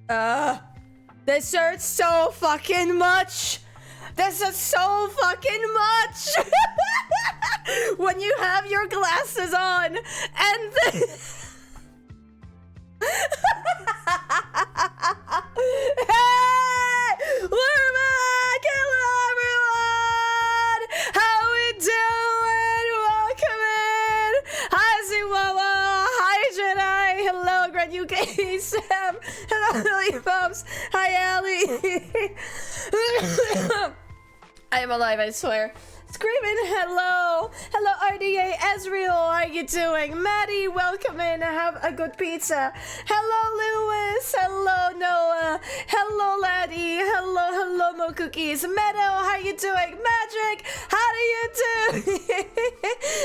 This hurts so fucking much. This is so fucking much. When you have your glasses on and Hey! We're back! Hello, everyone! How we doing? Welcome in! Hi, Ziwawa! Hi, Jedi! Hello, Grand UK Sam! Hello, Lily Bumps! Hi, Allie! I am alive, I swear. Screaming hello! Hello, RDA Ezreal, how are you doing? Maddie, welcome in, have a good pizza. Hello, Lewis! Hello, Noah! Hello, Laddie! Hello, Mo Cookies! Meadow, how you doing? Magic, how do you do?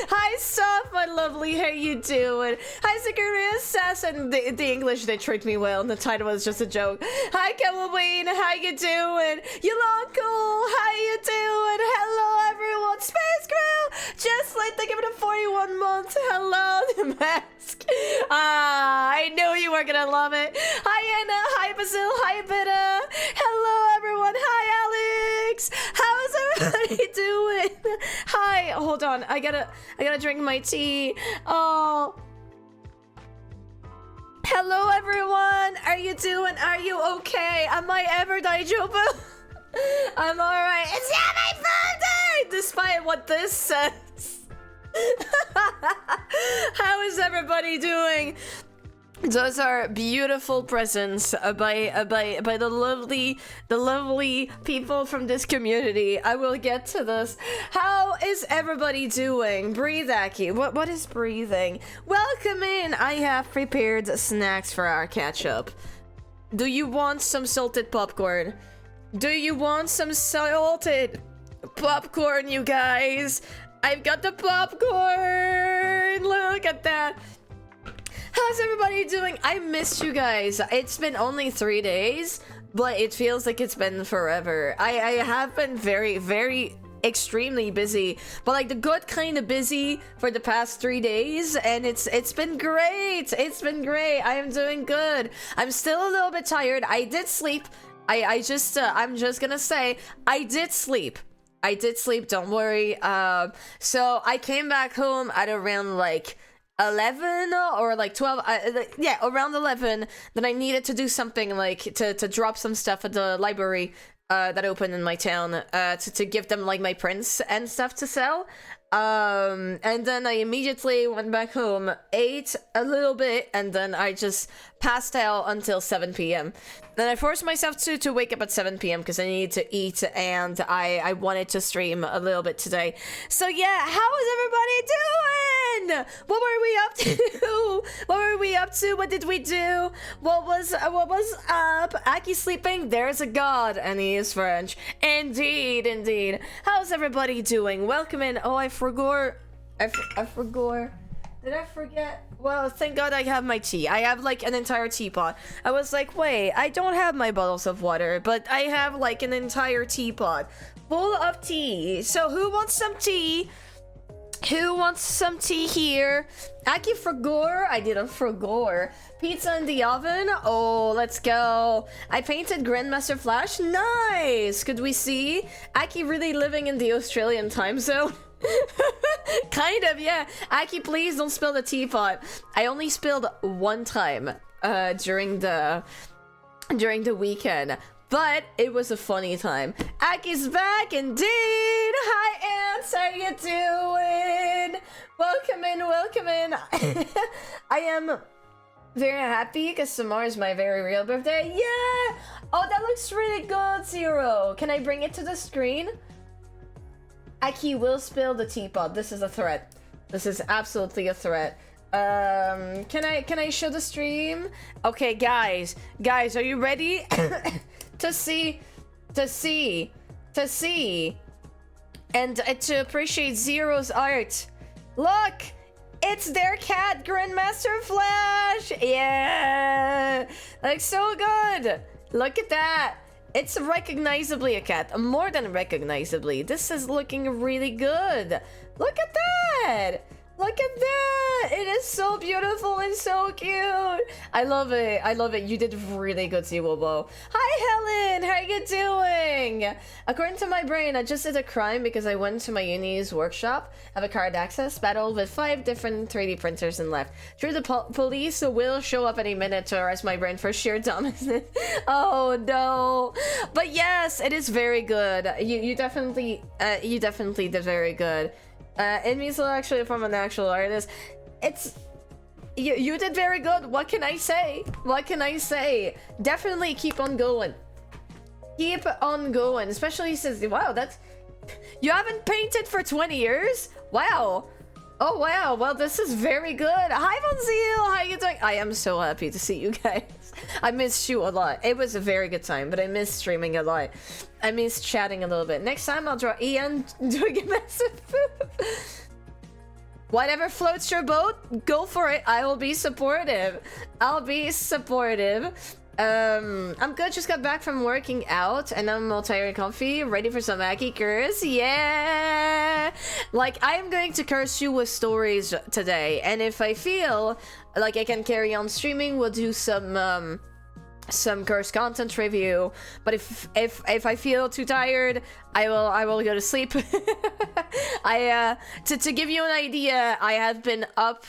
Hi, Soph, my lovely, how you doing? Hi, Security Assassin. The English, they treat me well, and the title was just a joke. Hi, Halloween, how you doing? Yolonko, how you doing? Hello, everyone. Space Grill! Just like they give it a 41 months. Hello, the mask. I knew you were gonna love it. Hi, Anna. Hi, Basil. Hi, Bitta. Hello, everyone. Hi, Alex. How is everybody doing? Hi. Hold on. I gotta drink my tea. Oh. Hello, everyone. Are you doing? Are you okay? Am I ever Daijobu? I'm alright. It's not my birthday! Despite what this says. How is everybody doing? Those are beautiful presents by the lovely people from this community. I will get to this. How is everybody doing? Breathe, Aki. What is breathing? Welcome in. I have prepared snacks for our catch-up. Do you want some salted popcorn? Do you want some salted popcorn, you guys? I've got the popcorn! Look at that! How's everybody doing? I missed you guys. It's been only 3 days, but it feels like it's been forever. I have been very extremely busy, but like the good kind of busy for the past 3 days, and it's been great. It's been great. I am doing good. I'm still a little bit tired. I did sleep. I'm just gonna say, I did sleep, don't worry. So I came back home at around like 11 or like 12, yeah, around 11, then I needed to do something like to drop some stuff at the library that opened in my town, to give them like my prints and stuff to sell. And then I immediately went back home, ate a little bit, and then I just passed out until 7 p.m. Then I forced myself to wake up at 7 p.m. because I needed to eat, and I wanted to stream a little bit today. So yeah, how is everybody doing? What were we up to? What did we do? What was up? Aki sleeping? There's a god, and he is French. Indeed. How's everybody doing? Welcome in. Oh, I forgot. I forgot. Did I forget? Well, thank God I have my tea. I have like an entire teapot. I was like, wait, I don't have my bottles of water, but I have like an entire teapot full of tea. So who wants some tea? Who wants some tea here? Aki forgot. I didn't forgot. Pizza in the oven. Oh, let's go. I painted Grandmaster Flash. Nice. Could we see? Aki really living in the Australian time zone. Kind of, yeah. Aki, please don't spill the teapot. I only spilled one time during the weekend, but it was a funny time. Aki's back indeed. Hi, Ants, how you doing? Welcome in. I am very happy because tomorrow is my very real birthday. Yeah. Oh, that looks really good, Zero. Can I bring it to the screen? Aki will spill the teapot. This is a threat. This is absolutely a threat. Can I show the stream? Okay, guys, are you ready to see, and to appreciate Zero's art? Look, it's their cat, Grandmaster Flash. Yeah, like so good. Look at that. It's recognizably a cat, more than recognizably. This is looking really good. Look at that. Look at that! It is so beautiful and so cute! I love it. I love it. You did really good, Seawolbo. Hi, Helen! How are you doing? According to my brain, I just did a crime because I went to my uni's workshop, have a card access, battled with 5 different 3D printers and left. Sure, the police will show up any minute to arrest my brain for sheer dumbness. Oh, no. But yes, it is very good. You definitely did very good. It means actually from an actual artist. It's you did very good. What can I say? What can I say? Definitely keep on going. Keep on going. Especially since wow, that's you haven't painted for 20 years? Wow. Oh wow. Well, this is very good. Hi Monzil, how you doing? I am so happy to see you guys. I missed you a lot. It was a very good time, but I missed streaming a lot. I missed chatting a little bit. Next time I'll draw Ian doing a massive poop. Whatever floats your boat, go for it. I will be supportive. I'll be supportive. I'm good. Just got back from working out and I'm all tired and comfy, ready for some Aki curse. Yeah! Like, I am going to curse you with stories today, and if I feel like I can carry on streaming, we'll do some curse content review. But if I feel too tired, I will go to sleep. To give you an idea, I have been up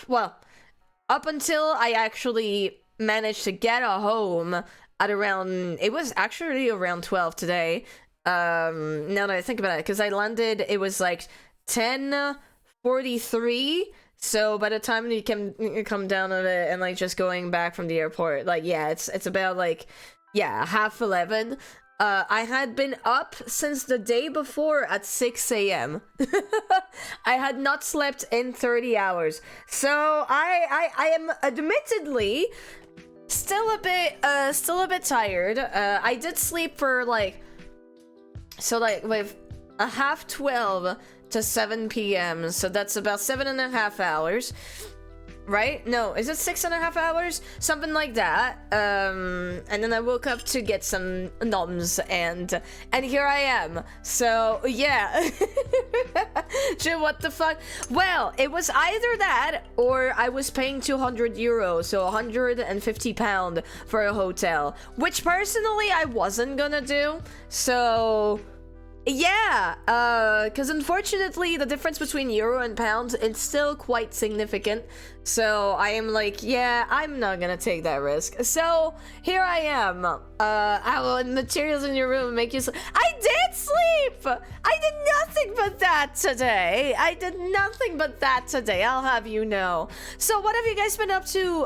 until I actually managed to get a home at around, it was actually around 12 today. Now that I think about it, because I landed, it was like 10:43. So by the time you can come down on it and like just going back from the airport, like yeah, it's about like yeah 11:30. I had been up since the day before at 6 a.m. I had not slept in 30 hours. So I am admittedly still a bit tired. I did sleep for like with a 11:30 to 7 p.m. So that's about 7.5 hours. Right? No, is it 6.5 hours? Something like that. And then I woke up to get some noms and here I am. So yeah. What the fuck? Well, it was either that or I was paying €200, so £150 for a hotel, which personally I wasn't gonna do. So yeah, because unfortunately the difference between euro and pounds, it's still quite significant. So I am like, yeah, I'm not gonna take that risk. So here I am. Materials in your room make you sleep. I did sleep! I did nothing but that today. I'll have you know. So what have you guys been up to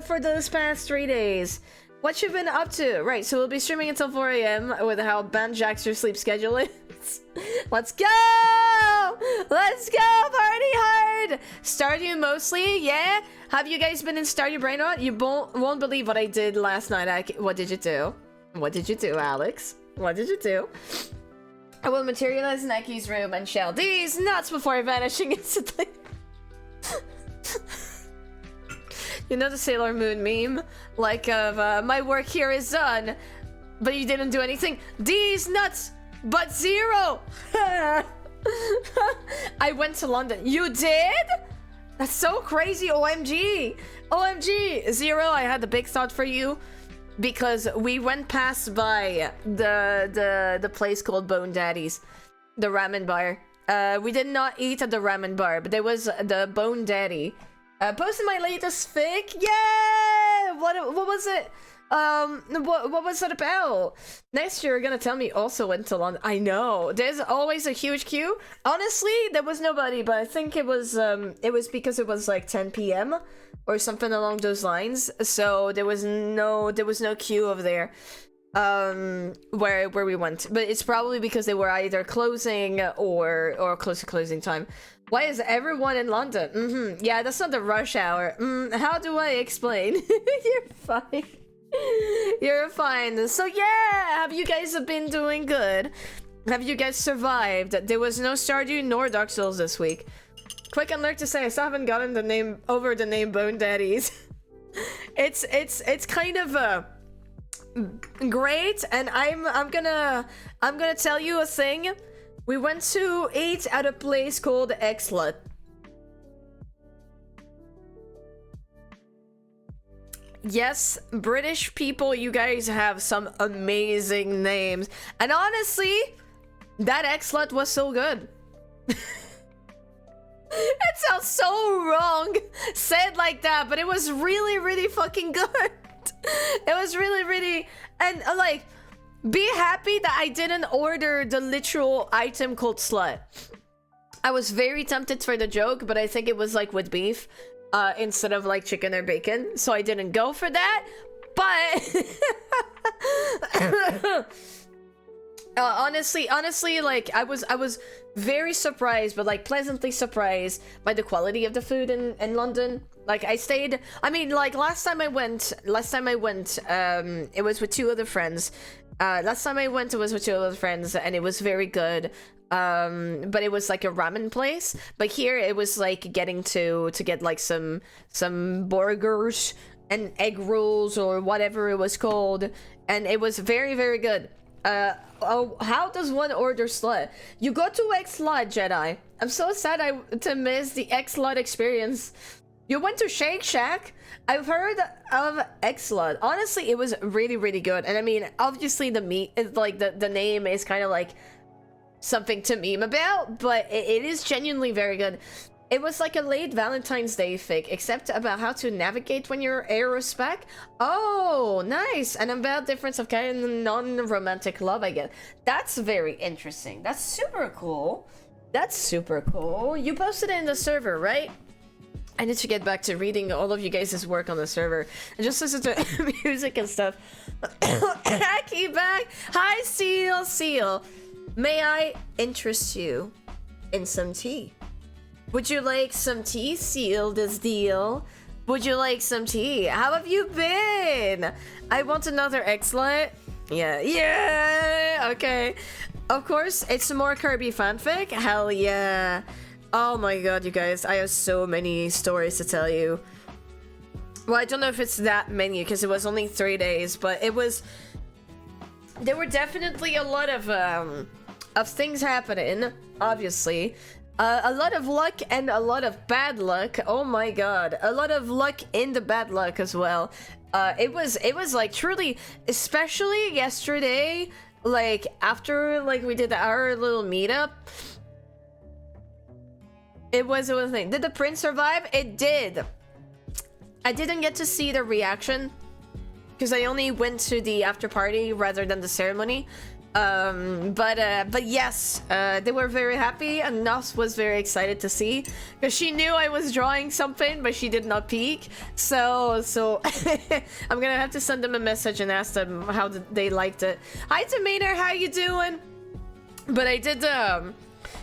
for those past 3 days? What you been up to? Right, so we'll be streaming until 4 a.m. with how banjaxed your sleep schedule is. Let's go! Let's go! Party hard! Stardew mostly, yeah? Have you guys been in Stardew Brainrot? You won't believe what I did last night. What did you do? What did you do, Alex? What did you do? I will materialize in Aki's room and shell these nuts before vanishing instantly. You know the Sailor Moon meme? Like of, my work here is done, but you didn't do anything. These nuts, but 0! I went to London. You did? That's so crazy, OMG. OMG, 0, I had a big thought for you. Because we went past by the place called Bone Daddy's. The ramen bar. We did not eat at the ramen bar, but there was the Bone Daddy. Posted my latest fic. Yeah! What was it? What was it about? Next year, you're gonna tell me also went to London. I know. There's always a huge queue. Honestly, there was nobody, but I think it was because it was like 10 p.m. or something along those lines. So there was no queue over there. Where we went. But it's probably because they were either closing or close to closing time. Why is everyone in London? Yeah, that's not the rush hour. How do I explain? You're fine. You're fine. So yeah, have you guys been doing good? Have you guys survived? There was no Stardew nor Dark Souls this week. Quick alert to say I still haven't gotten the name Bone Daddies. It's kind of great, and I'm gonna tell you a thing. We went to eat at a place called Exlet. yes, British people, you guys have some amazing names. And honestly, that X-Slut was so good. It sounds so wrong said like that, but it was really, really fucking good. It was really, really... And, like, be happy that I didn't order the literal item called slut. I was very tempted for the joke, but I think it was, like, with beef. Instead of like chicken or bacon, so I didn't go for that. But honestly, like I was very surprised, but like pleasantly surprised by the quality of the food in London. Like I stayed, I mean, like last time I went, it was with two other friends. Last time I went, it was with two other friends, and it was very good. But it was like a ramen place, but here it was like getting to get like some burgers and egg rolls or whatever it was called, and it was very, very good. Oh, how does one order slut? You go to X-Slut, Jedi. I'm so sad to miss the X-Slut experience. You went to Shake Shack? I've heard of X-Slut. Honestly, it was really, really good. And I mean, obviously the meat is like the name is kind of like something to meme about, but it is genuinely very good. It was like a late Valentine's Day fic, except about how to navigate when you're aerospec. Oh, nice. And about difference of kind of non-romantic love, I guess. That's very interesting. That's super cool. That's super cool. You posted it in the server, right? I need to get back to reading all of you guys' work on the server and just listen to music and stuff. Aki back. Hi, Seal. May I interest you in some tea? Would you like some tea, Seal this deal? Would you like some tea? How have you been? I want another X-Slut. Yeah, okay. Of course, it's more Kirby fanfic. Hell yeah. Oh my god, you guys, I have so many stories to tell you. Well, I don't know if it's that many because it was only 3 days, but there were definitely a lot of things happening, obviously. A lot of luck and a lot of bad luck. Oh my god. A lot of luck in the bad luck as well. It was like truly, especially yesterday, like after like we did our little meetup. It was a thing. Did the prince survive? It did. I didn't get to see the reaction because I only went to the after party rather than the ceremony. But yes, they were very happy, and Nos was very excited to see because she knew I was drawing something, but she did not peek. So I'm gonna have to send them a message and ask them how they liked it. Hi, Tomato, how you doing? But I did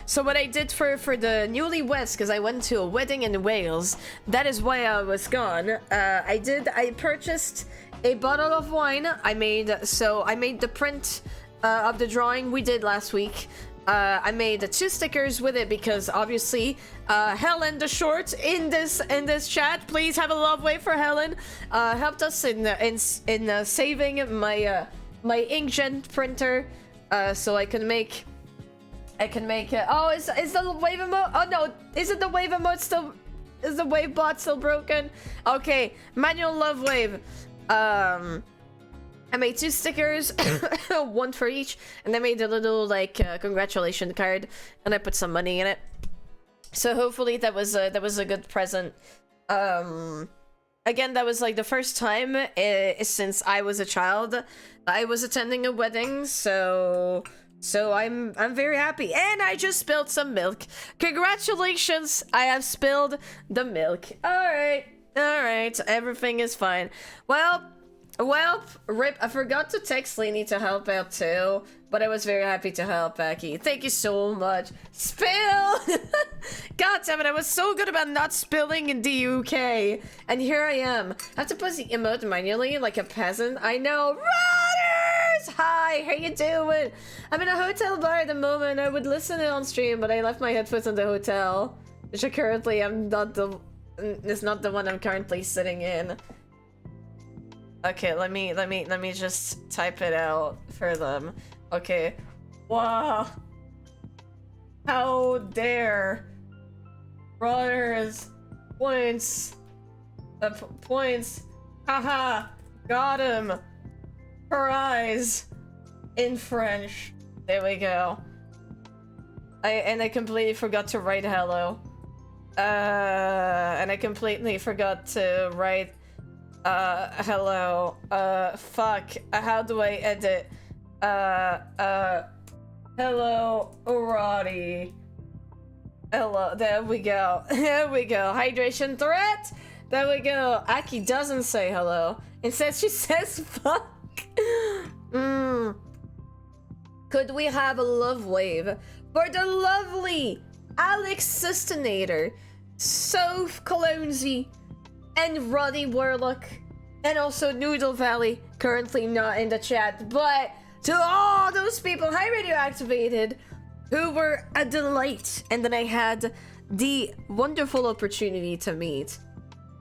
so what I did for the newlyweds, because I went to a wedding in Wales, that is why I was gone. I purchased a bottle of wine. I made the print of the drawing we did last week. I made 2 stickers with it because obviously Helen the short in this chat, please have a love wave for Helen, helped us in saving my my inkjet printer, so I can make it. Oh, is the wave emote? Oh no, isn't the wave emote still? Is the wave bot still broken? Okay, manual love wave. I made 2 stickers, 1 for each, and I made a little like congratulations card, and I put some money in it. So hopefully that was a good present. Again, that was like the first time since I was a child I was attending a wedding, so I'm very happy. And I just spilled some milk. Congratulations, I have spilled the milk. All right, everything is fine. Well, rip, I forgot to text Lainey to help out too, but I was very happy to help, Becky. Thank you so much. Spill! God damn it, I was so good about not spilling in the UK, and here I am. I have to put the emote manually like a peasant. I know. Rotters! Hi, how you doing? I'm in a hotel bar at the moment. I would listen in on stream, but I left my headphones in the hotel, which currently it's not the one I'm currently sitting in. Okay, let me just type it out for them. Okay. Wow. How dare. Brothers. Points. Haha! Got him! Her eyes! In French. There we go. I completely forgot to write hello. And I completely forgot to write hello. Fuck. How do I edit? Hello, Roddy. Hello, there we go. There we go. Hydration threat. There we go. Aki doesn't say hello. Instead, she says fuck. Could we have a love wave for the lovely Alex Sustinator, Soph Colonzi, and Roddy Warlock, and also Noodle Valley, currently not in the chat, but to all those people, hi radioactivated, who were a delight, and then I had the wonderful opportunity to meet,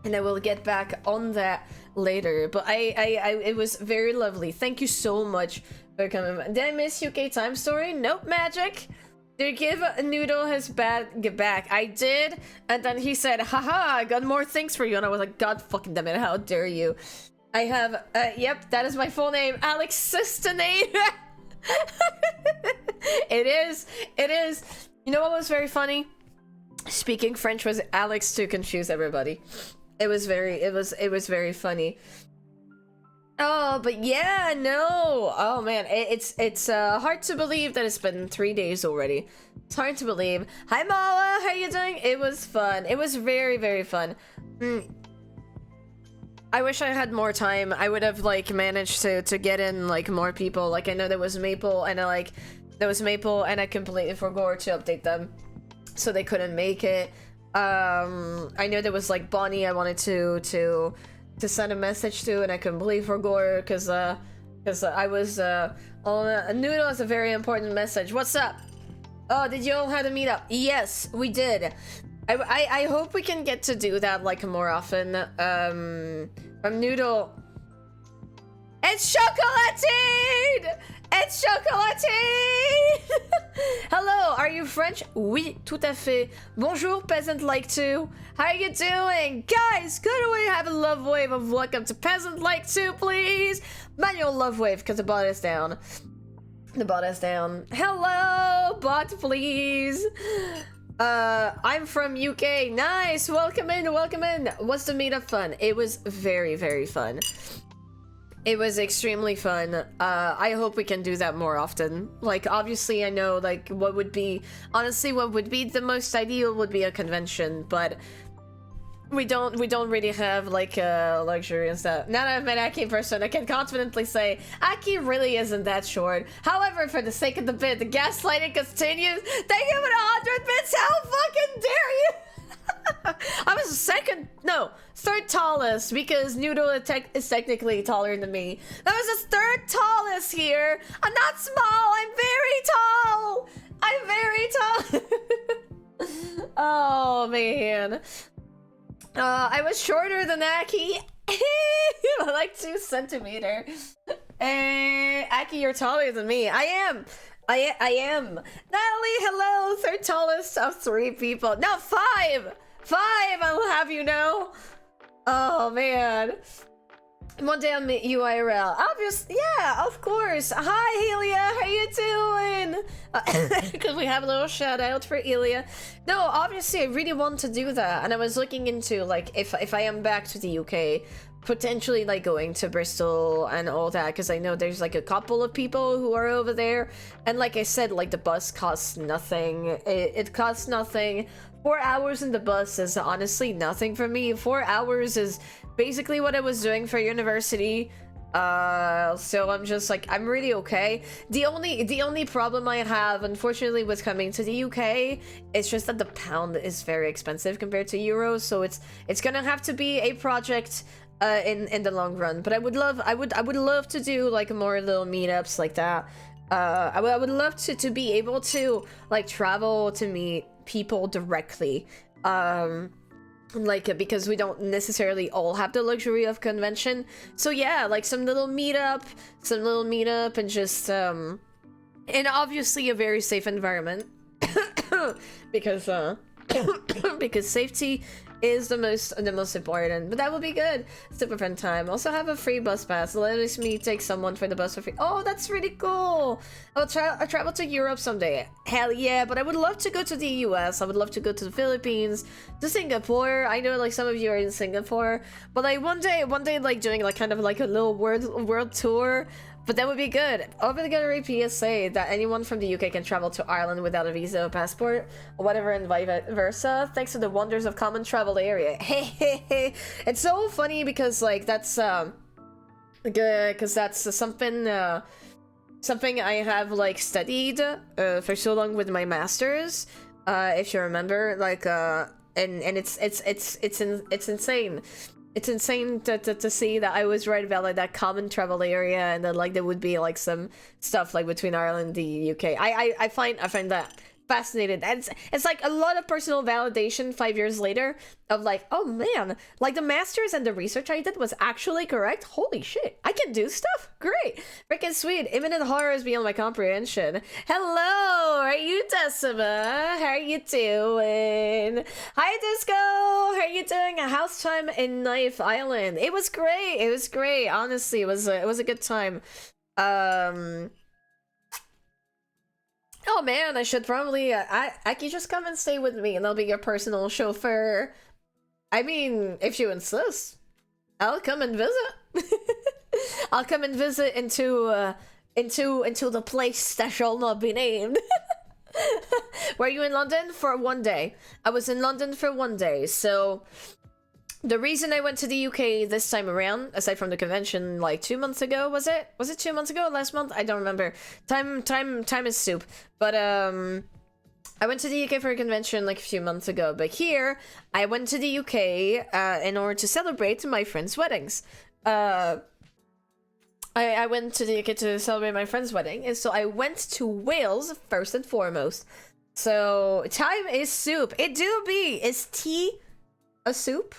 and I will get back on that later. But it was very lovely. Thank you so much for coming. Did I miss UK Time Story? Nope, magic. Did you give Noodle his get back? I did, and then he said, haha, I got more things for you, and I was like, God fucking damn it, how dare you. I have, yep, that is my full name, Alex Sistinator. It is. You know what was very funny? Speaking French was Alex to confuse everybody. It was very funny. Oh, but yeah, no. Oh man, it's hard to believe that it's been 3 days already. It's hard to believe. Hi Mala, how you doing? It was fun. It was very, very fun. I wish I had more time. I would have like managed to get in like more people. Like I know there was Maple and I completely forgot to update them, so they couldn't make it. I know there was like Bonnie I wanted to send a message to, and I completely forgot because I was on Noodle has a very important message. What's up? Oh, did you all have a meetup? Yes, we did. I hope we can get to do that like more often. From Noodle. It's chocolatine! It's chocolatine! Hello, are you French? Oui, tout à fait. Bonjour, peasant like 2. How are you doing? Guys, could we have a love wave of welcome to peasant like 2, please? Manual love wave, because the bot is down. The bot is down. Hello, bot, please. I'm from UK. Nice. Welcome in. Welcome in. Was the meetup fun? It was very, very fun. It was extremely fun. I hope we can do that more often. Like, obviously, I know, like, what would be the most ideal would be a convention, but we don't really have, like, luxury and stuff. Now that I've met Aki in person, I can confidently say, Aki really isn't that short. However, for the sake of the bit, the gaslighting continues. Thank you for the 100 bits! How fucking dare you! I was third tallest, because Noodle is technically taller than me. That was the third tallest here. I'm not small, I'm very tall. Oh man. I was shorter than Aki. Like 2 centimeters. Aki, you're taller than me. I am. Natalie, hello. Third tallest of 3 people. No, 5. 5, I will have you know. Oh, man. One day I'll meet you IRL. Obviously, yeah, of course. Hi, Helia. How you doing? Because we have a little shout out for Helia. No, obviously, I really want to do that. And I was looking into, like, if I am back to the UK, potentially, like, going to Bristol and all that. Because I know there's, like, a couple of people who are over there. And like I said, like, the bus costs nothing. It costs nothing. 4 hours in the bus is honestly nothing for me. 4 hours is basically what I was doing for university. So I'm just like, I'm really okay. The only problem I have, unfortunately, with coming to the UK, it's just that the pound is very expensive compared to euros. So it's gonna have to be a project in the long run. But I would love to do like more little meetups like that. I would love to be able to like travel to meet people directly, like, because we don't necessarily all have the luxury of convention. So yeah, like some little meetup and just and obviously a very safe environment because because safety is the most important. But that would be good. Super fun time. Also have a free bus pass. Let me take someone for the bus for free. Oh, that's really cool. I'll travel to Europe someday. Hell yeah, but I would love to go to the US. I would love to go to the Philippines, to Singapore. I know like some of you are in Singapore, but like one day like doing like kind of like a little world tour. But that would be good. Obligatory PSA that anyone from the UK can travel to Ireland without a visa or passport, or whatever, and vice versa, thanks to the wonders of common travel area. Hey. It's so funny because like that's because that's something I have like studied for so long with my masters. If you remember, like and it's insane. It's insane to see that I was right about like that common travel area, and then like there would be like some stuff like between Ireland and the UK. I find that fascinating. And it's like a lot of personal validation 5 years later of like, oh man, like the masters and the research I did was actually correct. Holy shit, I can do stuff. Great, freaking sweet. Imminent horror is beyond my comprehension. Hello, are you Decima? How are you doing? Hi Disco, how are you doing? A house time in Knife Island. It was great. Honestly, it was a good time. Oh man, I should probably I can just come and stay with me and I'll be your personal chauffeur. I mean, if you insist, I'll come and visit. I'll come and visit into the place that shall not be named. Were you in London for 1 day? I was in London for 1 day, so the reason I went to the UK this time around, aside from the convention like 2 months ago, was it 2 months ago, last month? I don't remember. Time is soup. But I went to the UK for a convention like a few months ago, but here I went to the UK in order to celebrate my friends' weddings. I went to the UK to celebrate my friend's wedding, and so I went to Wales first and foremost. So time is soup. It do be. Is tea a soup?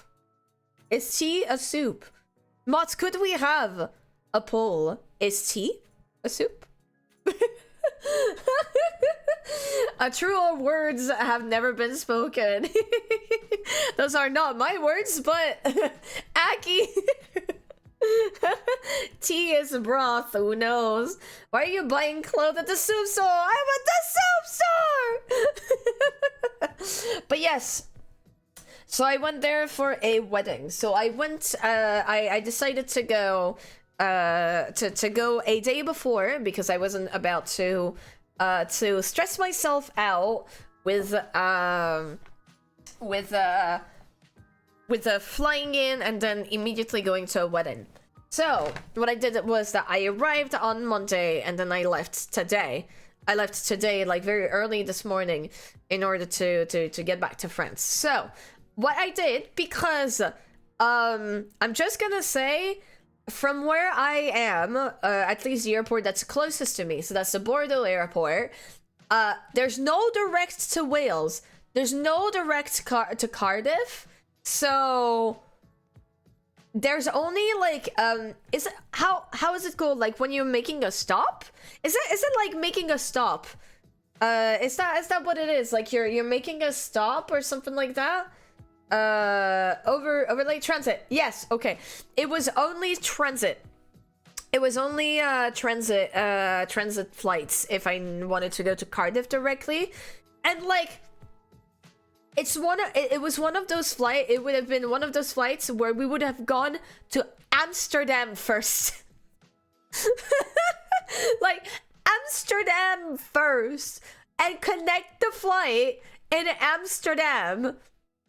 Is tea a soup? Mods, could we have a poll? Is tea a soup? Truer words have never been spoken. Those are not my words, but Aki. Tea is broth, who knows? Why are you buying clothes at the soup store? I'm at the soup store! But yes. So I went there for a wedding. So I went, I decided to go, to go a day before because I wasn't about to stress myself out with flying in and then immediately going to a wedding. So what I did was that I arrived on Monday and then I left today. I left today like very early this morning in order to get back to France. So what I did, because I'm just gonna say from where I am, at least the airport that's closest to me, so that's the Bordeaux airport, there's no direct to Wales. There's no direct to Cardiff. So there's only like is it how is it called, like when you're making a stop? Is it like making a stop? Is that what it is? Like you're making a stop or something like that? Overlay transit. Yes, okay. It was only transit. It was only transit flights if I wanted to go to Cardiff directly. And like it was one of those flights. It would have been one of those flights where we would have gone to Amsterdam first. Like Amsterdam first and connect the flight in Amsterdam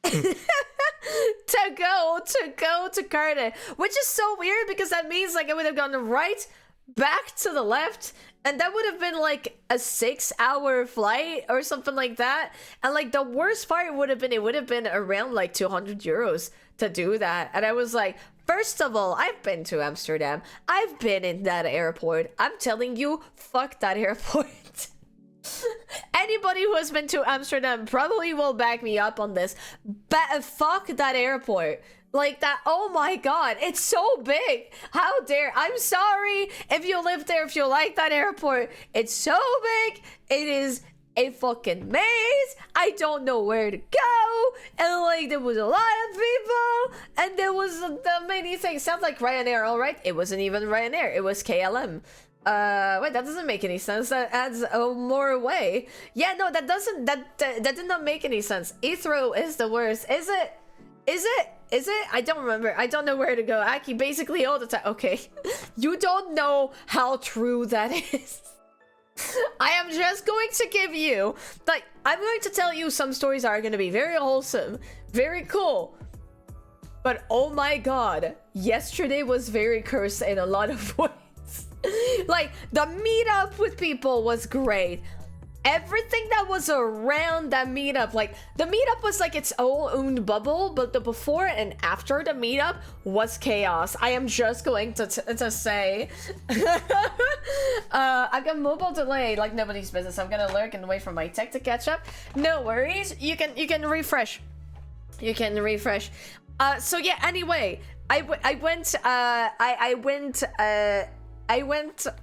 to go to Cardiff, which is so weird because that means like I would have gone right back to the left, and that would have been like a 6-hour flight or something like that. And like the worst part would have been, it would have been around like 200 euros to do that. And I was like, first of all, I've been to Amsterdam, I've been in that airport, I'm telling you, fuck that airport. Anybody who has been to Amsterdam probably will back me up on this, but fuck that airport. Like that, oh my god, it's so big. How dare, I'm sorry if you live there, if you like that airport. It's so big, it is a fucking maze. I don't know where to go. And like there was a lot of people and there was the many things. Sounds like Ryanair, all right? It wasn't even Ryanair. It was KLM. Wait, that doesn't make any sense. That adds more away. Yeah, no, that doesn't. That did not make any sense. Heathrow is the worst. Is it? Is it? Is it? I don't remember. I don't know where to go. Aki, basically all the time. Okay, you don't know how true that is. I am just going to give you, like, I'm going to tell you some stories are going to be very wholesome, very cool. But oh my god, yesterday was very cursed in a lot of ways. Like, the meetup with people was great. Everything that was around that meetup, like, the meetup was like its own bubble, but the before and after the meetup was chaos. I am just going to say. I've got mobile delay like nobody's business. I'm gonna lurk and wait for my tech to catch up. No worries. You can refresh. You can refresh. So yeah, anyway, I went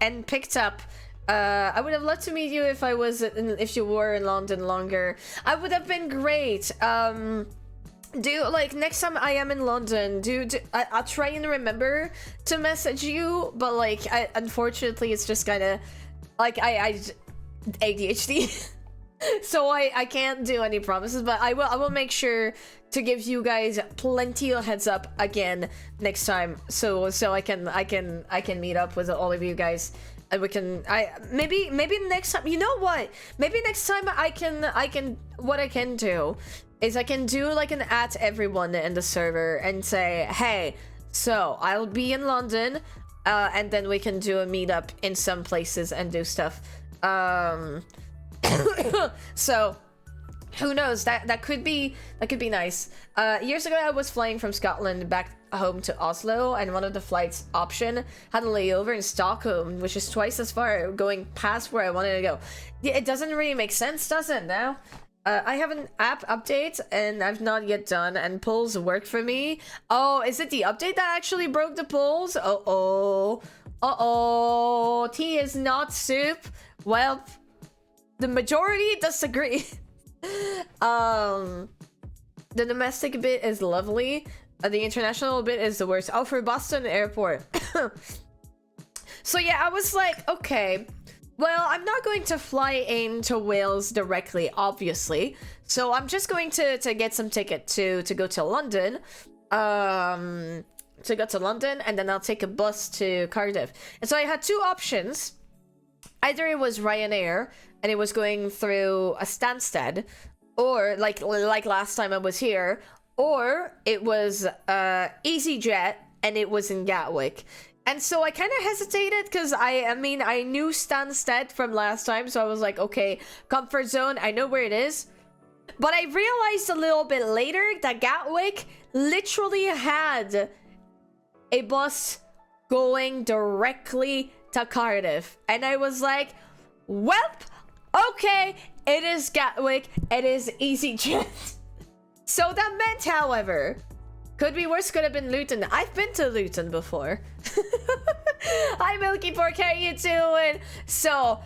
and picked up. I would have loved to meet you if if you were in London longer. I would have been great. Like next time I am in London, I'll try and remember to message you, but like unfortunately it's just kind of like I ADHD. So I can't do any promises, but I will make sure to give you guys plenty of heads up again next time, so I can meet up with all of you guys, and we can maybe next time, you know what, maybe next time I can what I can do is I can do like an at everyone in the server and say, hey, so I'll be in London, and then we can do a meetup in some places and do stuff. So who knows, that could be nice. Years ago I was flying from Scotland back home to Oslo, and one of the flights option had a layover in Stockholm, which is twice as far, going past where I wanted to go. Yeah, it doesn't really make sense, does it now? I have an app update and I've not yet done, and polls work for me. Oh, is it the update that actually broke the polls? Uh-oh, tea is not soup. Well, the majority disagree. The domestic bit is lovely. The international bit is the worst. Oh, for Boston Airport. So yeah, I was like, okay, well, I'm not going to fly into Wales directly, obviously. So I'm just going to get some ticket to go to London. To go to London, and then I'll take a bus to Cardiff. And so I had two options. Either it was Ryanair, and it was going through a Stansted, or like last time I was here, or it was EasyJet, and it was in Gatwick. And so I kind of hesitated because I mean I knew Stansted from last time, so I was like, okay, comfort zone, I know where it is. But I realized a little bit later that Gatwick literally had a bus going directly to Cardiff, and I was like, well, okay, it is Gatwick, it is EasyJet. So that meant, however, could be worse, could have been Luton. I've been to Luton before. Hi Milky4K, how you doing? So,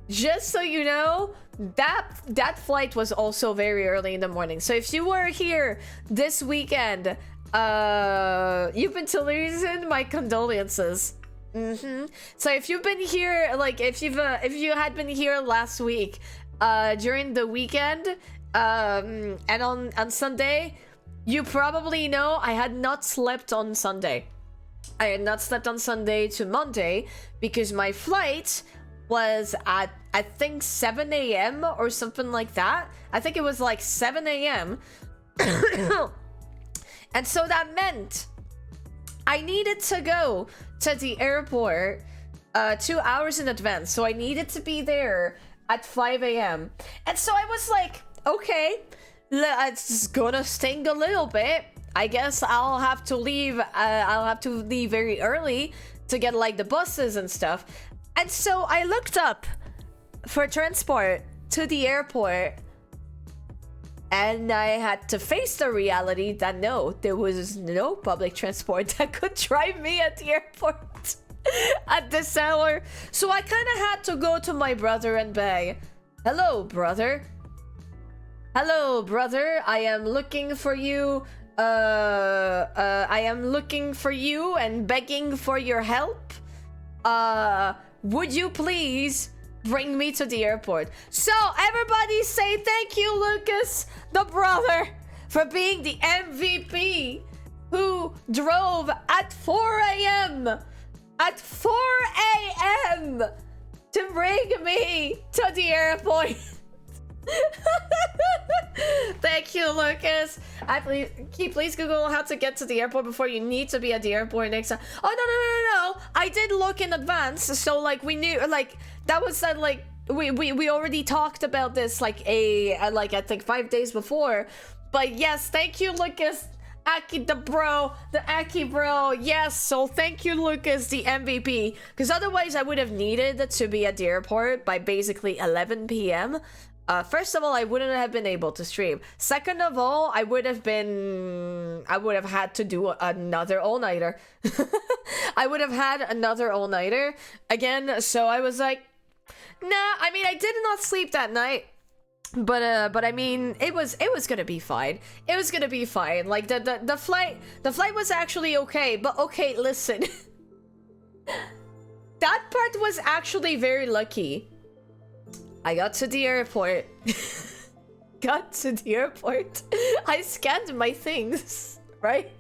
just so you know, that flight was also very early in the morning. So if you were here this weekend, you've been to Luton, my condolences. So if you've been here, like if you had been here last week, during the weekend, and on Sunday, you probably know I had not slept on Sunday. I had not slept on Sunday to Monday because my flight was at, I think, 7 a.m. or something like that. I think it was like 7 a.m. And so that meant I needed to go to the airport 2 hours in advance. So I needed to be there at 5 a.m. And so I was like, okay, it's gonna sting a little bit. I guess I'll have to leave. I'll have to leave very early to get like the buses and stuff. And so I looked up for transport to the airport, and I had to face the reality that no, there was no public transport that could drive me at the airport at this hour. So I kind of had to go to my brother and Bay Hello, brother. Hello, brother. I am looking for you. I am looking for you and begging for your help. Would you please bring me to the airport? So everybody say thank you, Lucas, the brother, for being the MVP who drove at 4 a.m. At 4 a.m. to bring me to the airport. Thank you, Lucas. Please Google how to get to the airport before you need to be at the airport next time. Oh, no. I did look in advance, so like we knew, like that was like we already talked about this like I think 5 days before. But yes, thank you, Lucas. Aki the Aki bro. Yes, so thank you, Lucas, the MVP. Because otherwise I would have needed to be at the airport by basically 11 p.m. First of all, I wouldn't have been able to stream. Second of all, I would have had to do another all-nighter. I would have had another all-nighter again, so I was like, nah, I mean, I did not sleep that night. But I mean, it was gonna be fine. It was gonna be fine. Like the flight was actually okay. But okay, listen, that part was actually very lucky. I got to the airport. I scanned my things, right?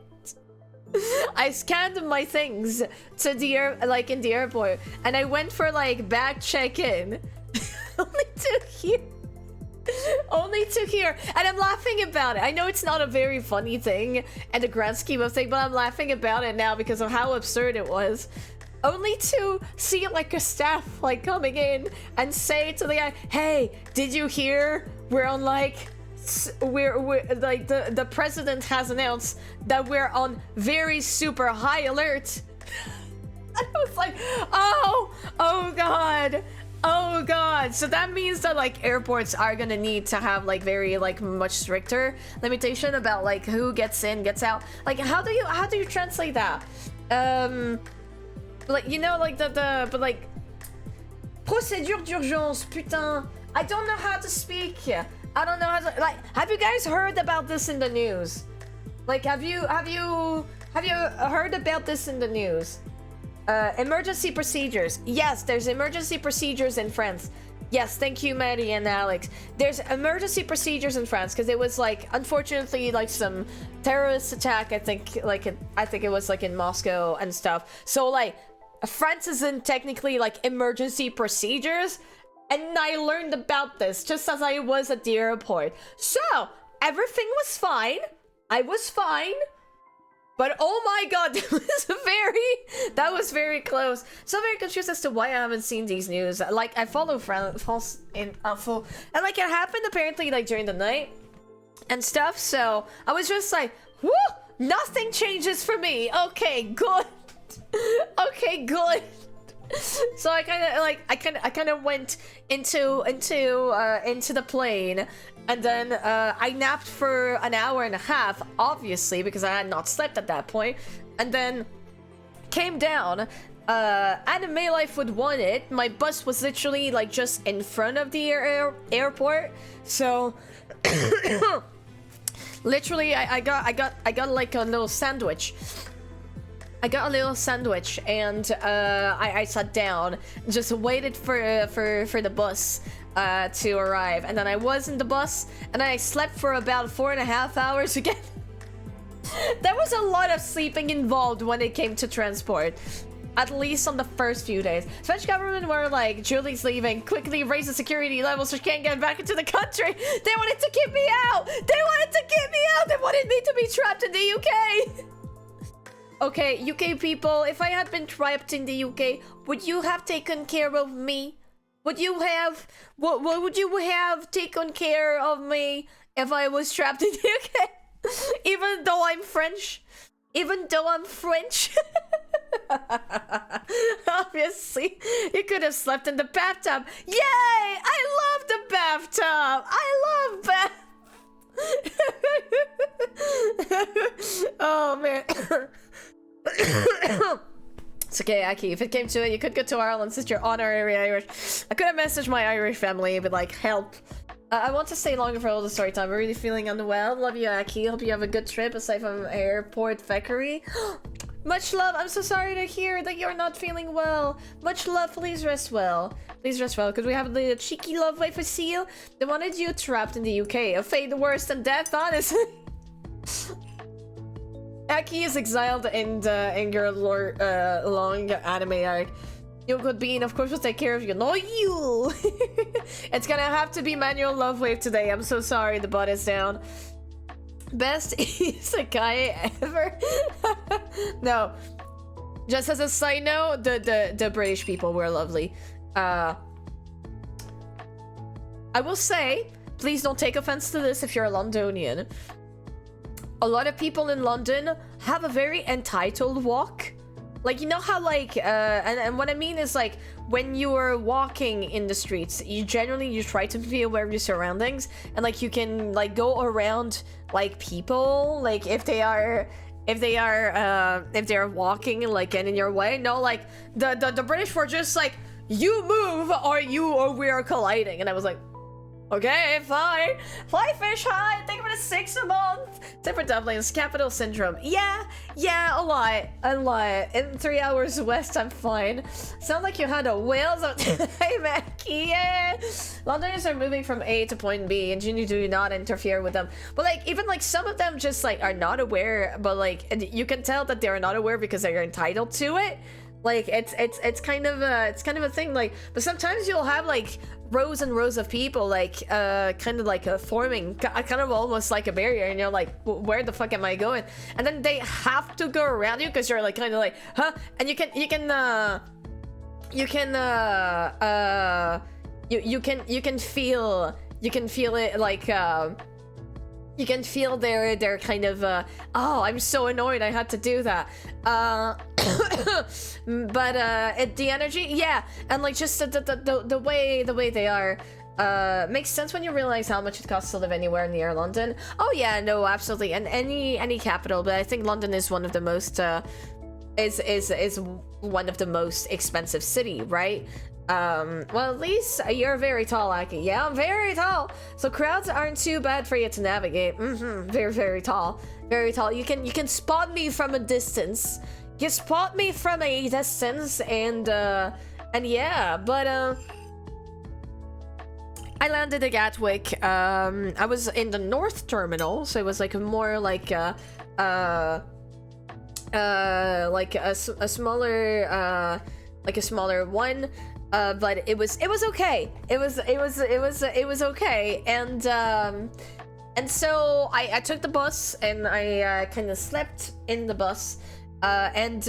I scanned my things to the in the airport, and I went for like bag check-in. Only to here, and I'm laughing about it. I know it's not a very funny thing in the grand scheme of things, but I'm laughing about it now because of how absurd it was. Only to see like a staff like coming in and say to the guy, "Hey, did you hear? We're on like, we're like the president has announced that we're on very super high alert." I was like, oh god. So that means that like airports are gonna need to have like very like much stricter limitation about like who gets in, gets out. Like how do you translate that? Like, you know, like but like procédure d'urgence, putain. I don't know how to speak. I don't know how to, like, have you guys heard about this in the news? Like, have you heard about this in the news? Emergency procedures. Yes, there's emergency procedures in France. Yes, thank you, Maddie and Alex. There's emergency procedures in France because it was like, unfortunately, like some terrorist attack. I think it was like in Moscow and stuff. So like, France is in technically like emergency procedures, and I learned about this just as I was at the airport. So everything was fine. I was fine. But oh my god, that was very close. So very confused as to why I haven't seen these news. Like, I follow France in info, and like it happened apparently like during the night and stuff. So I was just like, whoo, nothing changes for me. Okay, good. Okay, good. So I kind of went into the plane. And then I napped for an hour and a half, obviously, because I had not slept at that point. And then came down. Anime Life would want it. My bus was literally like just in front of the airport. So literally, I got like a little sandwich. I got a little sandwich, and I sat down, just waited for the bus to arrive, and then I was in the bus, and I slept for about 4.5 hours again. There was a lot of sleeping involved when it came to transport, at least on the first few days. French government were like, Julie's leaving, quickly raise the security levels so she can't get back into the country. They wanted to keep me out. They wanted me to be trapped in the UK. Okay, UK people, if I had been trapped in the UK, would you have taken care of me? Would you have, what would you have taken care of me if I was trapped in the UK? Even though I'm French? Obviously, you could have slept in the bathtub. Yay! I love the bathtub! I love bath. Oh man. It's okay, Aki. If it came to it, you could go to Ireland since you're honorary Irish. I could have messaged my Irish family, but like, help. I want to stay longer for all the story time. I'm really feeling unwell. Love you, Aki. Hope you have a good trip aside from airport Thackeray. Much love. I'm so sorry to hear that you're not feeling well. Much love. Please rest well. Please rest well. Could we have the cheeky love wave for Seal? They wanted you trapped in the UK. A fate worse than death, honestly. Aki is exiled in your long anime arc. You could be, and of course, will take care of you. No, you! It's gonna have to be manual love wave today. I'm so sorry, the butt is down. Best isekai ever? No. Just as a side note, the British people were lovely. I will say, please don't take offense to this if you're a Londonian. A lot of people in London have a very entitled walk. Like, you know how, like, and what I mean is, like, when you are walking in the streets, you try to be aware of your surroundings, and, like, you can, like, go around, like, people, like, if they are walking, like, getting in your way. No, like, the British were just like, you move, or we are colliding, and I was like, okay, fine. Fly fish high. Think about a 6 a month. Different dumplings. Capital syndrome. Yeah, a lot. In 3 hours west, I'm fine. Sound like you had a whale. Hey, Mackie. Yeah. Londoners are moving from A to point B, and you do not interfere with them. But like, even like some of them just like are not aware. But like, and you can tell that they're not aware because they're entitled to it. Like it's kind of a thing. Like, but sometimes you'll have like rows and rows of people like kind of like forming kind of almost like a barrier, and you're like, where the fuck am I going? And then they have to go around you because you're like kind of like, huh? And you can feel it like you can feel their kind of oh, I'm so annoyed I had to do that. But the energy, yeah, and like just the way they are makes sense when you realize how much it costs to live anywhere near London. Oh yeah, no, absolutely, and any capital, but I think London is one of the most is one of the most expensive city, right? Well, at least you're very tall, Aki. Yeah, I'm very tall, so crowds aren't too bad for you to navigate. Very tall, you can spot me from a distance. You spot me from a distance, and yeah, but I landed at Gatwick. I was in the North Terminal, so it was like a more like a smaller one. But it was okay. It was okay, and so I took the bus, and I kind of slept in the bus, and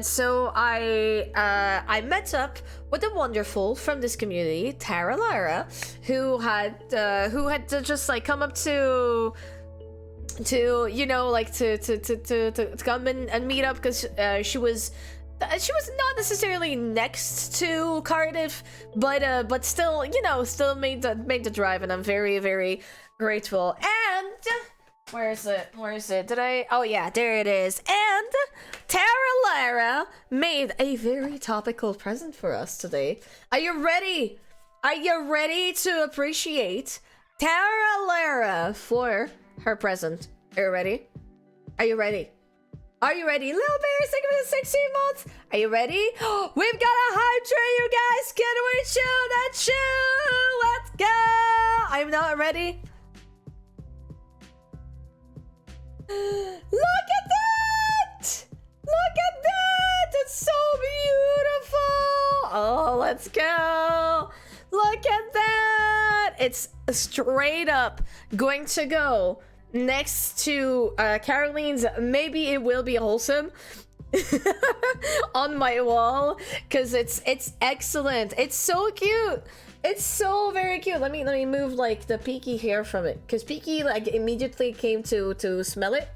so I met up with a wonderful from this community, Tara Lara, who had just like come up to you know, like to come and meet up, because she was not necessarily next to Cardiff, but still, you know, still made the drive, and I'm very grateful. And where is it? Oh yeah, there it is. And Tara Lara made a very topical present for us today. Are you ready? Are you ready to appreciate Tara Lara for her present? Are you ready? Are you ready? Are you ready? Little Bear, think of the 16 months. Are you ready? We've got a hype train, you guys. Can we chew that chew? Let's go. I'm not ready. Look at that! Look at that! It's so beautiful. Oh, let's go. Look at that. It's straight up going to go next to Caroline's Maybe It Will Be Wholesome on my wall, because it's excellent. It's so cute. It's so very cute. Let me move like the Peaky hair from it, because Peaky like immediately came to smell it.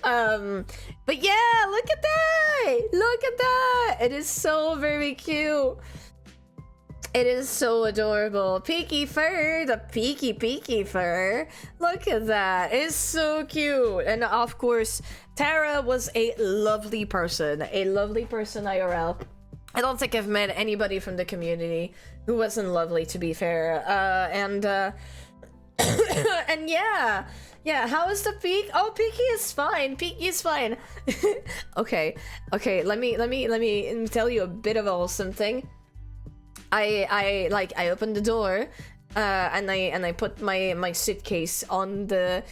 But yeah, look at that. Look at that. It is so very cute. It is so adorable. Peaky fur, the peaky fur. Look at that. It's so cute. And of course, Tara was a lovely person. A lovely person IRL. I don't think I've met anybody from the community who wasn't lovely, to be fair. And yeah. Yeah, how is the Peak? Oh, Peaky is fine. Peaky is fine. Okay. Let me tell you a bit of a something. I opened the door, and I put my suitcase on the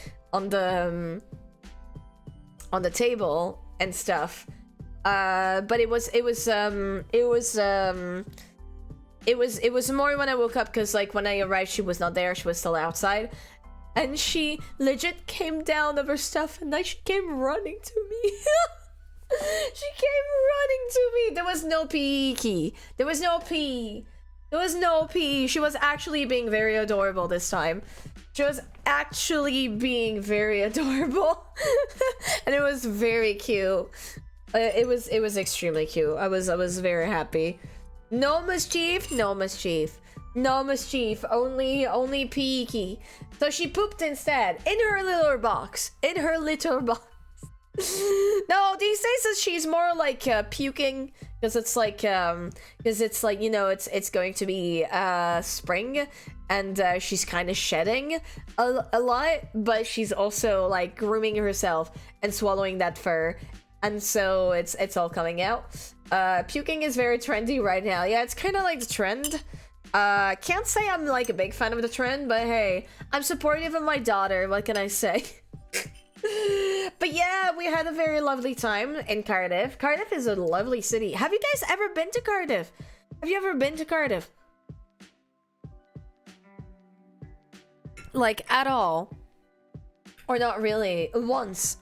table and stuff. But it was more when I woke up, because like when I arrived, she was not there. She was still outside, and she legit came down of her stuff, and then she came running to me. She came running to me. There was no Peaky. There was no P. There was no P. She was actually being very adorable this time. She was actually being very adorable. And it was very cute. It was extremely cute. I was very happy. No mischief, no mischief. No mischief, only Peaky. So she pooped instead in her little box. In her little box. No, these days she's more like puking, because it's like you know, it's going to be spring, and she's kind of shedding a lot, but she's also like grooming herself and swallowing that fur, and so it's all coming out. Puking is very trendy right now. Yeah, it's kind of like the trend. Can't say I'm like a big fan of the trend, but hey, I'm supportive of my daughter. What can I say? But yeah, we had a very lovely time in Cardiff. Cardiff is a lovely city. Have you guys ever been to Cardiff? Have you ever been to Cardiff? Like, at all? Or not really? Once.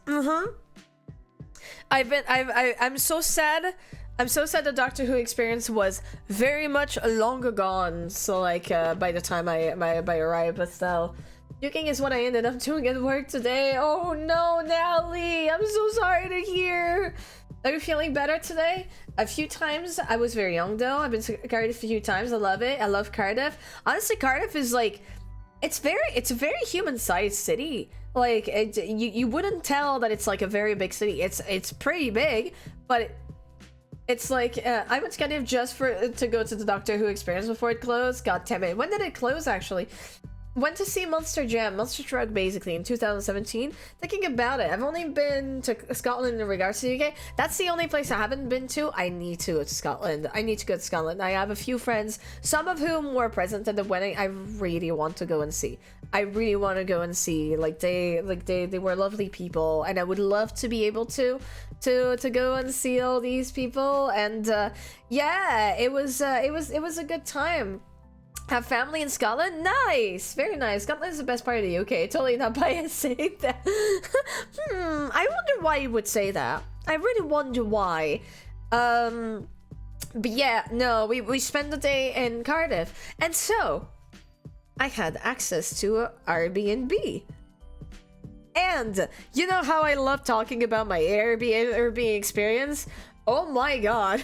I'm so sad. I'm so sad the Doctor Who experience was very much longer gone. So like, by the time I arrived, but still. Puking is what I ended up doing at work today. Oh no, Natalie! I'm so sorry to hear. Are you feeling better today? A few times. I was very young though. I've been to Cardiff a few times. I love it. I love Cardiff. Honestly, Cardiff is like, it's a very human-sized city. Like, you wouldn't tell that it's like a very big city. It's pretty big, but it's like, I went to Cardiff just to go to the Doctor Who experience before it closed. God damn it. When did it close actually? Went to see Monster Truck basically in 2017. Thinking about it, I've only been to Scotland in regards to the UK. That's the only place I haven't been to. I need to go to Scotland. I need to go to Scotland. I have a few friends, some of whom were present at the wedding. I really want to go and see. I really want to go and see. Like they were lovely people, and I would love to be able to go and see all these people. And yeah, it was a good time. Have family in Scotland? Nice! Very nice. Scotland's the best part of the UK. Totally not biased saying that. I wonder why you would say that. I really wonder why. But yeah, no, we spent the day in Cardiff. And so, I had access to an Airbnb. And, you know how I love talking about my Airbnb experience? Oh my god.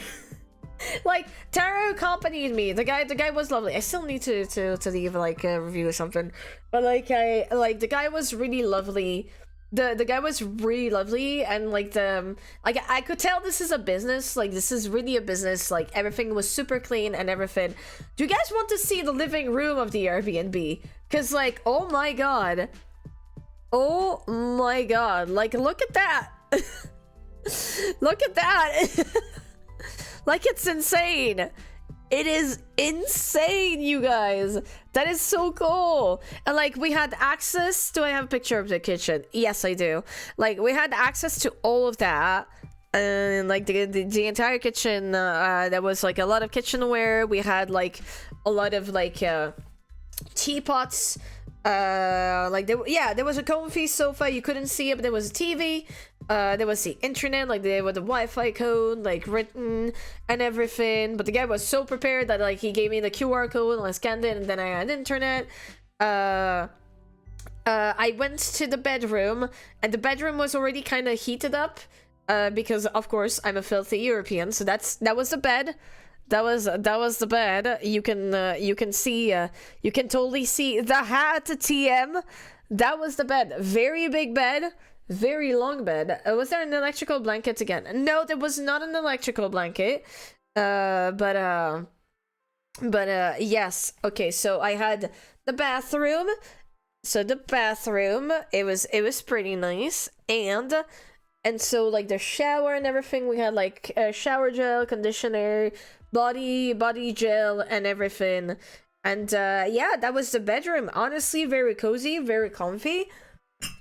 Like, Tara accompanied me. The guy was lovely. I still need to leave like a review or something, but the guy was really lovely. The guy was really lovely, and like I could tell this is a business. Like, this is really a business. Like, everything was super clean and everything. Do you guys want to see the living room of the Airbnb? Cause like, oh my god, like, look at that. Look at that. Like, it's insane. It is insane, you guys. That is so cool. And like, we had access. Do I have a picture of the kitchen? Yes, I do. Like, we had access to all of that. And like the entire kitchen, there was like a lot of kitchenware. We had like a lot of like teapots. Like there was a comfy sofa. You couldn't see it, but there was a TV. There was the internet, like there was the Wi-Fi code, like written and everything. But the guy was so prepared that like he gave me the QR code and I scanned it, and then I had internet. I went to the bedroom, and the bedroom was already kind of heated up, because of course I'm a filthy European. So that was the bed. That was the bed. You can see you can totally see the hat TM. That was the bed. Very big bed, very long bed. Was there an electrical blanket again? No, there was not an electrical blanket. But yes. Okay, so I had the bathroom. So the bathroom, it was pretty nice, and so like the shower and everything, we had like shower gel, conditioner, body gel, and everything. And yeah, that was the bedroom. Honestly, very cozy, very comfy.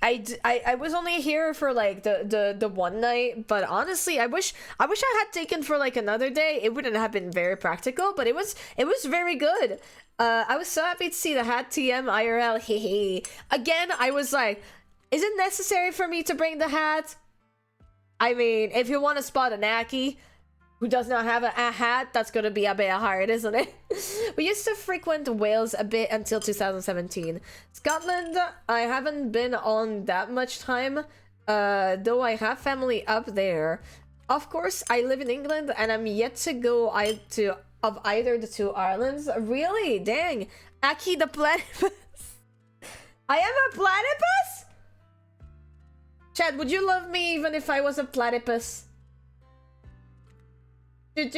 I was only here for like the one night, but honestly, I wish I had taken for like another day. It wouldn't have been very practical, but it was very good. I was so happy to see the hat TM IRL. Hehe. Again, I was like, is it necessary for me to bring the hat? I mean, if you want to spot an Aki who does not have a hat, that's gonna be a bit hard, isn't it? We used to frequent Wales a bit until 2017. Scotland, I haven't been on that much time, though I have family up there. Of course, I live in England, and I'm yet to go of either the two islands. Really? Dang. Aki the platypus. I am a platypus? Chad, would you love me even if I was a platypus? Would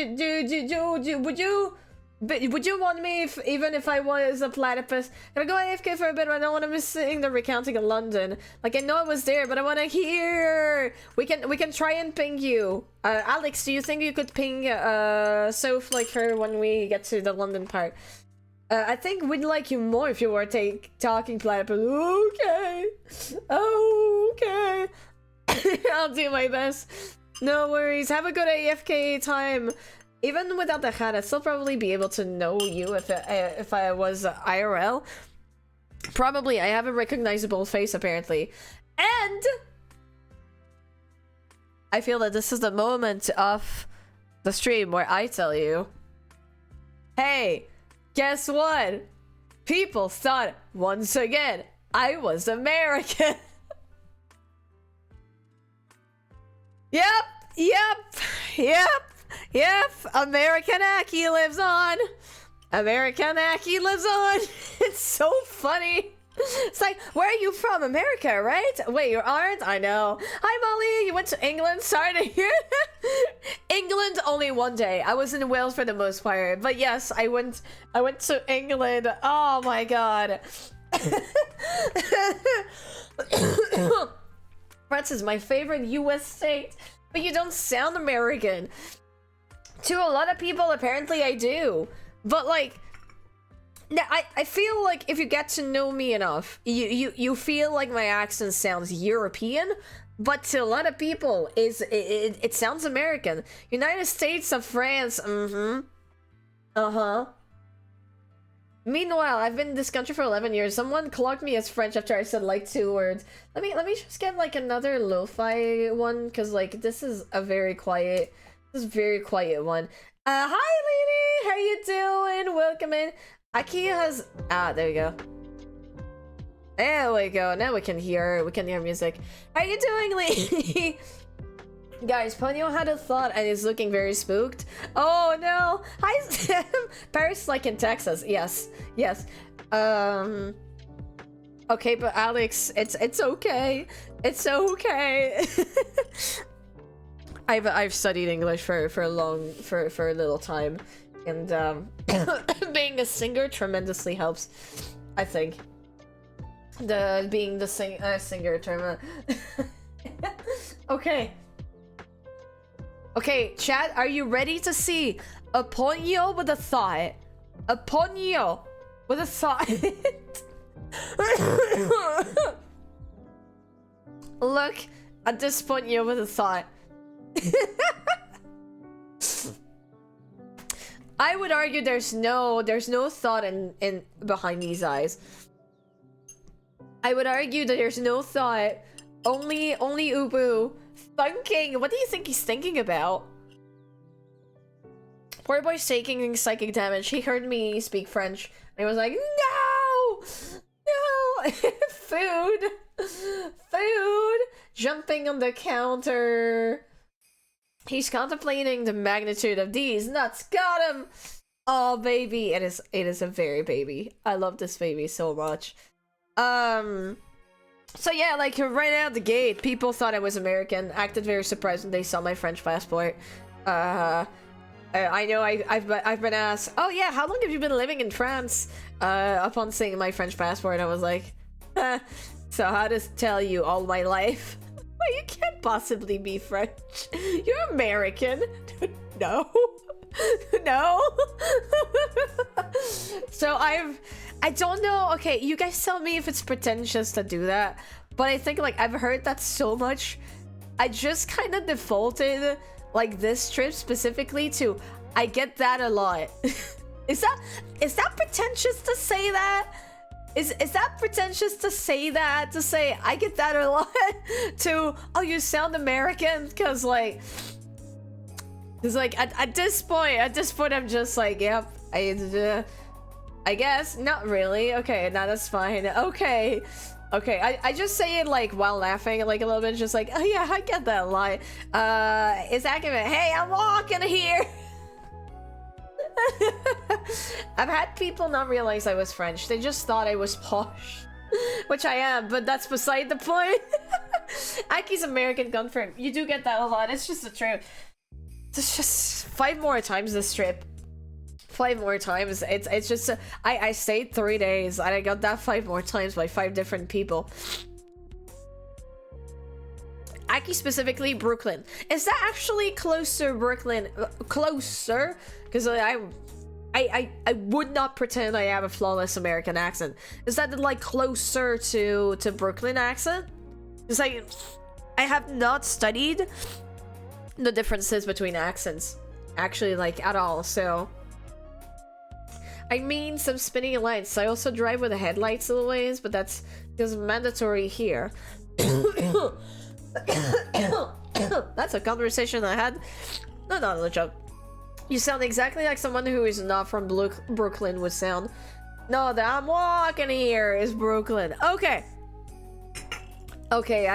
you want me even if I was a platypus? Can I go AFK for a bit? I don't want to miss seeing the recounting of London. Like, I know I was there, but I want to hear. We can try and ping you. Alex, do you think you could ping Soph like her when we get to the London part? I think we'd like you more if you were talking platypus. Okay. Okay. I'll do my best. No worries. Have a good AFK time. Even without the hat, I'd still probably be able to know you if I was IRL. Probably. I have a recognizable face, apparently. And I feel that this is the moment of the stream where I tell you, hey, guess what? People thought once again I was American. Yep. American Aki lives on. American Aki lives on. It's so funny. It's like, where are you from? America, right? Wait, you aren't? I know. Hi, Molly. You went to England? Sorry to hear that. England only one day. I was in Wales for the most part. But yes, I went to England. Oh my god. France is my favorite US state. But you don't sound American. To a lot of people, apparently I do. But like, I feel like if you get to know me enough, you feel like my accent sounds European, but to a lot of people, it sounds American. United States of France, Meanwhile, I've been in this country for 11 years. Someone clocked me as French after I said like 2 words. Let me just get like another lo-fi one, because like this is a very quiet one. Hi lady, how you doing? Welcome in. Aki has there we go. There we go. Now we can hear music. How you doing, lady? Guys, Ponyo had a thought and is looking very spooked. Oh no! Hi Sam! Paris like in Texas. Yes. Okay, but Alex, it's okay. It's okay. I've studied English for a little time, and being a singer tremendously helps. I think being the singer term. Okay, chat, are you ready to see a ponyo with a thought? A ponyo with a thought. Look at this ponyo with a thought. I would argue there's no thought in behind these eyes. I would argue that there's no thought, only Ubu thinking. What do you think he's thinking about? Poor boy's taking psychic damage. He heard me speak French and he was like, no, food, jumping on the counter. He's contemplating the magnitude of these nuts. Got him! Oh, baby. It is a very baby. I love this baby so much. So yeah, like right out the gate, people thought I was American, acted very surprised when they saw my French passport. I know I've been asked, oh yeah, how long have you been living in France? Upon seeing my French passport, I was like, so how to tell you all my life? Well, you can't possibly be French. You're American. No. No. So I don't know. Okay, you guys tell me if it's pretentious to do that, but I think like I've heard that so much. I just kind of defaulted like this trip specifically to I get that a lot. Is that pretentious to say that? Is that pretentious to say that? To say I get that a lot? To oh, you sound American? Because like at this point I'm just like, yep, I guess not really. Okay, now that's fine. Okay, I just say it like while laughing like a little bit, just like, oh yeah, I get that a lot. It's accurate. Hey, I'm walking here. I've had people not realize I was French. They just thought I was posh. Which I am, but that's beside the point. Aki's American confirmed. You do get that a lot. It's just the truth. It's just 5 more times this trip. 5 more times. It's just I stayed 3 days and I got that 5 more times by 5 different people. Aki specifically Brooklyn. Is that actually closer Brooklyn? Closer? Because I would not pretend I have a flawless American accent. Is that like closer to Brooklyn accent? It's like I have not studied the differences between accents actually like at all, so I mean some spinning lights. I also drive with the headlights always, but that's because mandatory here. That's a conversation I had. No, not a joke. You sound exactly like someone who is not from Brooklyn would sound. No, that I'm walking here is Brooklyn. Okay. Okay,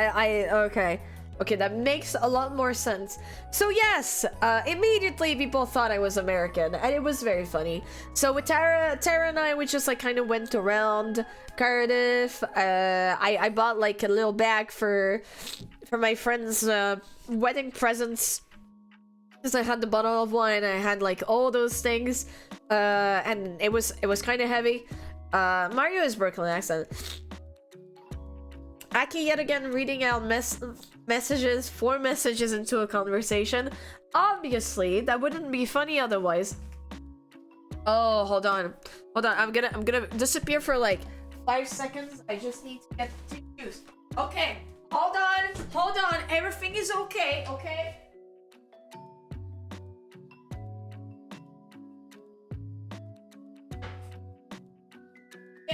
okay, that makes a lot more sense. So yes, immediately people thought I was American, and it was very funny. So with Tara and I, we just like kind of went around Cardiff. I bought like a little bag for my friend's wedding presents. Because I had the bottle of wine, I had like all those things, and it was kind of heavy. Mario is Brooklyn accent. Aki yet again reading out messages, 4 messages into a conversation. Obviously, that wouldn't be funny otherwise. Oh, hold on. I'm gonna disappear for like 5 seconds. I just need to get tissues. Okay, hold on. Everything is okay, okay?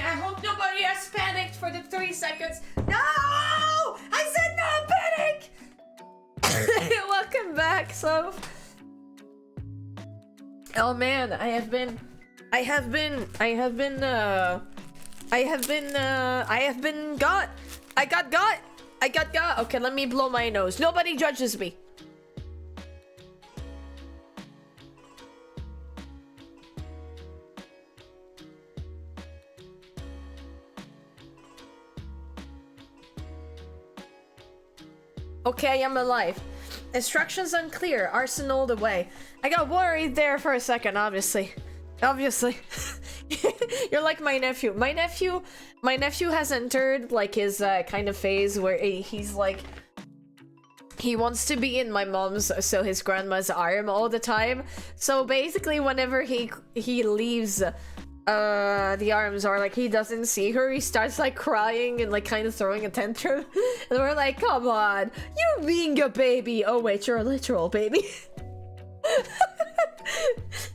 I hope nobody has panicked for the 3 seconds. No! I said no panic! Welcome back, so... Oh man, I got got. Okay, let me blow my nose. Nobody judges me. Okay, I'm alive. Instructions unclear. Arsenal the way. I got worried there for a second, obviously. You're like my nephew. My nephew has entered like his kind of phase where he's like he wants to be in my mom's, so his grandma's arm all the time. So basically whenever he leaves the arms, or like he doesn't see her, he starts like crying and like kind of throwing a tantrum. And we're like, come on, you're being a baby. Oh wait, you're a literal baby.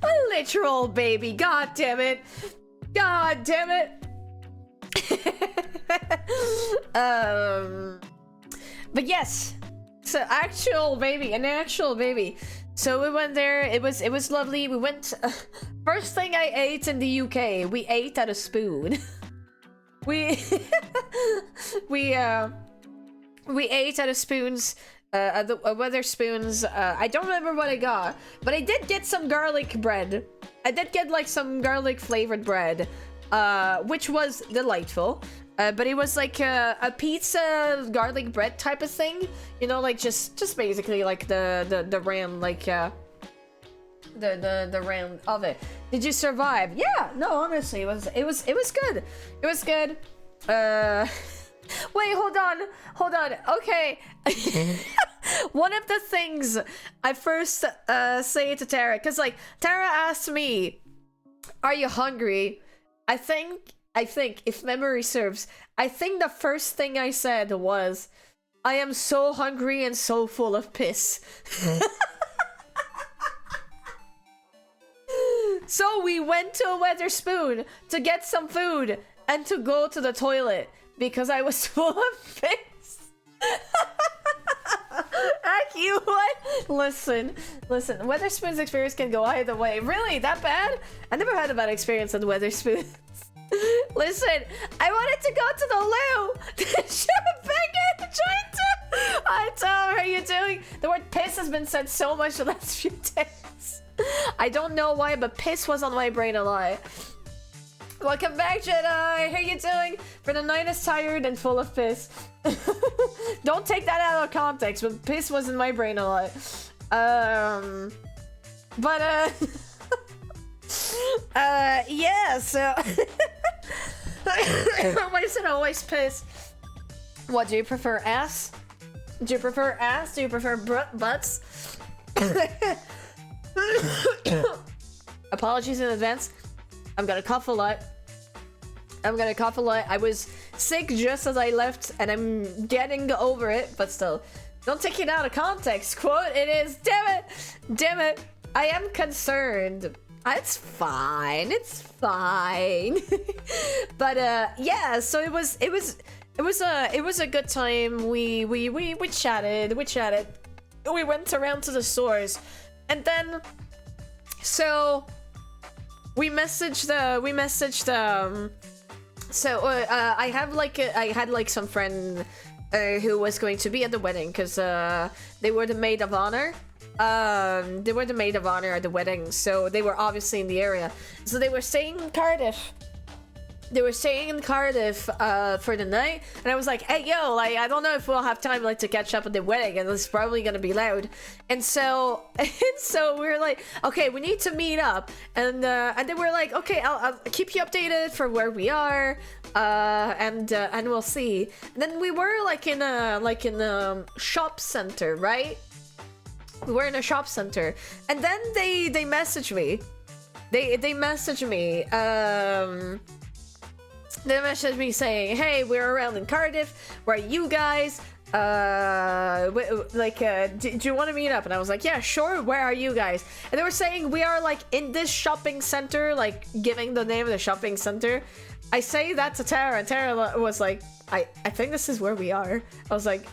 A literal baby. God damn it. But yes, so an actual baby. So we went there. It was lovely. We went. First thing I ate in the UK, we ate at a spoon. we ate at a spoon's Weatherspoons. I don't remember what I got, but I did get some garlic bread. I did get like some garlic flavored bread, which was delightful. But it was like a pizza garlic bread type of thing, you know, like just basically like the round, like the round of it. Did you survive? Yeah, no, honestly, it was good. It was good. Wait, hold on. Okay. One of the things I first say to Tara, because like Tara asked me, "Are you hungry?" I think if memory serves, I think the first thing I said was, "I am so hungry and so full of piss." So we went to a Weatherspoon to get some food and to go to the toilet because I was full of piss. You what? Listen. Weatherspoon's experience can go either way. Really? That bad? I never had a bad experience on Weatherspoon. Listen, I wanted to go to the loo. Becca joined too. Hi Tom, how are you doing? The word piss has been said so much the last few days. I don't know why, but piss was on my brain a lot. Welcome back, Jedi. How are you doing? For the night is tired and full of piss. Don't take that out of context, but piss was in my brain a lot. Yeah, so why is it always piss? What, do you prefer ass? Do you prefer ass? Do you prefer butts? Apologies in advance. I'm gonna cough a lot. I was sick just as I left, and I'm getting over it, but still. Don't take it out of context. Quote, it is. Damn it. I am concerned. It's fine. But yeah, so it was a good time. We chatted. We went around to the stores, and then so we messaged I had like some friend who was going to be at the wedding because they were the maid of honor. They were the maid of honor at the wedding, so they were obviously in the area. So they were staying in Cardiff. For the night, and I was like, "Hey, yo, like, I don't know if we'll have time like to catch up at the wedding, and it's probably gonna be loud." And so we were like, "Okay, we need to meet up." And then we're like, "Okay, I'll keep you updated for where we are, and we'll see." And then we were like in a shop center, right? We were in a shop center, and then they messaged me. They messaged me. They messaged me saying, "Hey, we're around in Cardiff. Where are you guys? Do you want to meet up?" And I was like, "Yeah, sure. Where are you guys?" And they were saying we are like in this shopping center, like giving the name of the shopping center. I say that to Tara, and Tara was like, I think this is where we are." I was like,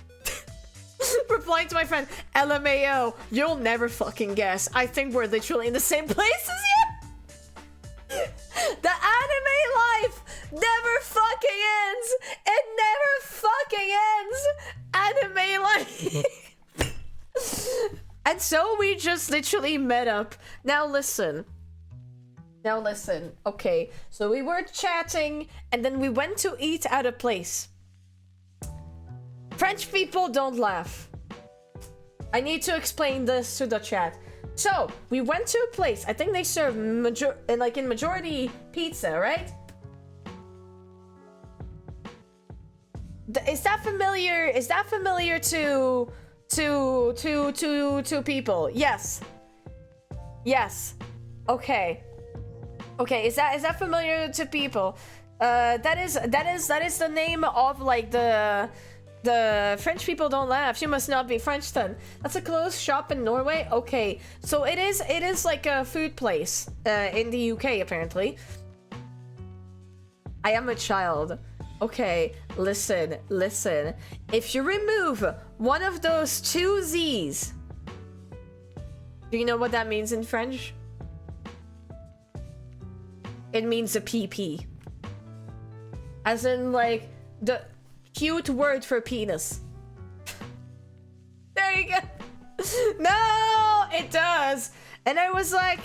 replying to my friend, "LMAO, you'll never fucking guess. I think we're literally in the same place as you." The anime life never fucking ends. It never fucking ends. Anime life. And so we just literally met up. Now listen. Okay, so we were chatting, and then we went to eat at a place. French people don't laugh. I need to explain this to the chat. So we went to a place. I think they serve majority pizza, right? Is that familiar? Is that familiar to people? Yes. Okay. Is that familiar to people? That is the name of like the French people don't laugh. You must not be French then. That's a closed shop in Norway. Okay, so it is like a food place in the UK apparently. I am a child. Okay, listen. If you remove one of those two Z's, do you know what that means in French? It means a PP. As in like the cute word for penis. There No, it does. And I was like,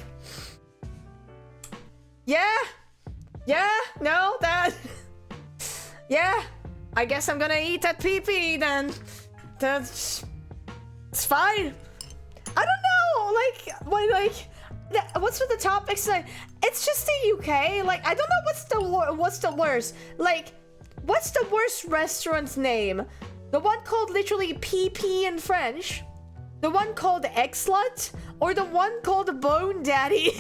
yeah, no, that, yeah, I guess I'm gonna eat that pee-pee then. It's fine. I don't know, what's with the topics? Like, it's just the UK. Like, I don't know what's the worst. Like, what's the worst restaurant's name? The one called literally PP in French? The one called X-Slut? Or the one called Bone Daddy?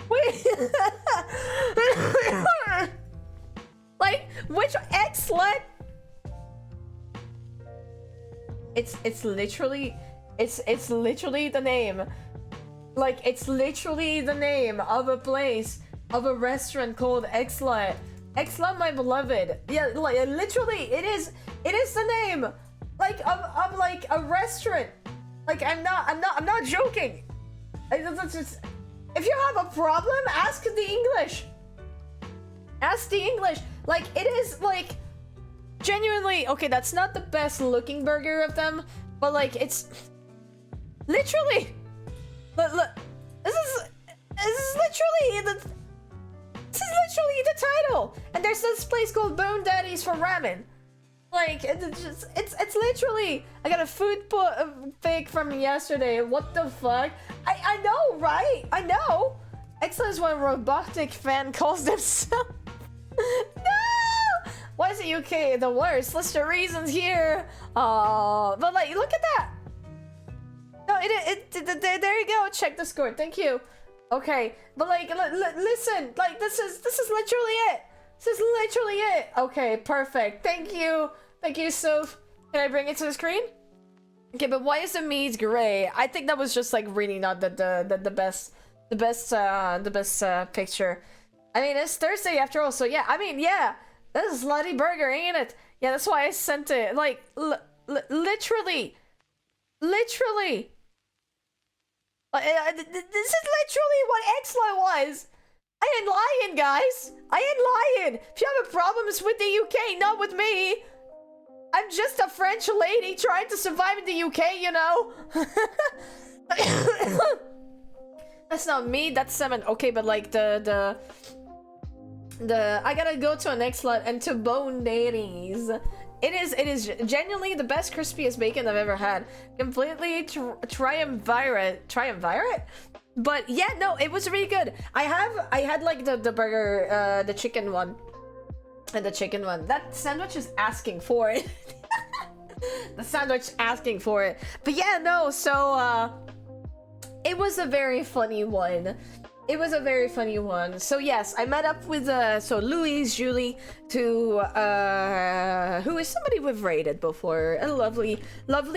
Wait. Like, which X-Slut? It's literally the name. Like, it's literally the name of a place, of a restaurant called X-Slut. X-Slut, my beloved. Yeah, like, literally, it is the name, like, of like a restaurant. Like, I'm not joking. If you have a problem, ask the English. Ask the English. Like, it is, like, genuinely, okay, that's not the best looking burger of them, but, like, it's literally, look, this is literally the title. And there's this place called Bone Daddy's for ramen. Like, it's literally, I got a food pic from yesterday. What the fuck? I know, right? I know. Excellent is what a robotic fan calls themselves. No! Why is the UK the worst? List of reasons here. But like, look at that. No, there you go. Check the score. Thank you. Okay, but like, listen. Like, this is literally it. This is literally it. Okay, perfect. Thank you. Thank you, Soph. Can I bring it to the screen? Okay, but why is the meat gray? I think that was just like really not the best picture. I mean, it's Thursday after all, so yeah. I mean, yeah, that's a slutty burger, ain't it? Yeah, that's why I sent it. Like, literally. This is literally what X-Line was. I ain't lying, guys. I ain't lying. If you have problems with the UK, not with me. I'm just a French lady trying to survive in the UK, you know? That's not me, that's Seven. Okay, but like the I gotta go to an X-Slut and to Bone Daddy's. It is genuinely the best crispiest bacon I've ever had. Completely triumvirate. But yeah, no, it was really good. I had like the burger, the chicken one. And the chicken one. That sandwich is asking for it. The sandwich asking for it. But yeah, no, so it was a very funny one. It was a very funny one. So yes, I met up with Louise Julie, who is somebody we've rated before, a lovely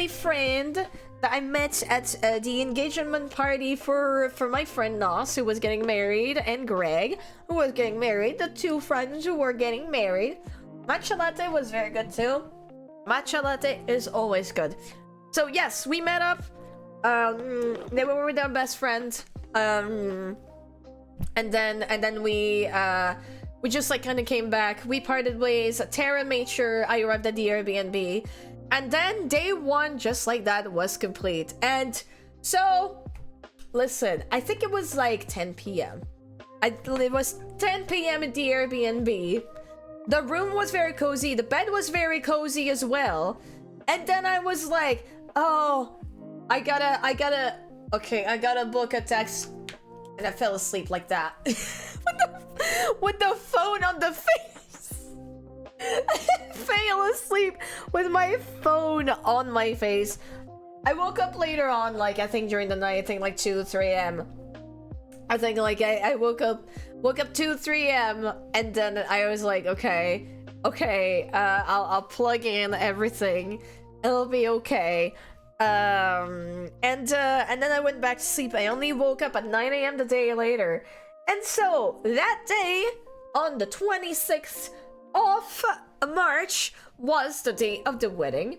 friend that I met at the engagement party for my friend Nos, who was getting married, and Greg, who was getting married. The two friends who were getting married. Matcha latte was very good too. Matcha latte is always good. So yes, we met up. They were with our best friend. And then we just like kind of came back. We parted ways. Tara made sure I arrived at the Airbnb, and then day one, just like that, was complete. And so, listen, I think it was like 10 p.m. It was 10 p.m. at the Airbnb. The room was very cozy. The bed was very cozy as well. And then I was like, oh, I gotta book a taxi. And I fell asleep like that. with the phone on the face. I fell asleep with my phone on my face. I woke up later on, like, I think during the night, I think like 2, 3 a.m. I think like I woke up 2, 3 a.m. and then I was like, okay, I'll plug in everything. It'll be okay. And then I went back to sleep. I only woke up at 9 a.m. the day later. And so that day, on the 26th of March, was the day of the wedding.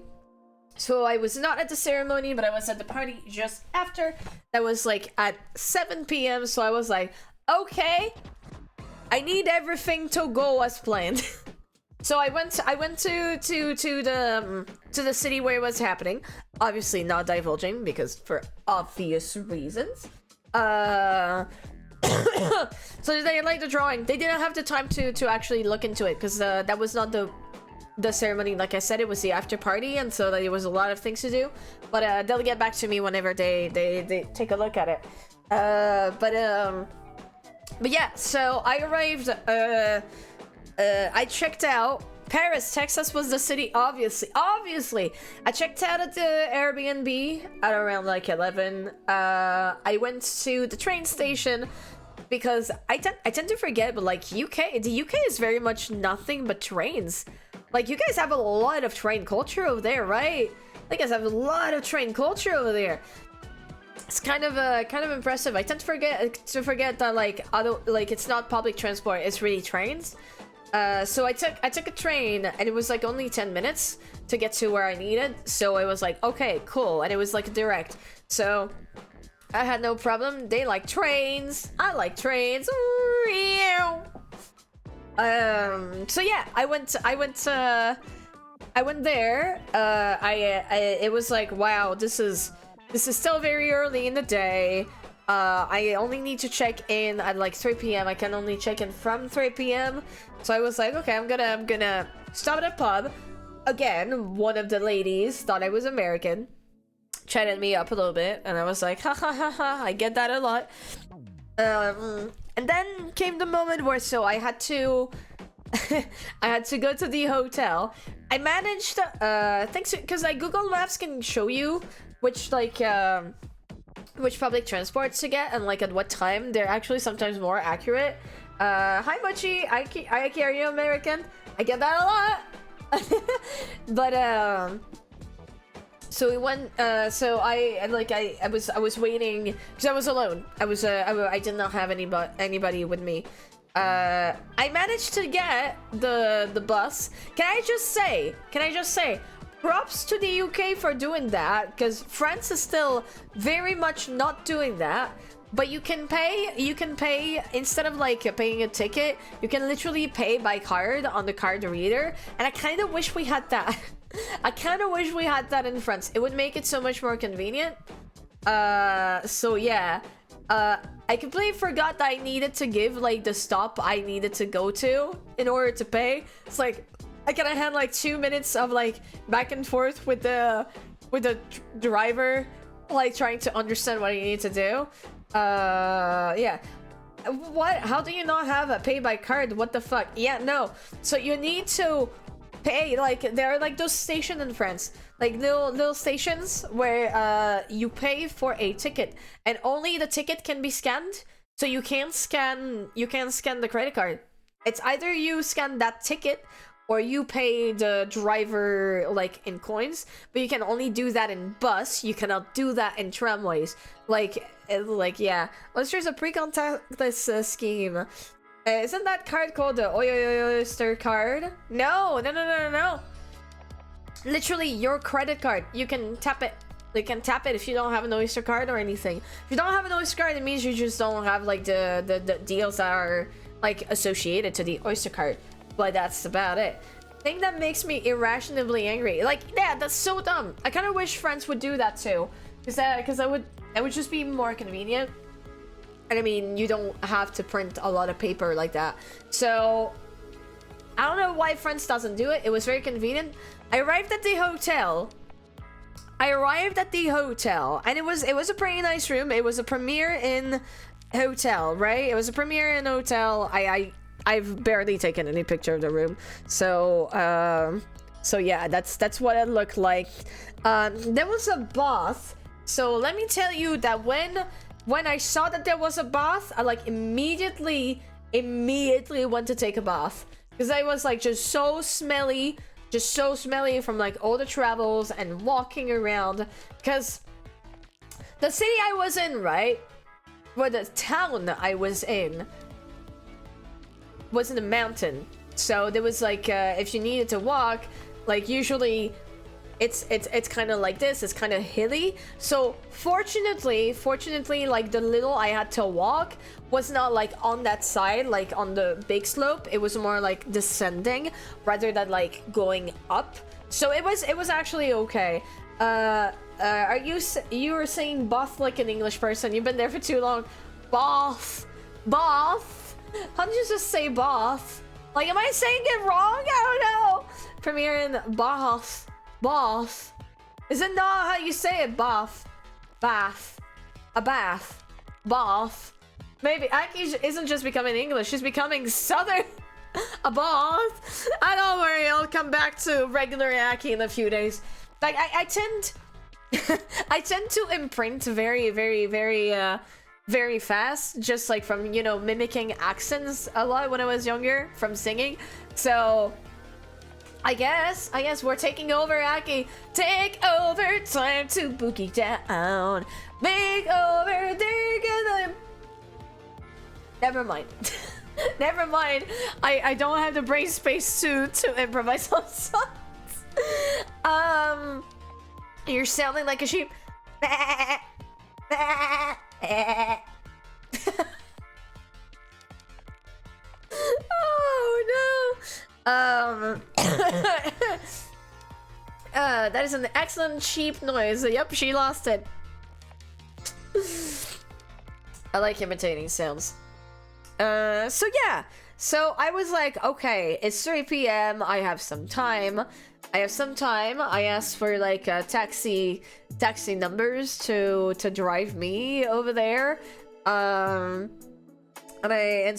So I was not at the ceremony, but I was at the party just after. That was like at 7 p.m. So I was like, okay, I need everything to go as planned. So I went to the city where it was happening. Obviously not divulging because for obvious reasons. So they like the drawing. They didn't have the time to actually look into it because that was not the ceremony. Like I said, it was the after party, and so there was a lot of things to do. But they'll get back to me whenever they take a look at it. But yeah. So I arrived. I checked out. Paris, Texas was the city, obviously. I checked out at the Airbnb at around like 11. I went to the train station because I tend to forget, but like the UK is very much nothing but trains. Like, you guys have a lot of train culture over there, right? You guys have a lot of train culture over there. It's kind of impressive. I tend to forget that like it's not public transport, it's really trains. So I took a train, and it was like only 10 minutes to get to where I needed. So I was like, okay, cool. And it was like direct. So I had no problem. They like trains. I like trains. So yeah, I went there. It was like, wow, this is still very early in the day. I only need to check in at like 3 p.m. I can only check in from 3 p.m. So I was like, okay, I'm gonna stop at a pub. Again, one of the ladies thought I was American, chatted me up a little bit, and I was like, ha ha ha ha, I get that a lot. And then came the moment where I had to I had to go to the hotel. I managed thanks to, because like Google Maps can show you which public transports to get and like at what time. They're actually sometimes more accurate. Hi Mochi, I carry you American. I get that a lot. But so we went. So I was waiting because I was alone. I did not have anybody with me. I managed to get the bus. Can I just say? Props to the UK for doing that, because France is still very much not doing that. But you can pay instead of like paying a ticket, you can literally pay by card on the card reader. And I kind of wish we had that. I kind of wish we had that in France. It would make it so much more convenient. So yeah. I completely forgot that I needed to give like the stop I needed to go to in order to pay. It's like I kind of had like 2 minutes of like back and forth with the driver, like trying to understand what he needed to do. Yeah. What? How do you not have a pay by card? What the fuck? Yeah, no. So you need to pay, like there are like those stations in France, like little stations where you pay for a ticket, and only the ticket can be scanned. So you can't scan the credit card. It's either you scan that ticket or you pay the driver like in coins, but you can only do that in bus. You cannot do that in tramways. Like yeah. Unless there's a pre-contactless scheme. Isn't that card called the Oyster card? No. Literally, your credit card. You can tap it. You can tap it if you don't have an Oyster card or anything. If you don't have an Oyster card, it means you just don't have like the deals that are like associated to the Oyster card. But that's about it. Thing that makes me irrationally angry. Like, yeah, that's so dumb. I kind of wish France would do that too, because that would just be more convenient. And I mean, you don't have to print a lot of paper like that. So I don't know why France doesn't do it. It was very convenient. I arrived at the hotel, and it was a pretty nice room. It was a Premier Inn hotel, right? It was a Premier Inn hotel. I've barely taken any picture of the room, so yeah, that's what it looked like. There was a bath, so let me tell you that when I saw that there was a bath, I like immediately went to take a bath, because I was like just so smelly from like all the travels and walking around. Because the city I was in, right, or the town I was in, was in a mountain. So there was like if you needed to walk, like usually it's kind of like this. It's kind of hilly. So fortunately, like the little I had to walk was not like on that side, like on the big slope. It was more like descending rather than like going up. So it was actually okay. Are you were saying Bath like an English person? You've been there for too long. Bath. How did you just say Bath? Like, am I saying it wrong? I don't know. Premiere in Bath. Is it not how you say it? Bath. A bath. Bath. Maybe Aki isn't just becoming English, she's becoming Southern. A bath. I don't worry, I'll come back to regular Aki in a few days. Like, I tend I tend to imprint very fast, just like from, you know, mimicking accents a lot when I was younger from singing. So I guess we're taking over, Aki. Take over, time to boogie down. Make over, never mind. Never mind. I don't have the brain space to improvise on songs. You're sounding like a sheep. Oh no. That is an excellent sheep noise. Yep, she lost it. I like imitating sounds. So yeah. So I was like, okay, it's 3 p.m. I have some time. I asked for like taxi numbers to drive me over there. And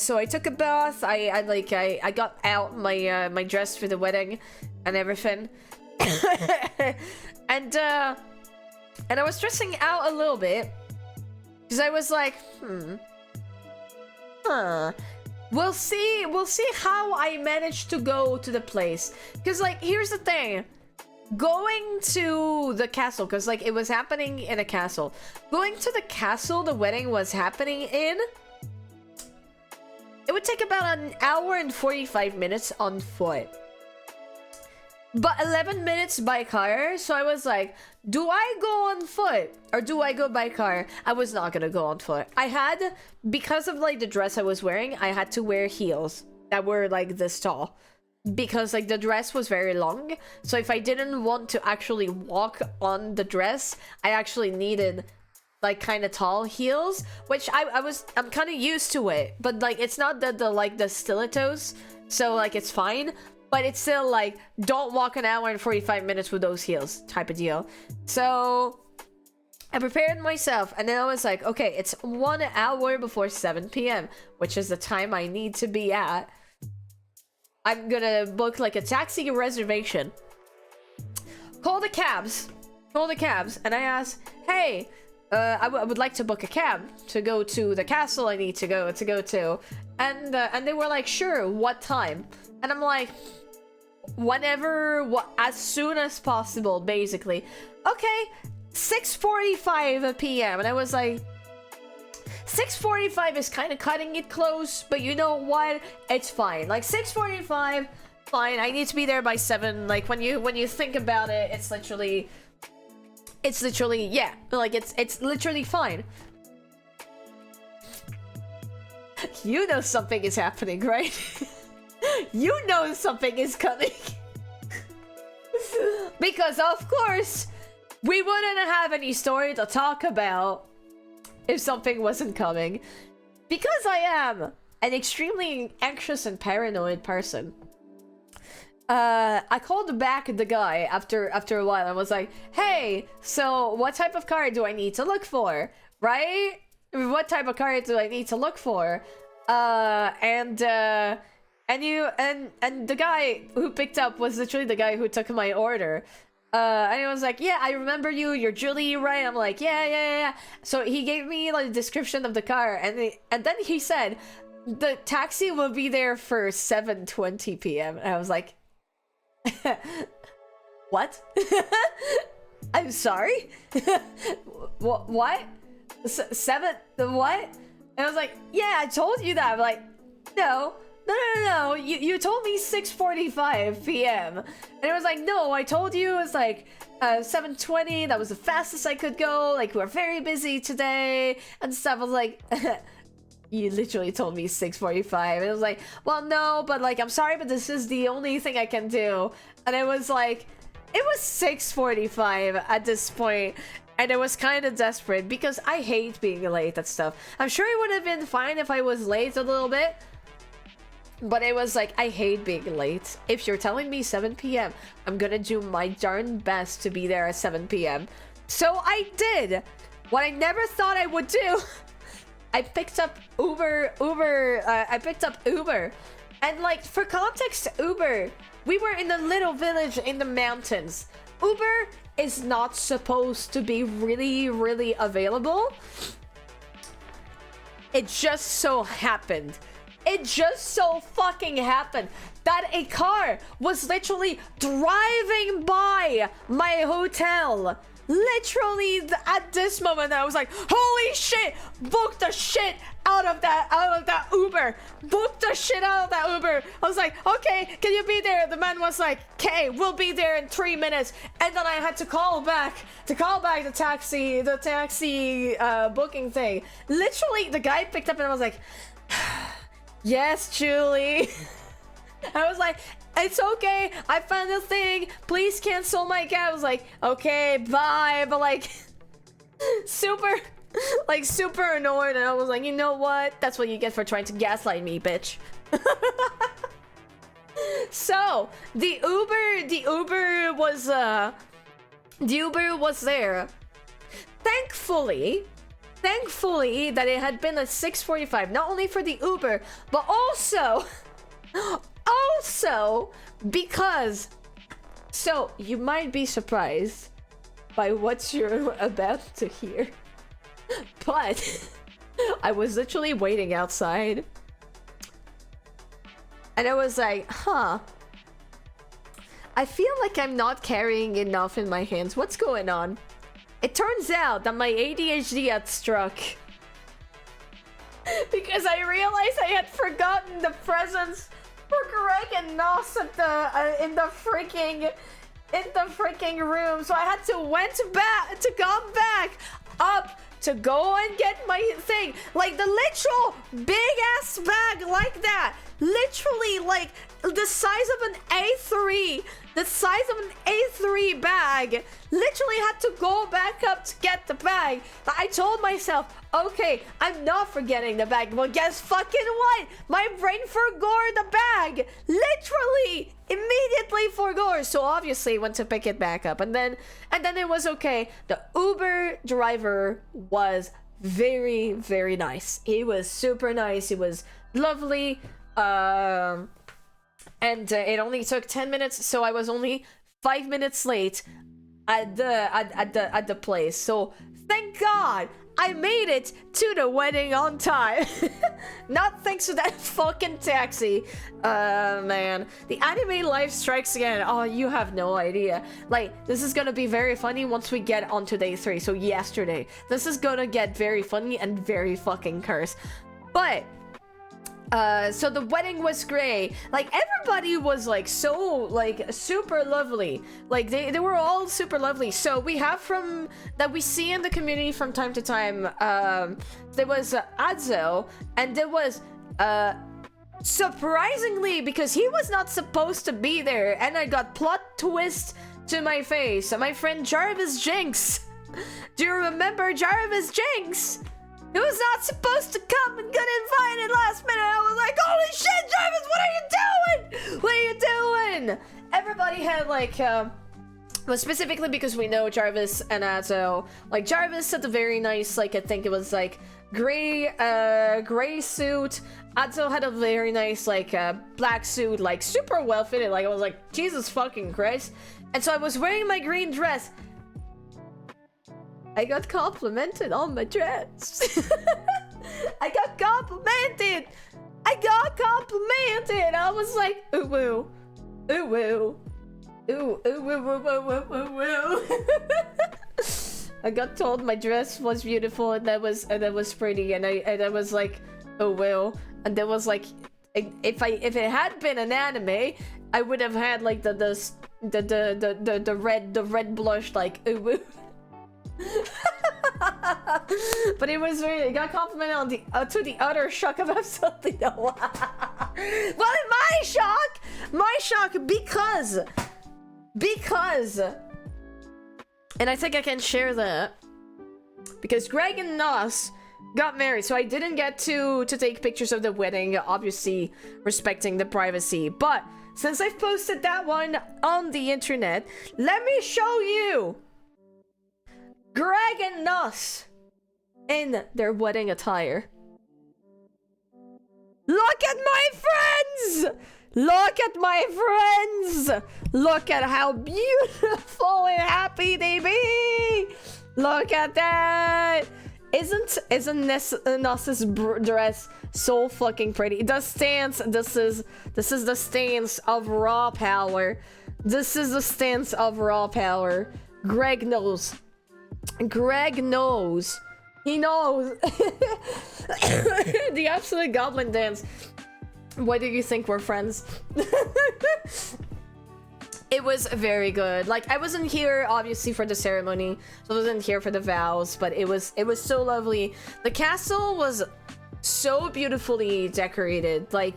so I took a bath. I got out my my dress for the wedding and everything. and I was stressing out a little bit because I was like, We'll see how I manage to go to the place. Because, like, here's the thing. Going to the castle, because, like, it was happening in a castle. Going to the castle the wedding was happening in, it would take about an hour and 45 minutes on foot. But 11 minutes by car, so I was like, do I go on foot or do I go by car? I was not gonna go on foot. I had, because of like the dress I was wearing, I had to wear heels that were like this tall. Because like the dress was very long. So if I didn't want to actually walk on the dress, I actually needed like kind of tall heels. Which I'm kind of used to it. But like it's not the stilettos. So like it's fine. But it's still like, don't walk an hour and 45 minutes with those heels type of deal. So I prepared myself and then I was like, okay, it's 1 hour before 7 p.m., which is the time I need to be at. I'm gonna book like a taxi reservation. Call the cabs. And I asked, hey, I would like to book a cab to go to the castle I need to go to. And they were like, sure, what time? And I'm like, whenever, as soon as possible, basically. Okay, 6:45 p.m. And I was like, 6:45 is kind of cutting it close, but you know what? It's fine. Like 6:45, fine. I need to be there by 7. Like when you think about it, it's literally yeah. Like it's literally fine. You know something is happening, right? You know something is coming. Because of course, we wouldn't have any story to talk about if something wasn't coming. Because I am an extremely anxious and paranoid person. I called back the guy after a while and was like, hey, so what type of car do I need to look for? Right? What type of car do I need to look for? And the guy who picked up was literally the guy who took my order. And he was like, yeah, I remember you, you're Julie, right? I'm like, yeah. So he gave me like a description of the car, and then he said, the taxi will be there for 7:20 p.m. And I was like, what? I'm sorry? What? 7? What? And I was like, yeah, I told you that. I'm like, no, no, you told me 6:45 p.m. And it was like, no, I told you it was like 7:20. That was the fastest I could go. Like, we're very busy today and stuff. I was like, you literally told me 6:45. And it was like, well, no, but like, I'm sorry, but this is the only thing I can do. And it was like, it was 6:45 at this point. And I was kind of desperate because I hate being late at stuff. I'm sure it would have been fine if I was late a little bit. But it was like, I hate being late. If you're telling me 7 p.m., I'm gonna do my darn best to be there at 7 p.m. So I did what I never thought I would do. I picked up Uber. And like, for context, Uber, we were in a little village in the mountains. Uber is not supposed to be really available. It just so happened. It just so fucking happened that a car was literally driving by my hotel. Literally at this moment, I was like, holy shit, book the shit out of that Uber. Book the shit out of that Uber. I was like, okay, can you be there? The man was like, okay, we'll be there in 3 minutes. And then I had to call back the taxi booking thing. Literally, the guy picked up and I was like, yes, Julie. I was like, it's okay, I found the thing, please cancel my cab. I was like, okay, bye. But like, super annoyed. And I was like, you know what, that's what you get for trying to gaslight me, bitch. So the Uber was there. Thankfully that it had been at 6:45, not only for the Uber, but also because, so you might be surprised by what you're about to hear, but I was literally waiting outside and I was like, I feel like I'm not carrying enough in my hands. What's going on? It turns out that my ADHD had struck because I realized I had forgotten the presents for Greg and Nos at in the freaking room. So I had to come back up to go and get my thing. Like the literal big ass bag like that. Literally like the size of an A3. The size of an A3 bag. Literally had to go back up to get the bag. But I told myself, okay, I'm not forgetting the bag. Well, guess fucking what? My brain forgot the bag. Literally, immediately forgot. So obviously went to pick it back up. And then it was okay. The Uber driver was very, very nice. He was super nice. He was lovely. And it only took 10 minutes, so I was only 5 minutes late at the place. So thank God I made it to the wedding on time. Not thanks to that fucking taxi. Man, the anime life strikes again. Oh, you have no idea. Like, this is gonna be very funny once we get onto day 3. So yesterday, this is gonna get very funny and very fucking cursed. But so the wedding was great. Like, everybody was like so like super lovely. Like they were all super lovely. So we have from that we see in the community from time to time, there was Adzo, and there was surprisingly, because he was not supposed to be there, and I got plot twist to my face, my friend Jarvis Jinx. Do you remember Jarvis Jinx? He was not supposed to come and got invited last minute. I was like, holy shit, Jarvis, what are you doing? What are you doing? Everybody had like, well, specifically because we know Jarvis and Azo. Like, Jarvis had a very nice, like, I think it was like gray suit. Azo had a very nice, like, black suit, like super well fitted. Like, I was like, Jesus fucking Christ. And so I was wearing my green dress. I got complimented on my dress. I got complimented. I was like, ooh woo, ooh woo, ooh woo woo woo woo woo. I got told my dress was beautiful and that was pretty, and I was like, oh well. And there was like if it had been an anime, I would have had like the red blush like ooh. But it was really, it got complimented on the to the utter shock of absolutely no one. Well, my shock because and I think I can share that because Greg and Nos got married, so I didn't get to take pictures of the wedding, obviously respecting the privacy. But since I've posted that one on the internet, let me show you Greg and Nos in their wedding attire. Look at my friends! Look at my friends! Look at how beautiful and happy they be! Look at that! Isn't Nos's dress so fucking pretty? The stance, this is the stance of raw power. This is the stance of raw power. Greg knows. Greg knows. He knows. The absolute goblin dance. Why do you think we're friends? It was very good. Like, I wasn't here obviously for the ceremony, so I wasn't here for the vows, but it was so lovely. The castle was so beautifully decorated. Like,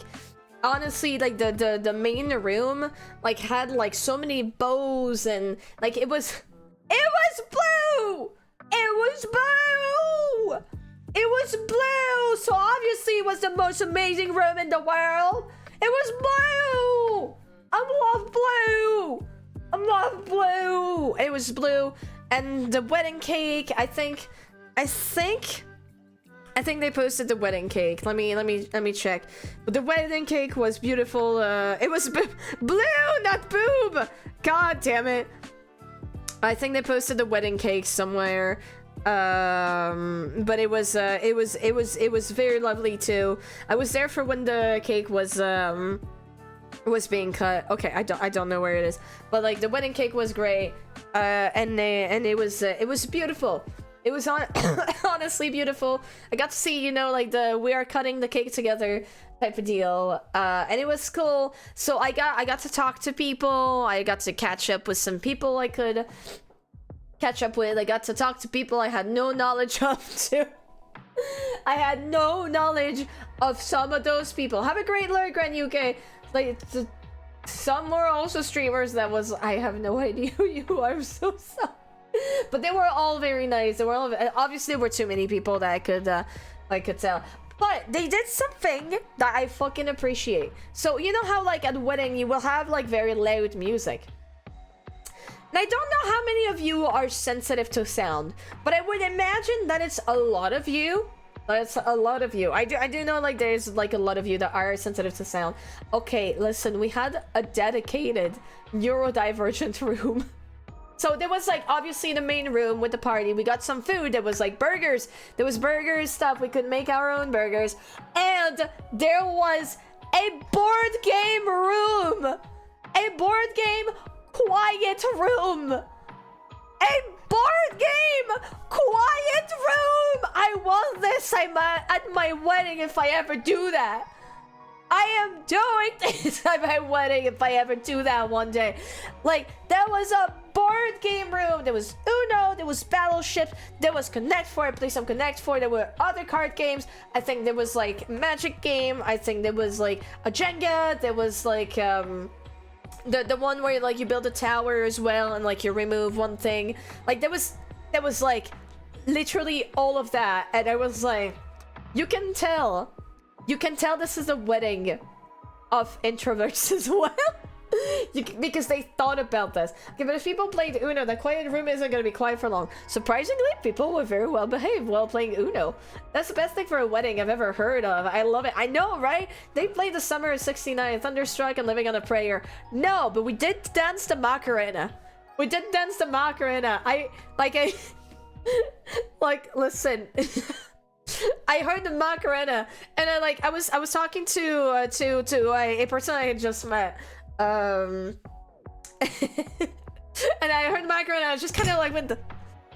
honestly, like the main room like had like so many bows, and like it was blue. It was blue! It was blue! So obviously it was the most amazing room in the world! It was blue! I love blue! I love blue! It was blue, and the wedding cake, I think they posted the wedding cake. Let me check. But the wedding cake was beautiful. It was blue, not boob! God damn it. I think they posted the wedding cake somewhere, but it was very lovely too. I was there for when the cake was being cut. Okay, I don't know where it is, but like the wedding cake was great, and it was beautiful. It was honestly beautiful. I got to see, you know, like we are cutting the cake together type of deal, and it was cool. So I got to talk to people. I got to catch up with some people I could catch up with. I got to talk to people I had no knowledge of too. I had no knowledge of some of those people. Have a great lurk, Grand UK. Like some were also streamers that was, I have no idea who you are. I'm so sorry. But they were all very nice. They were all, obviously there were too many people that I could tell. But they did something that I fucking appreciate. So you know how like at a wedding you will have like very loud music. And I don't know how many of you are sensitive to sound, but I would imagine that it's a lot of you. That's a lot of you. I do know like there's like a lot of you that are sensitive to sound. Okay, listen, we had a dedicated neurodivergent room. So there was like obviously the main room with the party. We got some food. There was like burgers. There was burgers stuff. We could make our own burgers. And there was a board game room. A board game quiet room. A board game quiet room. I want this at my wedding if I ever do that. I am doing this at my wedding if I ever do that one day. Like, there was a board game room, there was Uno, there was Battleship, there was Connect 4, I played some Connect 4, there were other card games, I think there was like Magic game, I think there was like a Jenga, there was like the one where like you build a tower as well and like you remove one thing. Like there was like literally all of that, and I was like, you can tell this is a wedding of introverts as well. Because they thought about this. Okay, but if people played Uno, the quiet room isn't going to be quiet for long. Surprisingly, people were very well behaved while playing Uno. That's the best thing for a wedding I've ever heard of. I love it. I know, right? They played the Summer of '69, Thunderstruck, and Living on a Prayer. No, but we did dance the Macarena. We did dance the Macarena. Like, listen. I heard the Macarena, and I was talking to a person I had just met, and I heard the Macarena. I was just kind of like went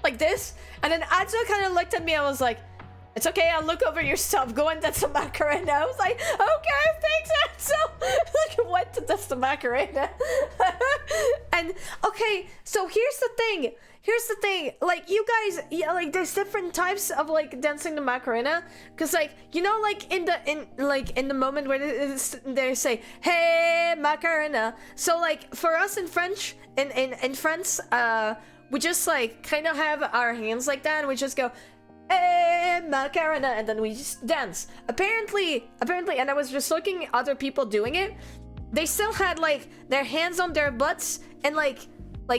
like this, and then Adzo kind of looked at me. I was like, It's okay, I'll look over your stuff. Go and test the Macarena. I was like, okay, thanks, Ansel. Went to test the Macarena. And, okay, so here's the thing. Like, you guys, yeah, like, there's different types of, like, dancing the Macarena. Because, like, you know, like, in the moment where they say, hey, Macarena. So, like, for us in French, in France, we just, like, kind of have our hands like that, and we just go, hey, Macarena, and then we just dance. Apparently, and I was just looking at other people doing it, they still had, like, their hands on their butts, and, like,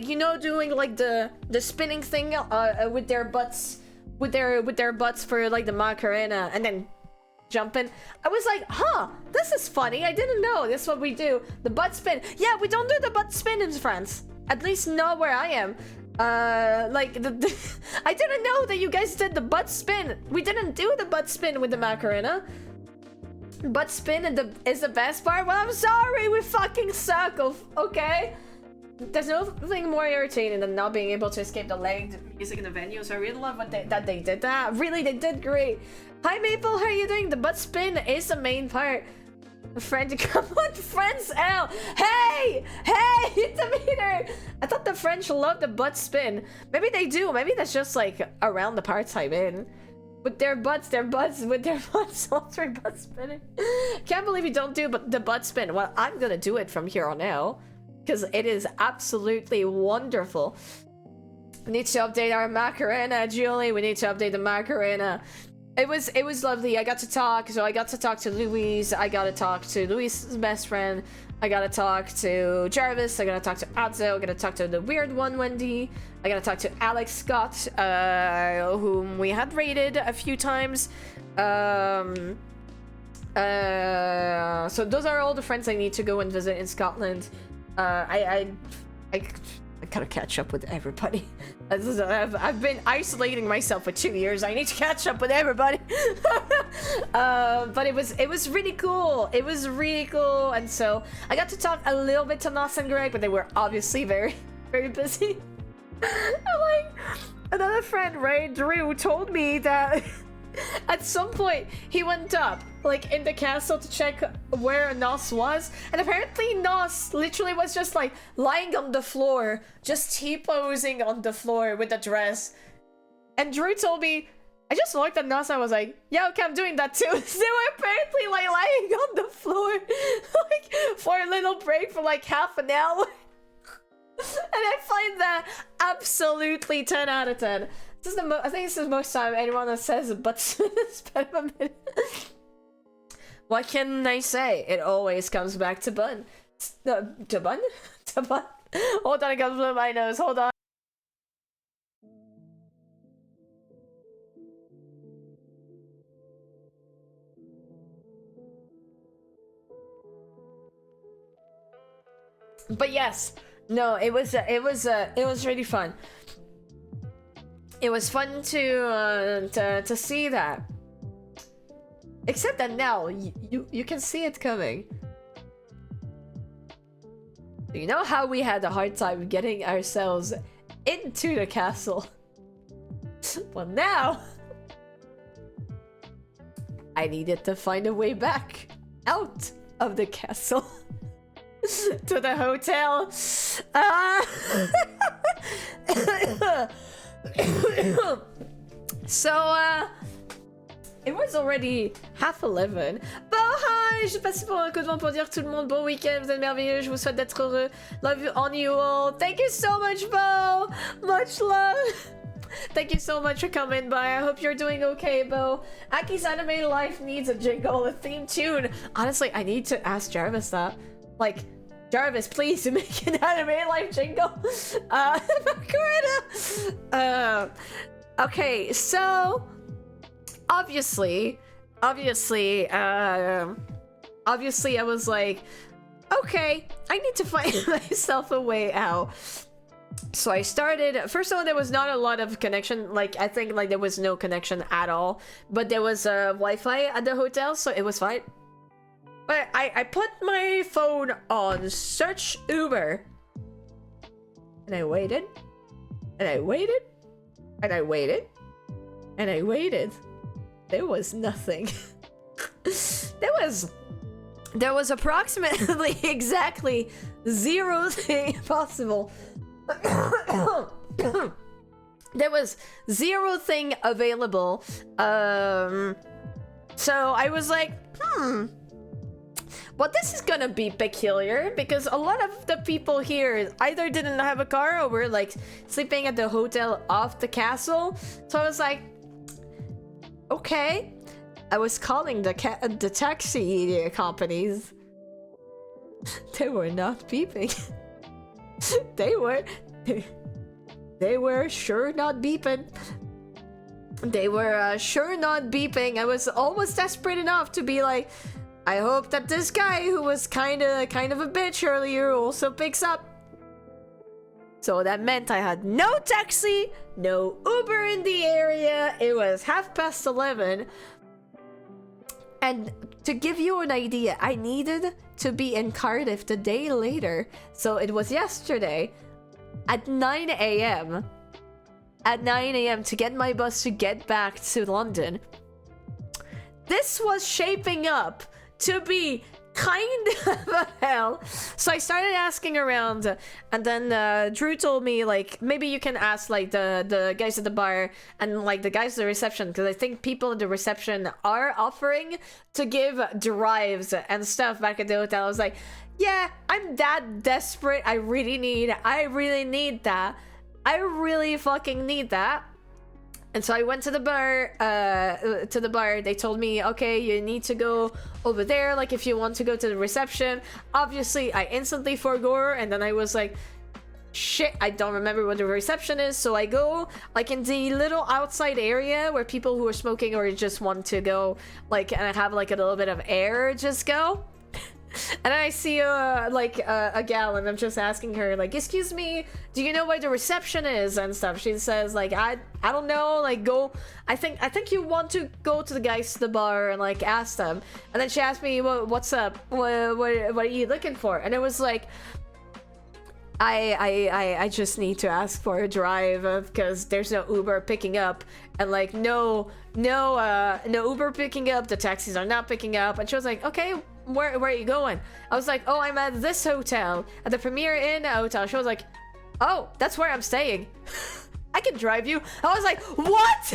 you know, doing, like, the spinning thing, with their butts, with their butts for, like, the Macarena, and then jumping. I was like, huh, this is funny, I didn't know this is what we do. The butt spin. Yeah, we don't do the butt spin in France. At least not where I am. Like, I didn't know that you guys did the butt spin. We didn't do the butt spin with the Macarena. Butt spin is the best part. Well, I'm sorry, we fucking suck, okay? There's nothing more irritating than not being able to escape the lagged music in the venue, so I really love that they did that. Really, they did great. Hi, Maple, how are you doing? The butt spin is the main part. Friend, come on, friends out. Hey, Demeter. I thought the French loved the butt spin. Maybe they do. Maybe that's just like around the parts I'm in. With their butts, all three butt spinning. Can't believe you don't do the butt spin. Well, I'm gonna do it from here on out because it is absolutely wonderful. We need to update our Macarena, Julie. We need to update the Macarena. It was lovely. I got to talk to Louise. I got to talk to Louise's best friend. I got to talk to Jarvis. I got to talk to Adzo. I got to talk to the weird one, Wendy. I got to talk to Alex Scott, whom we had raided a few times. So those are all the friends I need to go and visit in Scotland. I gotta catch up with everybody. I've been isolating myself for 2 years. I need to catch up with everybody. But it was really cool. It was really cool, and so I got to talk a little bit to Nos and Greg, but they were obviously very, very busy. Like, another friend, Ray Drew, told me that at some point he went up, like, in the castle to check where Nos was, and apparently Nos literally was just like lying on the floor, just T-posing on the floor with a dress. And Drew told me, I just looked at Nos and I was like, yeah, okay, I'm doing that too. So they were apparently like lying on the floor like for a little break for like half an hour. And I find that absolutely 10 out of 10. This is I think this is the most time anyone that says but spend a minute. What can I say? It always comes back to Bun. To Bun? To Bun? Hold on, it comes through my nose. Hold on. But yes, no, it was really fun. It was fun to see that. Except that now you can see it coming. You know how we had a hard time getting ourselves into the castle? Well, now I needed to find a way back out of the castle to the hotel. So, it was already 11:30. Bon, hi! Je passe pour un coup de vent pour dire tout le monde bon week-end, vous êtes merveilleux, je vous souhaite d'être heureux. Love you on you all. Thank you so much, Bo! Much love! Thank you so much for coming by. I hope you're doing okay, Bo. Aki's anime life needs a jingle, a theme tune. Honestly, I need to ask Jarvis that. Like, Jarvis, please make an anime life jingle. Macarena! Okay, so obviously, I was like, okay, I need to find myself a way out. So I started. First of all, there was not a lot of connection. Like, I think like there was no connection at all. But there was Wi-Fi at the hotel, so it was fine. But I put my phone on search Uber, and I waited, and I waited, and I waited, and I waited, there was nothing. There was approximately exactly 0 thing possible. There was 0 thing available. So I was like, well, this is gonna be peculiar because a lot of the people here either didn't have a car or were like sleeping at the hotel off the castle. So I was like, okay. I was calling the taxi companies. They were not beeping. They were sure not beeping. They were sure not beeping. I was almost desperate enough to be like, I hope that this guy who was kind of a bitch earlier also picks up. So that meant I had no taxi, no Uber in the area. It was 11:30. And to give you an idea, I needed to be in Cardiff the day later. So it was yesterday at 9 a.m. At 9 a.m. to get my bus to get back to London. This was shaping up to be kind of a hell. So I started asking around, and then Drew told me, like, maybe you can ask like the guys at the bar and like the guys at the reception, because I think people at the reception are offering to give drives and stuff back at the hotel. I was like, yeah, I'm that desperate. I really need that. I really fucking need that. And so I went to the bar, They told me, okay, you need to go over there, like, if you want to go to the reception. Obviously, I instantly forgot, and then I was like, shit, I don't remember what the reception is. So I go, like, in the little outside area where people who are smoking or just want to go, like, and have, like, a little bit of air just go. And I see a gal, and I'm just asking her, like, excuse me, do you know where the reception is and stuff? She says, like, I don't know, like, go, I think you want to go to the guys to the bar and like ask them. And then she asked me, well, what's up, what are you looking for? And it was like, I just need to ask for a drive because there's no Uber picking up, and like no Uber picking up, the taxis are not picking up. And she was like, okay, where are you going? I was like, oh, I'm at this hotel, at the Premier Inn hotel. She was like, oh, that's where I'm staying. I can drive you. I was like, what?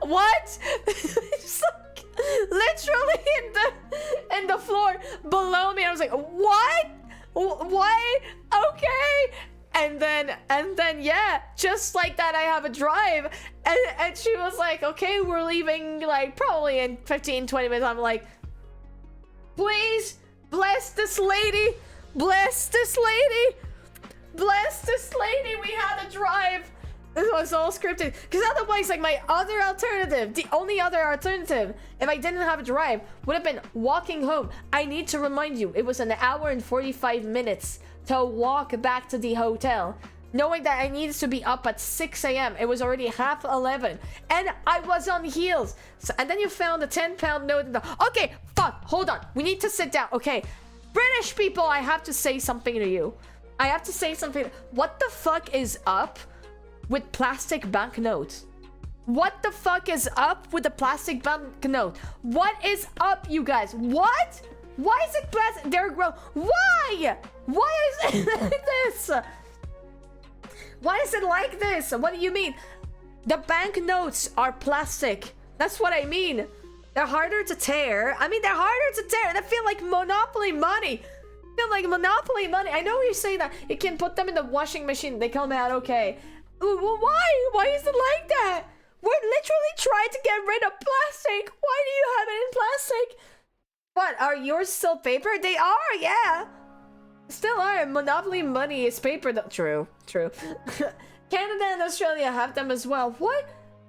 What? It's like literally in the floor below me. I was like, what? Okay. And then yeah, just like that, I have a drive. And she was like, okay, we're leaving like probably in 15-20 minutes. I'm like, please bless this lady, we had a drive. This was all scripted, because otherwise, like, my other alternative, the only other alternative, if I didn't have a drive, would have been walking home. I need to remind you, it was an hour and 45 minutes to walk back to the hotel, knowing that I needed to be up at 6 a.m. It was already 11:30, and I was on heels. So, and then you found a 10-pound note in the... Okay, fuck, hold on. We need to sit down. Okay, British people, I have to say something to you. What the fuck is up with plastic banknotes? What the fuck is up with the plastic banknote? What is up, you guys? What? Why is it plastic? They're gross. Why? Why is it like this? Why is it like this? What do you mean? The banknotes are plastic. That's what I mean. They're harder to tear. They feel like Monopoly money. I know you say that. You can put them in the washing machine. They come out okay. Why? Why is it like that? We're literally trying to get rid of plastic. Why do you have it in plastic? What, are yours still paper? They are, yeah. Still are. Monopoly money is paper. True. Canada and Australia have them as well. What?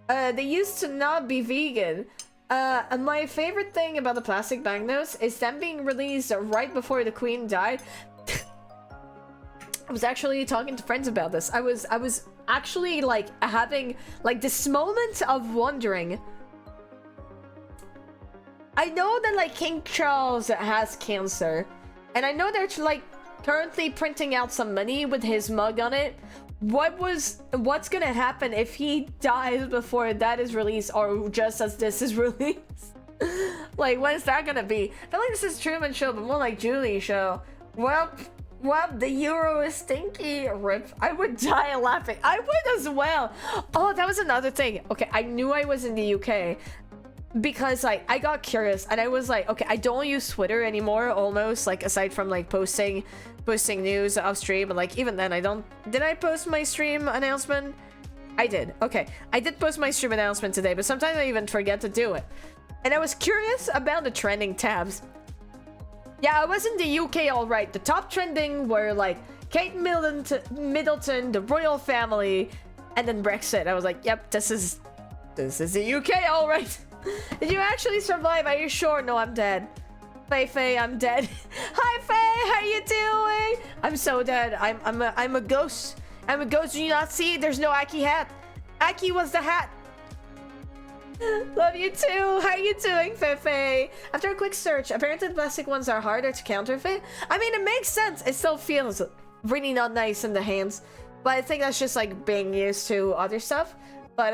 They used to not be vegan. And my favorite thing about the plastic banknotes is them being released right before the Queen died. I was actually talking to friends about this. I was actually like having like this moment of wondering. I know that like King Charles has cancer, and I know they're like currently printing out some money with his mug on it. what's gonna happen if he dies before that is released, or just as this is released? Like, when is that gonna be? I feel like this is Truman Show, but more like Julie Show. Well, the euro is stinky. Rip. I would die laughing. I would as well. Oh, that was another thing. Okay, I knew I was in the UK because like I got curious and I was like, okay, I don't use Twitter anymore, almost, like, aside from like posting news off stream, and like even then I don't. Did I post my stream announcement? I did. Okay, I did post my stream announcement today, but sometimes I even forget to do it. And I was curious about the trending tabs. Yeah, I was in the UK, all right. The top trending were like Kate Middleton, the royal family, and then Brexit. I was like, yep, this is the UK, all right. Did you actually survive? Are you sure? No, I'm dead. Faye, I'm dead. Hi, Faye, how you doing? I'm so dead. I'm a ghost. I'm a ghost. Do you not see? There's no Aki hat. Aki was the hat. Love you too. How are you doing, Fefe? After a quick search, apparently the plastic ones are harder to counterfeit. I mean, it makes sense. It still feels really not nice in the hands, but I think that's just like being used to other stuff. But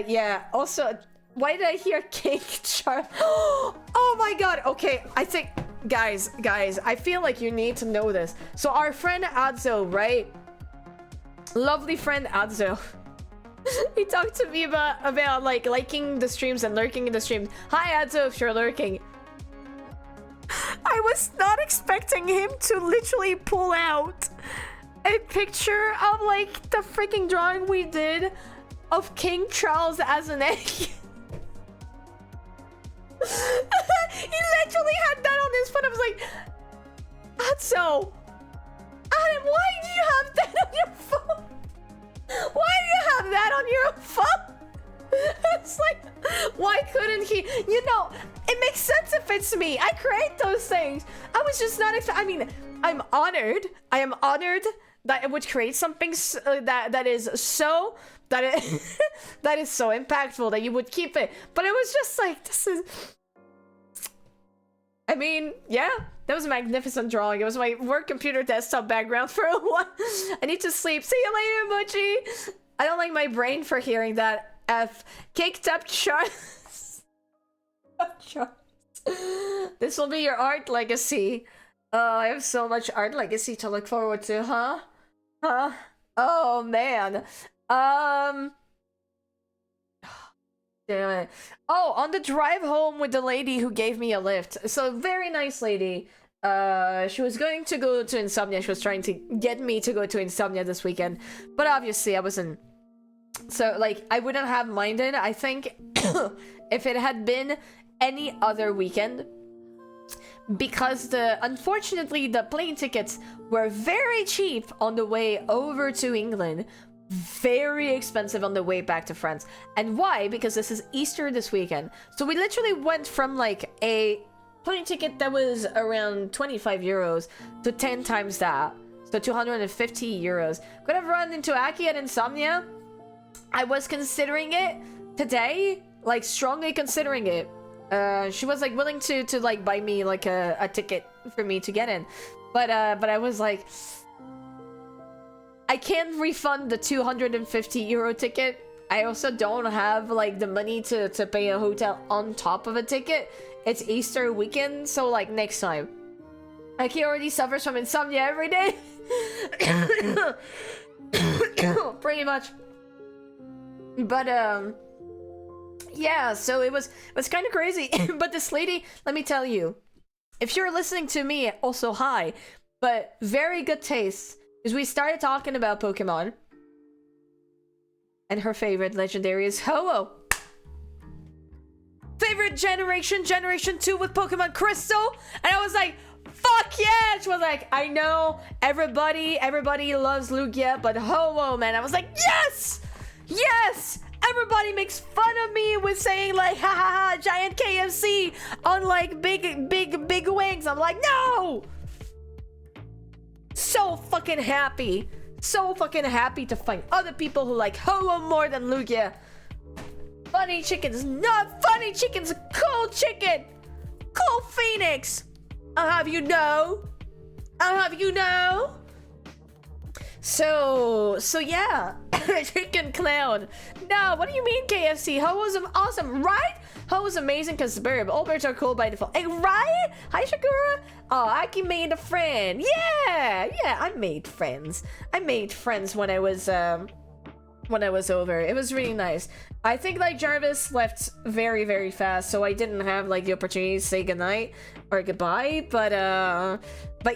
yeah. Also, why did I hear King Charles? Oh my god. Okay, I think, guys, I feel like you need to know this. So our friend Adzo, right? Lovely friend Adzo. He talked to me about like liking the streams and lurking in the streams. Hi Adzo, if you're lurking. I was not expecting him to literally pull out a picture of like the freaking drawing we did of King Charles as an egg. He literally had that on his phone. I was like, Adzo, Adam, why do you have that on your phone? Why do you have that on your phone? It's like, why couldn't he? You know, it makes sense if it's me. I create those things. I was just not expecting. I mean, I'm honored. I am honored that it would create something that is so that is so impactful that you would keep it. But it was just like, this is. I mean, yeah, that was a magnificent drawing. It was my work computer desktop background for a while. I need to sleep. See you later, Muchi. I don't like my brain for hearing that. F. Caked up Charles. This will be your art legacy. I have so much art legacy to look forward to, huh? Huh? Oh, man. Damn it. Oh, on the drive home with the lady who gave me a lift. So, very nice lady. She was going to go to Insomnia. She was trying to get me to go to Insomnia this weekend. But obviously, I wasn't. So, like, I wouldn't have minded. I think if it had been any other weekend. Because unfortunately, the plane tickets were very cheap on the way over to England. Very expensive on the way back to France. And why? Because this is Easter this weekend. So we literally went from like a plane ticket that was around 25 euros to 10 times that. So 250 euros. Could have run into Aki at Insomnia. I was considering it today, like strongly considering it. She was like willing to like buy me like a ticket for me to get in. But I was like, I can't refund the 250 euro ticket. I also don't have like the money to pay a hotel on top of a ticket. It's Easter weekend, so like next time. Aki already suffers from insomnia every day. Pretty much. But yeah, so it was kind of crazy. But this lady, let me tell you, if you're listening to me, also hi, but very good taste. Because we started talking about Pokemon. And her favorite legendary is Ho-Oh. Favorite generation 2 with Pokemon Crystal. And I was like, fuck yeah. She was like, I know everybody loves Lugia, but Ho-Oh, man. I was like, yes! Yes! Everybody makes fun of me with saying like, ha ha ha, giant KFC on like big wings. I'm like, no! So fucking happy. So fucking happy to find other people who like Ho-Oh more than Lugia. Funny Chicken's not Funny Chicken's a cool chicken. Cool Phoenix. I'll have you know. So yeah, Chicken Clown. No, what do you mean KFC? How was awesome, right? How was amazing because bird. All birds are cool by default. Hey, right? Hi, Shakura. Oh, Aki made a friend. Yeah, I made friends. I made friends when I was over. It was really nice. I think like Jarvis left very, very fast, so I didn't have like the opportunity to say goodnight or goodbye. But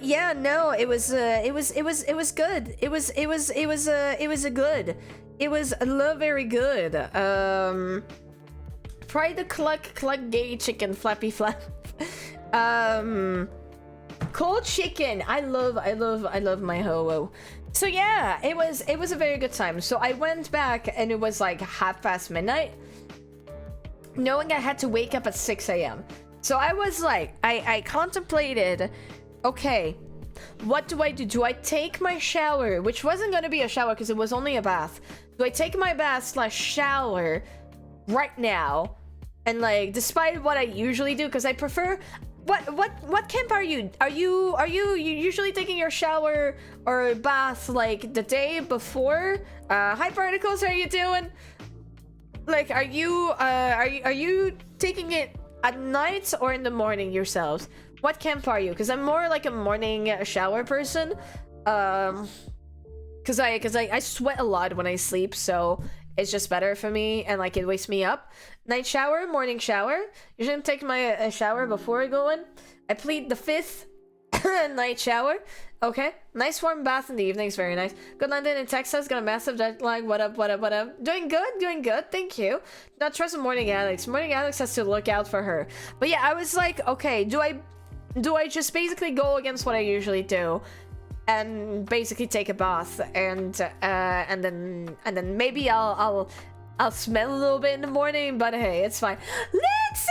yeah, no, it was good. It was very good. Try the cluck gay chicken flappy flap. Cold chicken. I love my ho-oh. So yeah, it was a very good time. So I went back and it was like midnight, knowing I had to wake up at 6 a.m. So I was like, I contemplated, okay, what do I do? Do I take my shower, which wasn't gonna be a shower because it was only a bath. Do I take my bath / shower right now? And like, despite what I usually do, because I prefer. What camp are you? Are you usually taking your shower or bath like the day before? Hi Particles, how are you doing? Like, are you taking it at night or in the morning yourselves? What camp are you? Because I'm more like a morning shower person. Because I sweat a lot when I sleep, so it's just better for me, and like it wakes me up. Night shower, morning shower. Usually I'm taking my shower before I go in. I plead the 5th night shower. Okay, nice warm bath in the evenings, very nice. Good London in Texas, got a massive jet lag. What up? Doing good, thank you. Not trust Morning Alex. Morning Alex has to look out for her. But yeah, I was like, okay, do I just basically go against what I usually do? And basically take a bath and then maybe I'll smell a little bit in the morning, but hey, it's fine. Lindsay,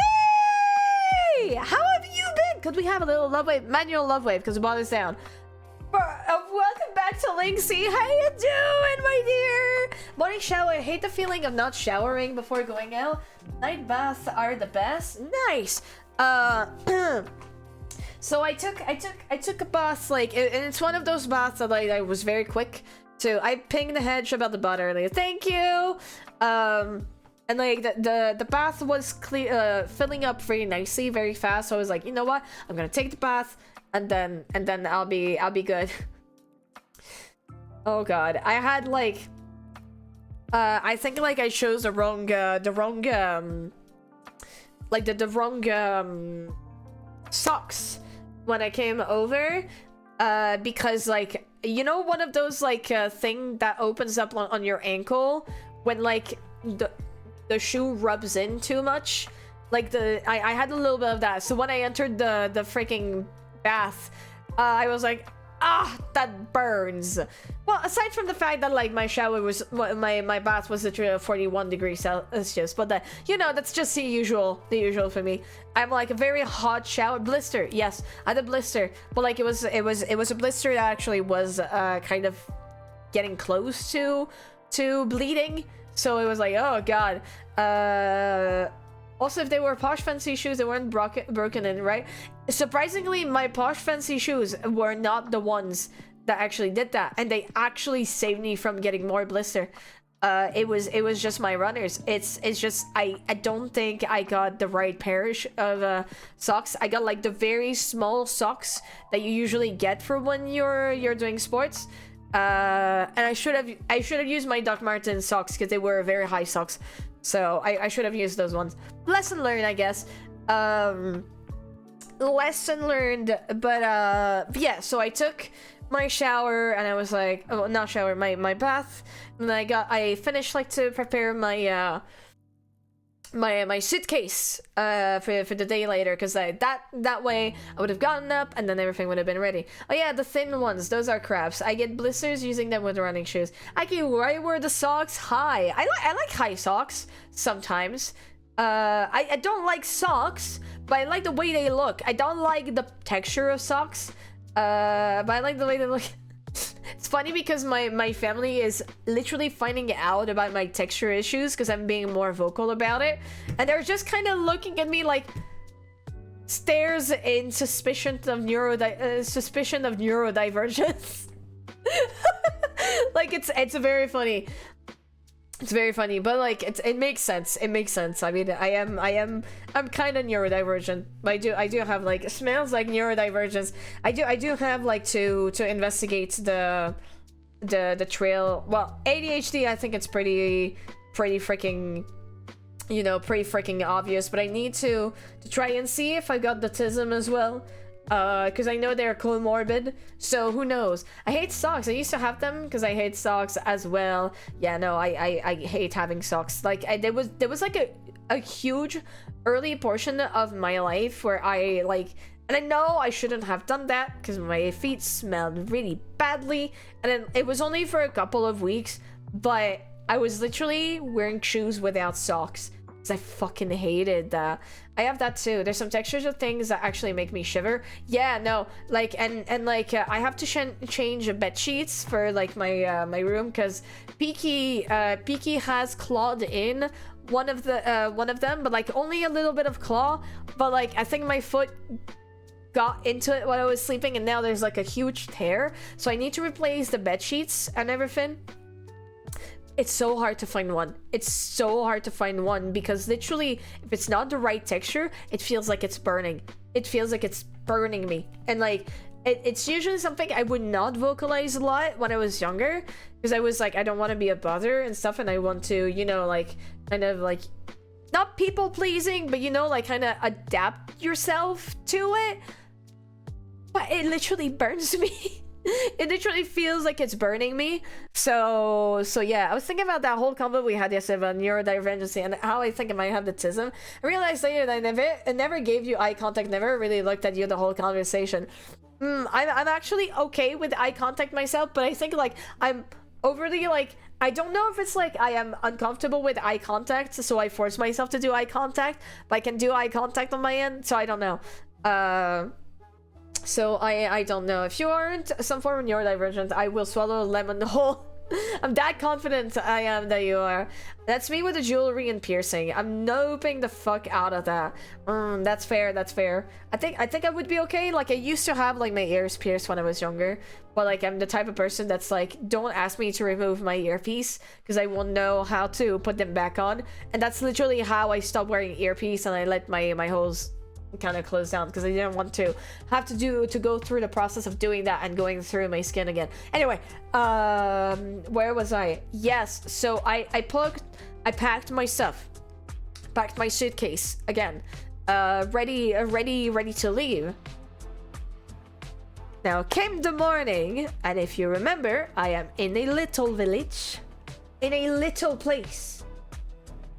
how have you been? Could we have a little love wave, manual love wave, because the ball is down. Welcome back to Linksy. How you doing, my dear? Morning shower. I hate the feeling of not showering before going out. Night baths are the best. Nice. So I took a bath, like, and it's one of those baths that like I was very quick to. I pinged the hedge about the bot earlier. Thank you. And like the bath was filling up very nicely, very fast. So I was like, you know what? I'm gonna take the bath, and then I'll be good. Oh god, I had like, I think like I chose the wrong socks when I came over, because like, you know, one of those like thing that opens up on your ankle when like the shoe rubs in too much, like I had a little bit of that. So when I entered the freaking bath, I was like, that burns. Well, aside from the fact that like my shower was, my bath was literally 41 degrees Celsius, but you know, that's just the usual for me. I'm like a very hot shower. Blister, yes, I had a blister, but like it was a blister that actually was kind of getting close to bleeding. So it was like, oh god. Also, if they were posh fancy shoes, they weren't broken in, right? Surprisingly, my posh fancy shoes were not the ones that actually did that, and they actually saved me from getting more blister. It was just my runners. It's just I don't think I got the right pair of socks. I got like the very small socks that you usually get for when you're doing sports. And I should have used my Doc Martens socks because they were very high socks. So I should have used those ones. Lesson learned, I guess. Lesson learned. But yeah, so I took my shower and I was like, oh, not shower, my bath, and I finished like to prepare my my suitcase for the day later, because that way I would have gotten up and then everything would have been ready. Oh yeah, the thin ones, those are craps. I get blisters using them with running shoes. Aki, why were the socks high? I like high socks sometimes. I don't like socks, but I like the way they look. I don't like the texture of socks, but I like the way they look. It's funny because my family is literally finding out about my texture issues because I'm being more vocal about it, and they're just kind of looking at me like stares in suspicion of neurodivergence. Like it's very funny. It's very funny, but like it makes sense. It makes sense. I mean, I'm kind of neurodivergent. I do have like smells like neurodivergence. I do have like to investigate the trail. Well, ADHD, I think it's pretty freaking, you know, pretty freaking obvious, but I need to try and see if I got the autism as well. Because I know they're comorbid, so who knows. I hate socks. I used to have them because I hate socks as well. Yeah, no, I hate having socks. Like there was like a huge early portion of my life where I like, and I know I shouldn't have done that because my feet smelled really badly, and then it was only for a couple of weeks, but I was literally wearing shoes without socks. I fucking hated that. I have that too. There's some textures of things that actually make me shiver. Yeah, no, like and like I have to change bed sheets for like my my room because Peaky has clawed in one of them, but like only a little bit of claw. But like I think my foot got into it while I was sleeping, and now there's like a huge tear. So I need to replace the bed sheets and everything. It's so hard to find one. It's so hard to find one because literally, if it's not the right texture, it feels like it's burning. It feels like it's burning me. And like, it's usually something I would not vocalize a lot when I was younger because I was like, I don't want to be a bother and stuff, and I want to, you know, like, kind of like, not people pleasing, but you know, like, kind of adapt yourself to it. But it literally burns me. It literally feels like it's burning me. So yeah, I was thinking about that whole combo we had yesterday about neurodivergency and how I think I might have autism. I realized later that I never gave you eye contact, never really looked at you the whole conversation. I'm actually okay with eye contact myself, but I think like I'm overly like, I don't know if it's like I am uncomfortable with eye contact, so I force myself to do eye contact, but I can do eye contact on my end, so I don't know. So I don't know. If you aren't some form of neurodivergent, I will swallow a lemon whole. I'm that confident I am that you are. That's me with the jewelry and piercing. I'm noping the fuck out of that. That's fair, that's fair. I think I would be okay. Like I used to have like my ears pierced when I was younger, but like I'm the type of person that's like, don't ask me to remove my earpiece because I won't know how to put them back on. And that's literally how I stopped wearing earpiece, and I let my holes kind of closed down because I didn't want to have to go through the process of doing that and going through my skin again. Anyway, where was I? Yes, so I packed my stuff, packed my suitcase again, ready to leave. Now came the morning, and if you remember, I am in a little village, in a little place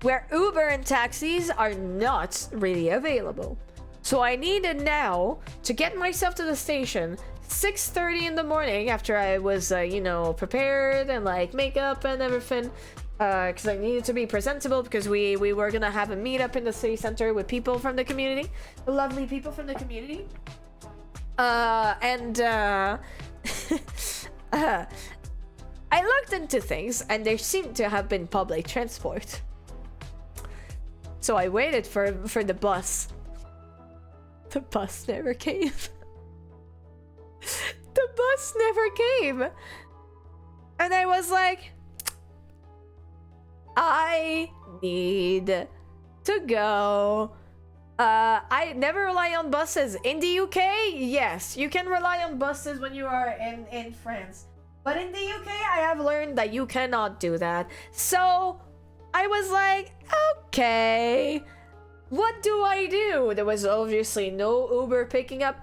where Uber and taxis are not really available. So I needed now to get myself to the station 6:30 in the morning after I was, you know, prepared and like makeup and everything, because I needed to be presentable because we were gonna have a meetup in the city center with people from the community, lovely people from the community, I looked into things and there seemed to have been public transport. So I waited for the bus. The bus never came. The bus never came. And I was like, I need to go. I never rely on buses. In the UK, yes, you can rely on buses when you are in France. But in the UK, I have learned that you cannot do that. So I was like, okay, what do I do? There was obviously no Uber picking up.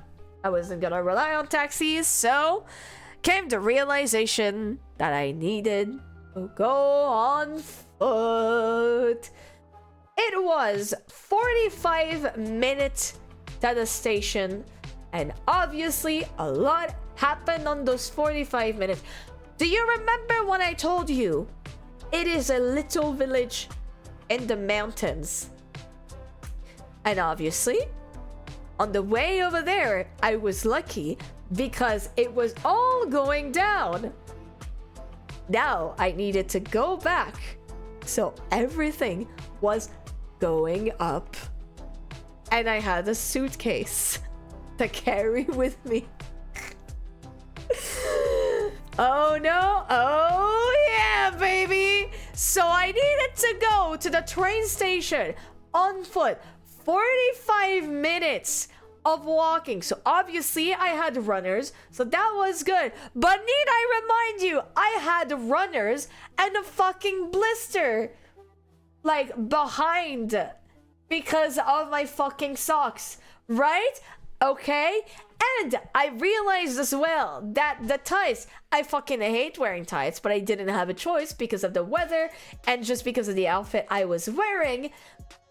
I wasn't gonna rely on taxis, so came the realization that I needed to go on foot. It was 45 minutes to the station, and obviously a lot happened on those 45 minutes. Do you remember when I told you it is a little village in the mountains? And obviously, on the way over there, I was lucky because it was all going down. Now I needed to go back, so everything was going up. And I had a suitcase to carry with me. Oh no. Oh yeah, baby. So I needed to go to the train station on foot. 45 minutes of walking. So obviously I had runners, so that was good. But need I remind you, I had runners and a fucking blister like behind because of my fucking socks, right? Okay. And I realized as well that the tights, I fucking hate wearing tights, but I didn't have a choice because of the weather and just because of the outfit I was wearing.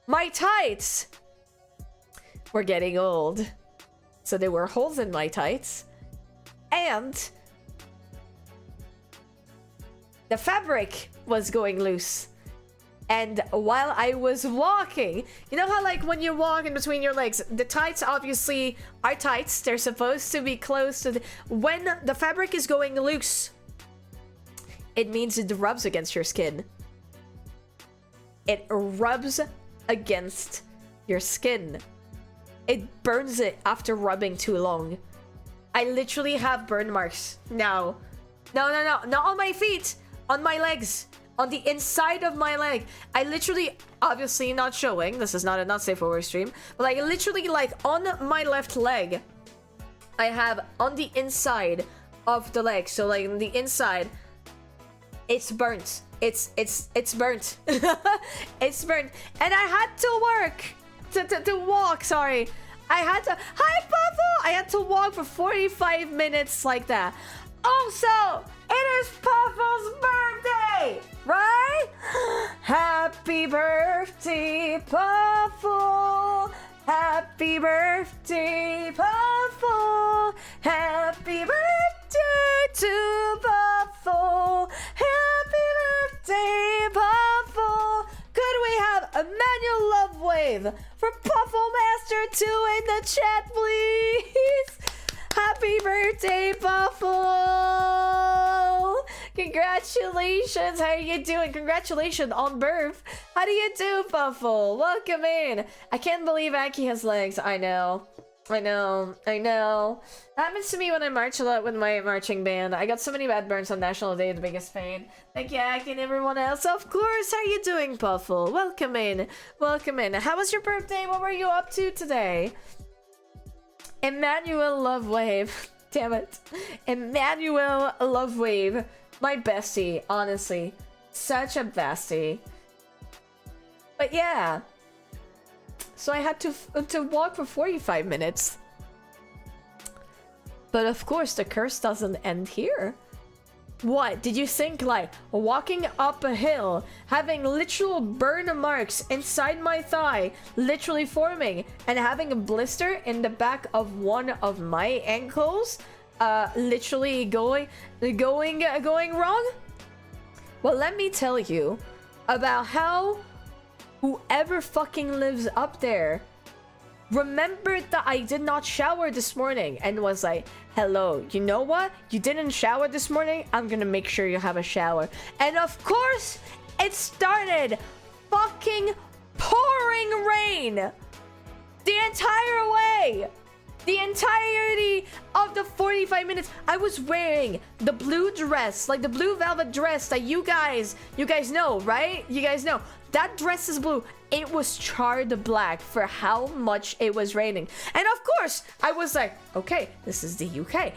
My tights were getting old. So there were holes in my tights. And the fabric was going loose. And while I was walking, you know how like when you walk in between your legs, the tights obviously are tights. They're supposed to be close to the... When the fabric is going loose, it means it rubs against your skin. It rubs against your skin. It burns it after rubbing too long. I literally have burn marks now. No, not on my feet, on my legs. On the inside of my leg. I literally, obviously not showing, this is not a not safe for work stream, but like literally like on my left leg, I have on the inside of the leg, so like on the inside, it's burnt. It's burnt. It's burnt. And I had to work, to walk, sorry. I had to, hi Puffle! I had to walk for 45 minutes like that. Also, it is Puffle's birthday, right? Happy birthday, Puffle. Happy birthday, Puffle. Happy birthday to Puffle. Happy birthday, Puffle. Could we have a manual love wave for Puffle Master 2 in the chat, please? Happy birthday, Puffle! Congratulations, how are you doing? Congratulations on birth. How do you do, Puffle? Welcome in. I can't believe Aki has legs. I know. That happens to me when I march a lot with my marching band. I got so many bad burns on National Day, the biggest pain. Thank you, Aki, and everyone else. Of course, how are you doing, Puffle? Welcome in. Welcome in. How was your birthday? What were you up to today? Emmanuel Love Wave. Damn it. Emmanuel Love Wave. My bestie, honestly. Such a bestie. But yeah. So I had to walk for 45 minutes. But of course, the curse doesn't end here. What? Did you think like walking up a hill, having literal burn marks inside my thigh, literally forming, and having a blister in the back of one of my ankles, literally going wrong? Well, let me tell you about how whoever fucking lives up there remembered that I did not shower this morning and was like, hello, you know what? You didn't shower this morning? I'm gonna make sure you have a shower. And of course, it started fucking pouring rain the entire way. The entirety of the 45 minutes. I was wearing the blue dress, like the blue velvet dress that you guys know, right? You guys know. That dress is blue. It was charred black for how much it was raining. And of course, I was like, okay, this is the UK.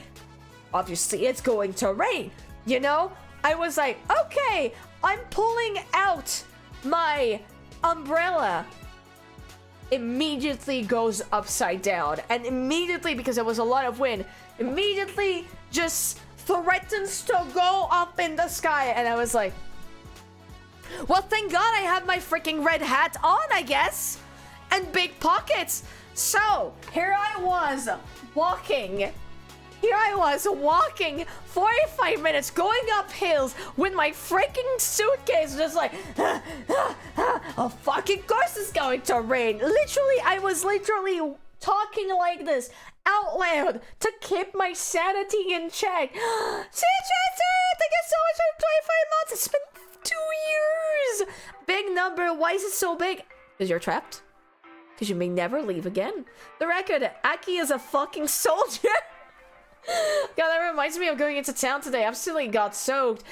Obviously, it's going to rain, you know? I was like, okay, I'm pulling out my umbrella. Immediately goes upside down. And immediately, because there was a lot of wind, immediately just threatens to go up in the sky. And I was like, well, thank God I have my freaking red hat on, I guess. And big pockets. So, here I was walking 45 minutes going up hills with my freaking suitcase just like, oh fucking course it's going to rain. Literally, I was literally talking like this out loud to keep my sanity in check. See you, Chatter! Thank you so much for 25 months. It's been 2 years. Big number. Why is it so big? Because you're trapped. Because you may never leave again. The record, Aki is a fucking soldier. God, that reminds me of going into town today. Absolutely got soaked.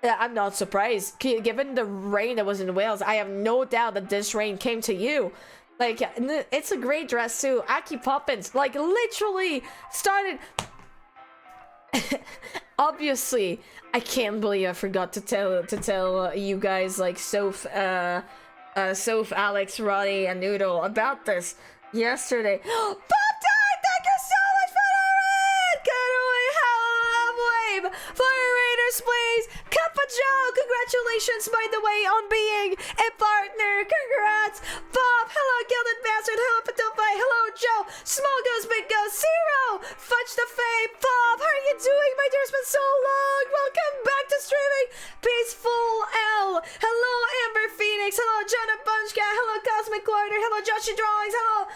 I'm not surprised. Given the rain that was in Wales, I have no doubt that this rain came to you. Like, it's a great dress too. Aki Poppins, like, literally started... Obviously, I can't believe I forgot to tell you guys, like, Soph, Alex, Roddy, and Noodle about this yesterday. Pop Tart, thank you so much for the red! Get away, hello, wave! Fire Raiders, please! Kappa Joe, congratulations, by the way, on being a partner. Congrats! Bob, hello, Gilded Bastard, hello, Patophi, hello, Joe, Small Goes, Big Goes, Zero, Fudge the Fae, Bob, how are you doing? My dear, it's been so long! Welcome back to streaming! Peaceful L, hello, Amber Phoenix, hello, Jonah Bunchka, hello, Cosmic Quarter, hello, Joshy Drawings, hello,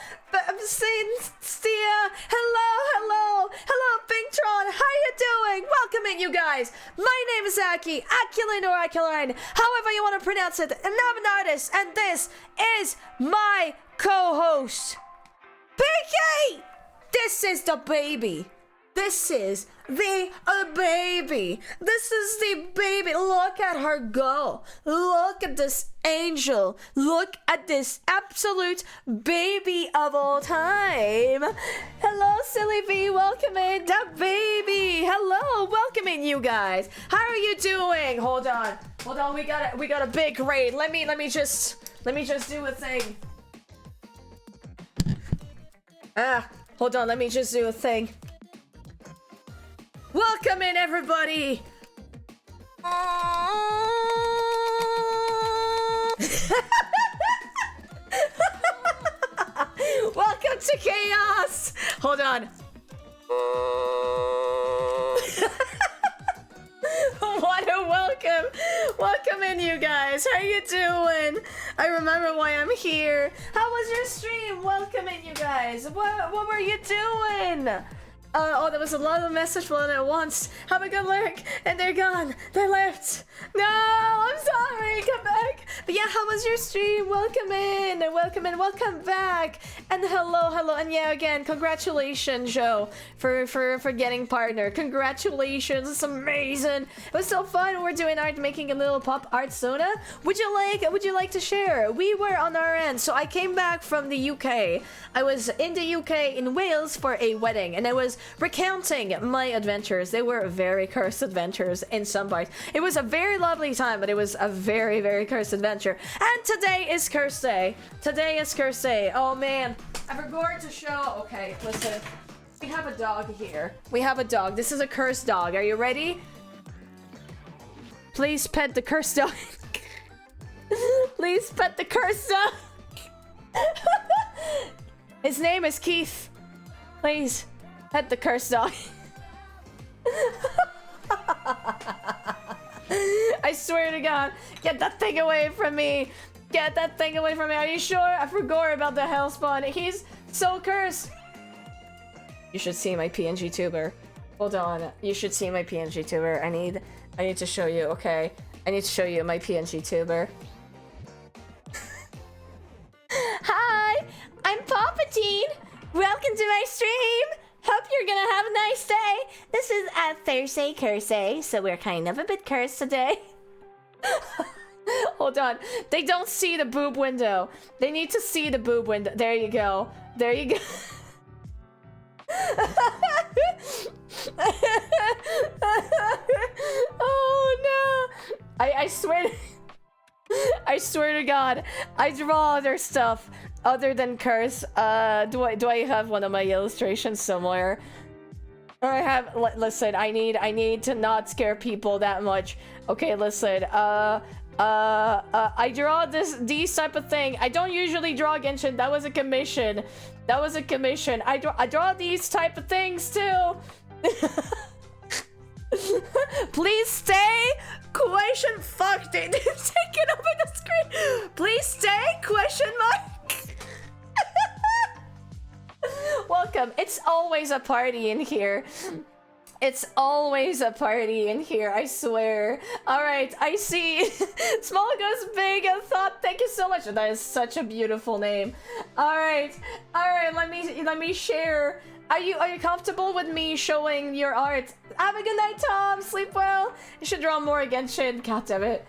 Stia, hello, Bingtron, how you doing? Welcoming you guys. My name is Aki, Aculine or Aculine, however you want to pronounce it, and I'm an artist, and this is my co-host, PK! This is the baby. This is the baby. This is the baby. Look at her go. Look at this angel. Look at this absolute baby of all time. Hello, Silly V. Welcome in the baby. Hello, welcoming you guys. How are you doing? Hold on. We got a big raid. Let me just do a thing. Hold on. Let me just do a thing. Welcome in, everybody! Welcome to chaos! Hold on. What a welcome! Welcome in, you guys. How you doing? I remember why I'm here. How was your stream? Welcome in, you guys. What were you doing? Oh, there was a lot of message flowing at once. Have a good look. And they're gone. They left. No, I'm sorry. Come back. But yeah, how was your stream? Welcome in. Welcome back. And hello. And yeah, again, congratulations, Joe, for getting partner. Congratulations. It's amazing. It was so fun. We're doing art, making a little pop art soda. Would you like to share? We were on our end. So I came back from the UK. I was in the UK in Wales for a wedding, and I was recounting my adventures. They were very cursed adventures in some parts. It was a very lovely time, but it was a very, very cursed adventure. And today is Curse Day. Oh man, I forgot to show. Okay, listen. We have a dog here. This is a cursed dog. Are you ready? Please pet the cursed dog. Please pet the cursed dog. His name is Keith. Please. Pet the cursed dog. I swear to God. Get that thing away from me. Are you sure? I forgot about the hellspawn. He's so cursed. You should see my PNG tuber. Hold on. You should see my PNG tuber. I need to show you, okay? I need to show you my PNG tuber. Hi, I'm Palpatine. Welcome to my stream. Hope you're gonna have a nice day. This is a Thursday Cursey, so we're kind of a bit cursed today. Hold on. They don't see the boob window. They need to see the boob window. There you go. Oh no. I swear to God, I draw other stuff other than curse. Do I have one of my illustrations somewhere? Or I have, listen, I need to not scare people that much. Okay, listen, I draw these type of thing. I don't usually draw Genshin. That was a commission. I draw these type of things too. Please stay? Question fuck, they didn't take it over the screen. Please stay? Question mark. Welcome. It's always a party in here. I swear. Alright, I see. Small goes big and thought. Thank you so much. That is such a beautiful name. Alright, let me share Are you comfortable with me showing your art? Have a good night, Tom. Sleep well. You should draw more again, Shin. God damn it.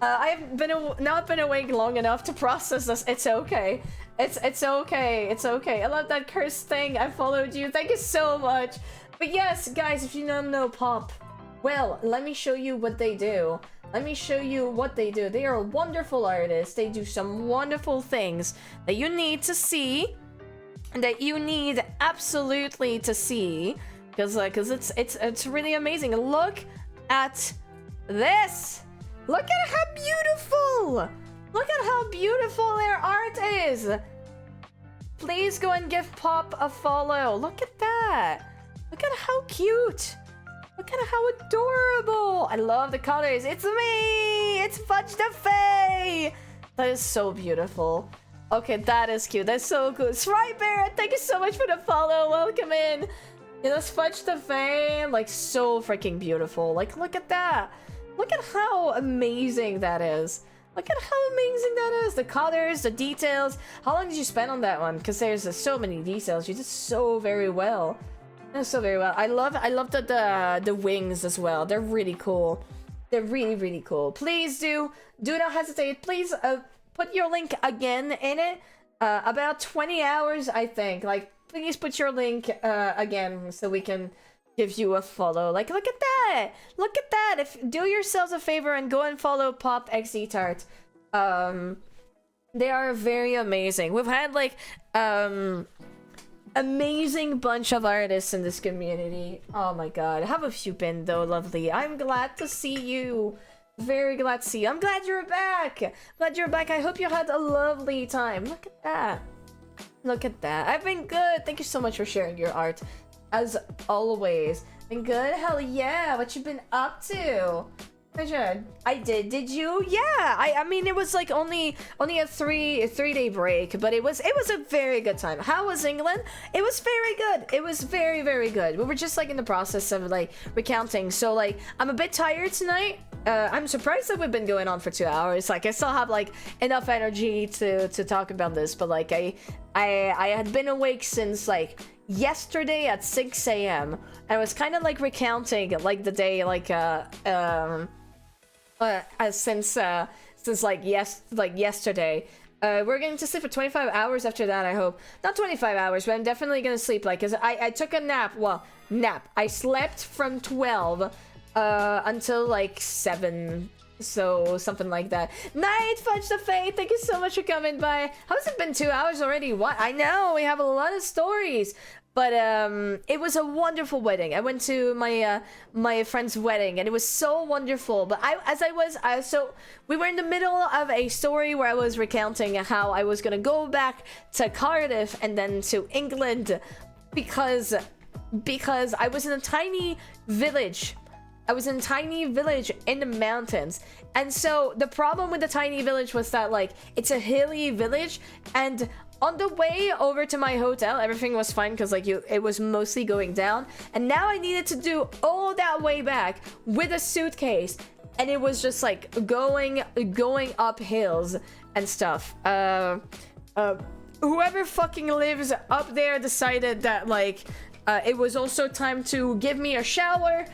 I've not been awake long enough to process this. It's okay. It's okay. It's okay. I love that curse thing. I followed you. Thank you so much. But yes, guys, if you don't know Pop, well, let me show you what they do. Let me show you what they do. They are wonderful artists. They do some wonderful things that you need to see. That you need absolutely to see. Because it's really amazing. Look at this. Look at how beautiful! Look at how beautiful their art is! Please go and give Pop a follow. Look at that! Look at how cute! Look at how adorable! I love the colors. It's me! It's Fudge the Fae! That is so beautiful. Okay, that is cute. That's so cool. Sry Bear, thank you so much for the follow. Welcome in. You know, Fudge the Fae, like, so freaking beautiful. Like, look at that. Look at how amazing that is. Look at how amazing that is. The colors, the details. How long did you spend on that one? Because there's so many details. You did so very well. So very well. I love the wings as well. They're really cool. They're really, really cool. Please do not hesitate. Please put your link again in it. About 20 hours, I think. Like, please put your link again so we can give you a follow. Like, look at that! Look at that! If do yourselves a favor and go and follow Pop XD Tart. They are very amazing. We've had like amazing bunch of artists in this community. Oh my god. How have you been though, lovely? I'm glad to see you. Very glad to see you. I'm glad you're back. Glad you're back. I hope you had a lovely time. Look at that. Look at that. I've been good. Thank you so much for sharing your art. As always. Been good? Hell yeah. What you been up to? I did. Did you? Yeah. I mean, it was like only a three-day break, but it was a very good time. How was England? It was very good. It was very, very good. We were just like in the process of like recounting. So like, I'm a bit tired tonight. I'm surprised that we've been going on for 2 hours. Like, I still have like enough energy to talk about this, but like I had been awake since like yesterday at 6 a.m. I was kind of like recounting like the day like since like yesterday. We're going to sleep for 25 hours after that, I hope. Not 25 hours, but I'm definitely gonna sleep, like, cause I took a nap. Well, nap. I slept from 12 until like 7. So something like that. Night, Fudge the Fae, thank you so much for coming by. How has it been 2 hours already? What? I know, we have a lot of stories. But it was a wonderful wedding. I went to my my friend's wedding and it was so wonderful. But so we were in the middle of a story where I was recounting how I was gonna go back to Cardiff and then to England because I was in a tiny village. I was in a tiny village in the mountains. And so the problem with the tiny village was that like it's a hilly village, and on the way over to my hotel, everything was fine because like it was mostly going down. And now I needed to do all that way back with a suitcase, and it was just like going up hills and stuff. Whoever fucking lives up there decided that like it was also time to give me a shower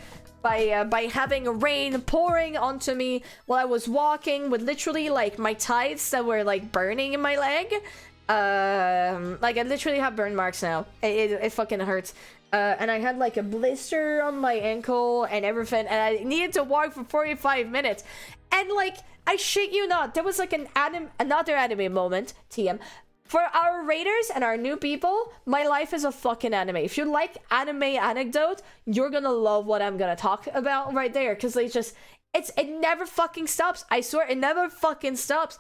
by having rain pouring onto me while I was walking with literally like my tights that were like burning in my leg. Like I literally have burn marks now. It fucking hurts. And I had like a blister on my ankle and everything, and I needed to walk for 45 minutes. And like, I shit you not, there was like another anime moment, TM. For our raiders and our new people, my life is a fucking anime. If you like anime anecdote, you're gonna love what I'm gonna talk about right there. Cause like it never fucking stops. I swear, it never fucking stops.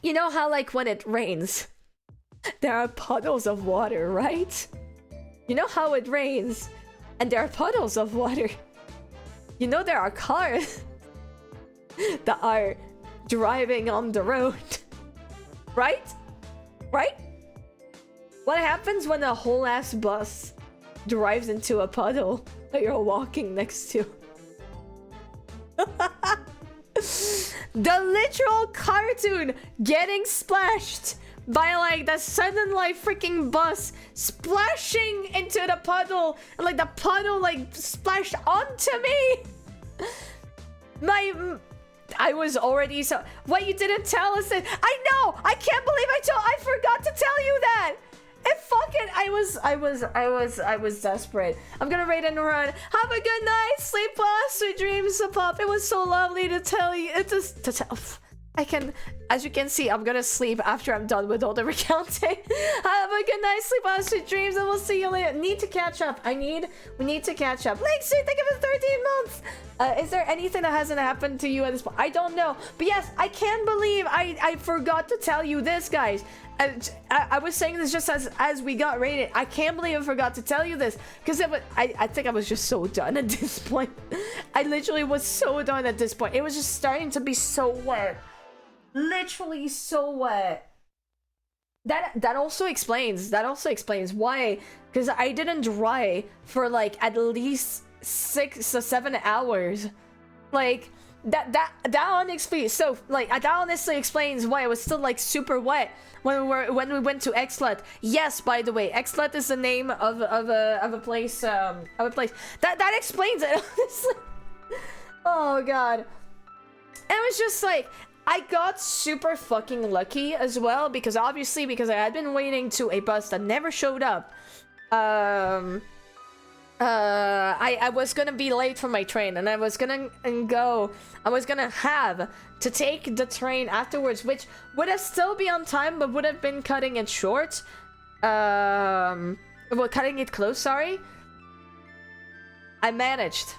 You know how like when it rains, there are puddles of water, right? You know how it rains and there are puddles of water. You know there are cars that are driving on the road, right? Right? What happens when a whole ass bus drives into a puddle that you're walking next to? The literal cartoon getting splashed by like the sudden like freaking bus splashing into the puddle, and like the puddle like splashed onto me. I was already so. What, you didn't tell us that? I know. I can't believe I forgot to tell you that. And fucking, I was desperate. I'm gonna rate and run. Have a good night. Sleep well. Sweet dreams, Pop. It was so lovely to tell you. To tell. I can, as you can see, I'm gonna sleep after I'm done with all the recounting. Have a good night. Sleep well. Sweet dreams, and we'll see you later. Need to catch up. We need to catch up. Link, sweet. Thank you for 13 months. Is there anything that hasn't happened to you at this point? I don't know. But yes, I can't believe I forgot to tell you this, guys. I was saying this just as we got rated. I can't believe I forgot to tell you this. Because I think I was just so done at this point. I literally was so done at this point. It was just starting to be so wet. Literally so wet. That also explains why. Because I didn't dry for like at least 6 or 7 hours. Like that honestly explains why it was still like super wet when we went to Xlet. Yes, by the way, Xlet is the name of a place that explains it. Honestly. Oh god. And it was just like, I got super fucking lucky as well, because obviously because I had been waiting to a bus that never showed up. I was gonna be late for my train, and I was gonna have to take the train afterwards, which would have still be on time, but would have been cutting it short. Well, cutting it close, sorry. I managed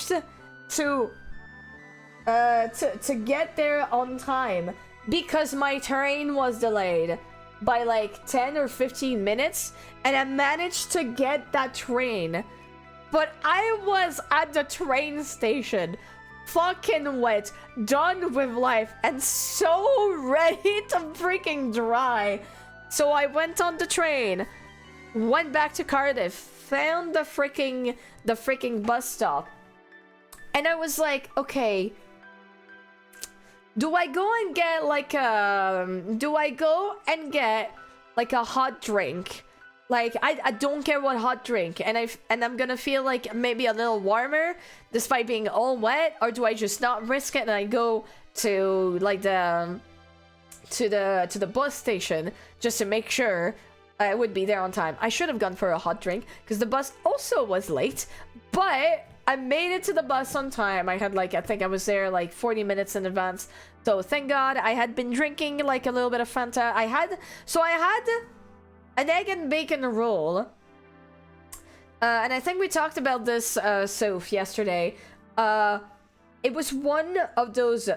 to get there on time, because my train was delayed by like 10 or 15 minutes, and I managed to get that train. But I was at the train station, fucking wet, done with life, and so ready to freaking dry. So I went on the train, went back to Cardiff, found the freaking bus stop, and I was like, okay, do I go and get like a hot drink? Like, I don't care what hot drink, and I'm gonna feel like maybe a little warmer despite being all wet, or do I just not risk it and I go to like the bus station just to make sure I would be there on time? I should have gone for a hot drink because the bus also was late, but I made it to the bus on time. I had like, I think I was there like 40 minutes in advance. So thank God. I had been drinking like a little bit of Fanta. I had an egg and bacon roll. And I think we talked about this, Soph, yesterday. It was one of those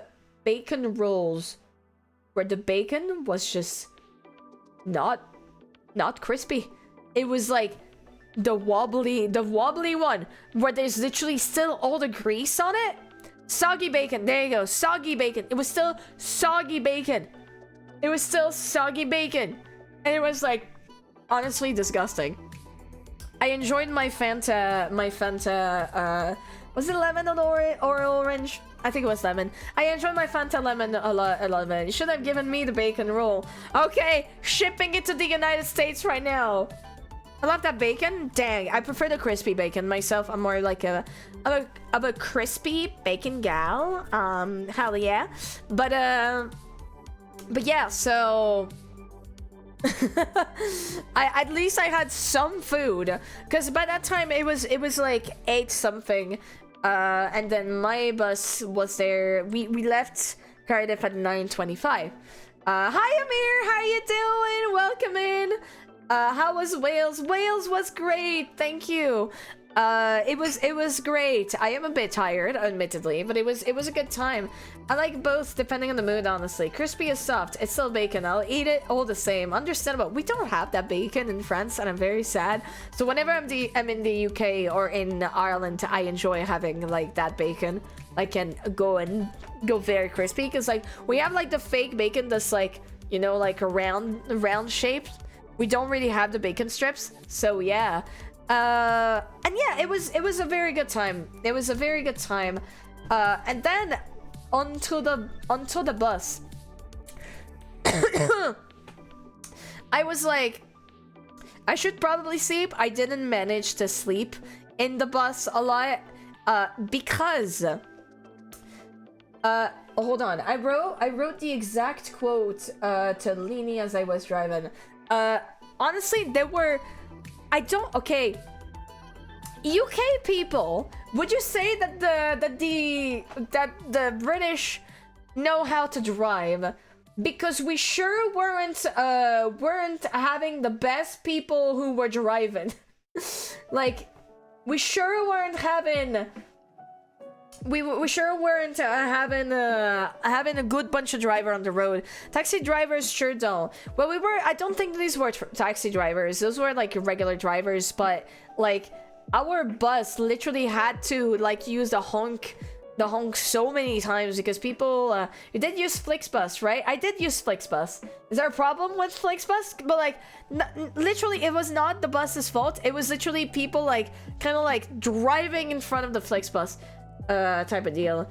bacon rolls where the bacon was just not crispy. It was like the wobbly one where there's literally still all the grease on it. Soggy bacon. There you go. Soggy bacon. It was still soggy bacon. It was still soggy bacon. And it was like honestly disgusting. I enjoyed my Fanta, was it lemon or orange? I think it was lemon. I enjoyed my Fanta lemon a lot. You should have given me the bacon roll. Okay, shipping it to the United States right now. I love that bacon. Dang, I prefer the crispy bacon myself. I'm more like a crispy bacon gal. Hell yeah. But yeah, so at least I had some food, because by that time it was like 8 something, and then my bus was there. We left Cardiff at 9:25. Hi Amir, how you doing? Welcome in. How was Wales? Wales was great, thank you. It was great. I am a bit tired, admittedly, but it was a good time. I like both depending on the mood, honestly. Crispy is soft. It's still bacon. I'll eat it all the same. Understandable. We don't have that bacon in France, and I'm very sad. So whenever I'm in the UK or in Ireland, I enjoy having like that bacon. I can go very crispy, because like we have like the fake bacon that's like, you know, like a round shape. We don't really have the bacon strips, so yeah. And yeah, it was a very good time. It was a very good time. And then onto the bus. I was like, I should probably sleep. I didn't manage to sleep in the bus a lot because hold on. I wrote the exact quote to Lini as I was driving. Honestly, there were okay. UK people, would you say that the British know how to drive? Because we sure weren't having the best people who were driving. Like, we sure weren't having we sure weren't having a good bunch of driver on the road. Taxi drivers sure don't. Well, I don't think these were taxi drivers. Those were like regular drivers, but like our bus literally had to like use the honk so many times because people you did use Flixbus, right? I did use Flixbus. Is there a problem with Flixbus? But like literally it was not the bus's fault. It was literally people like kind of like driving in front of the Flixbus type of deal.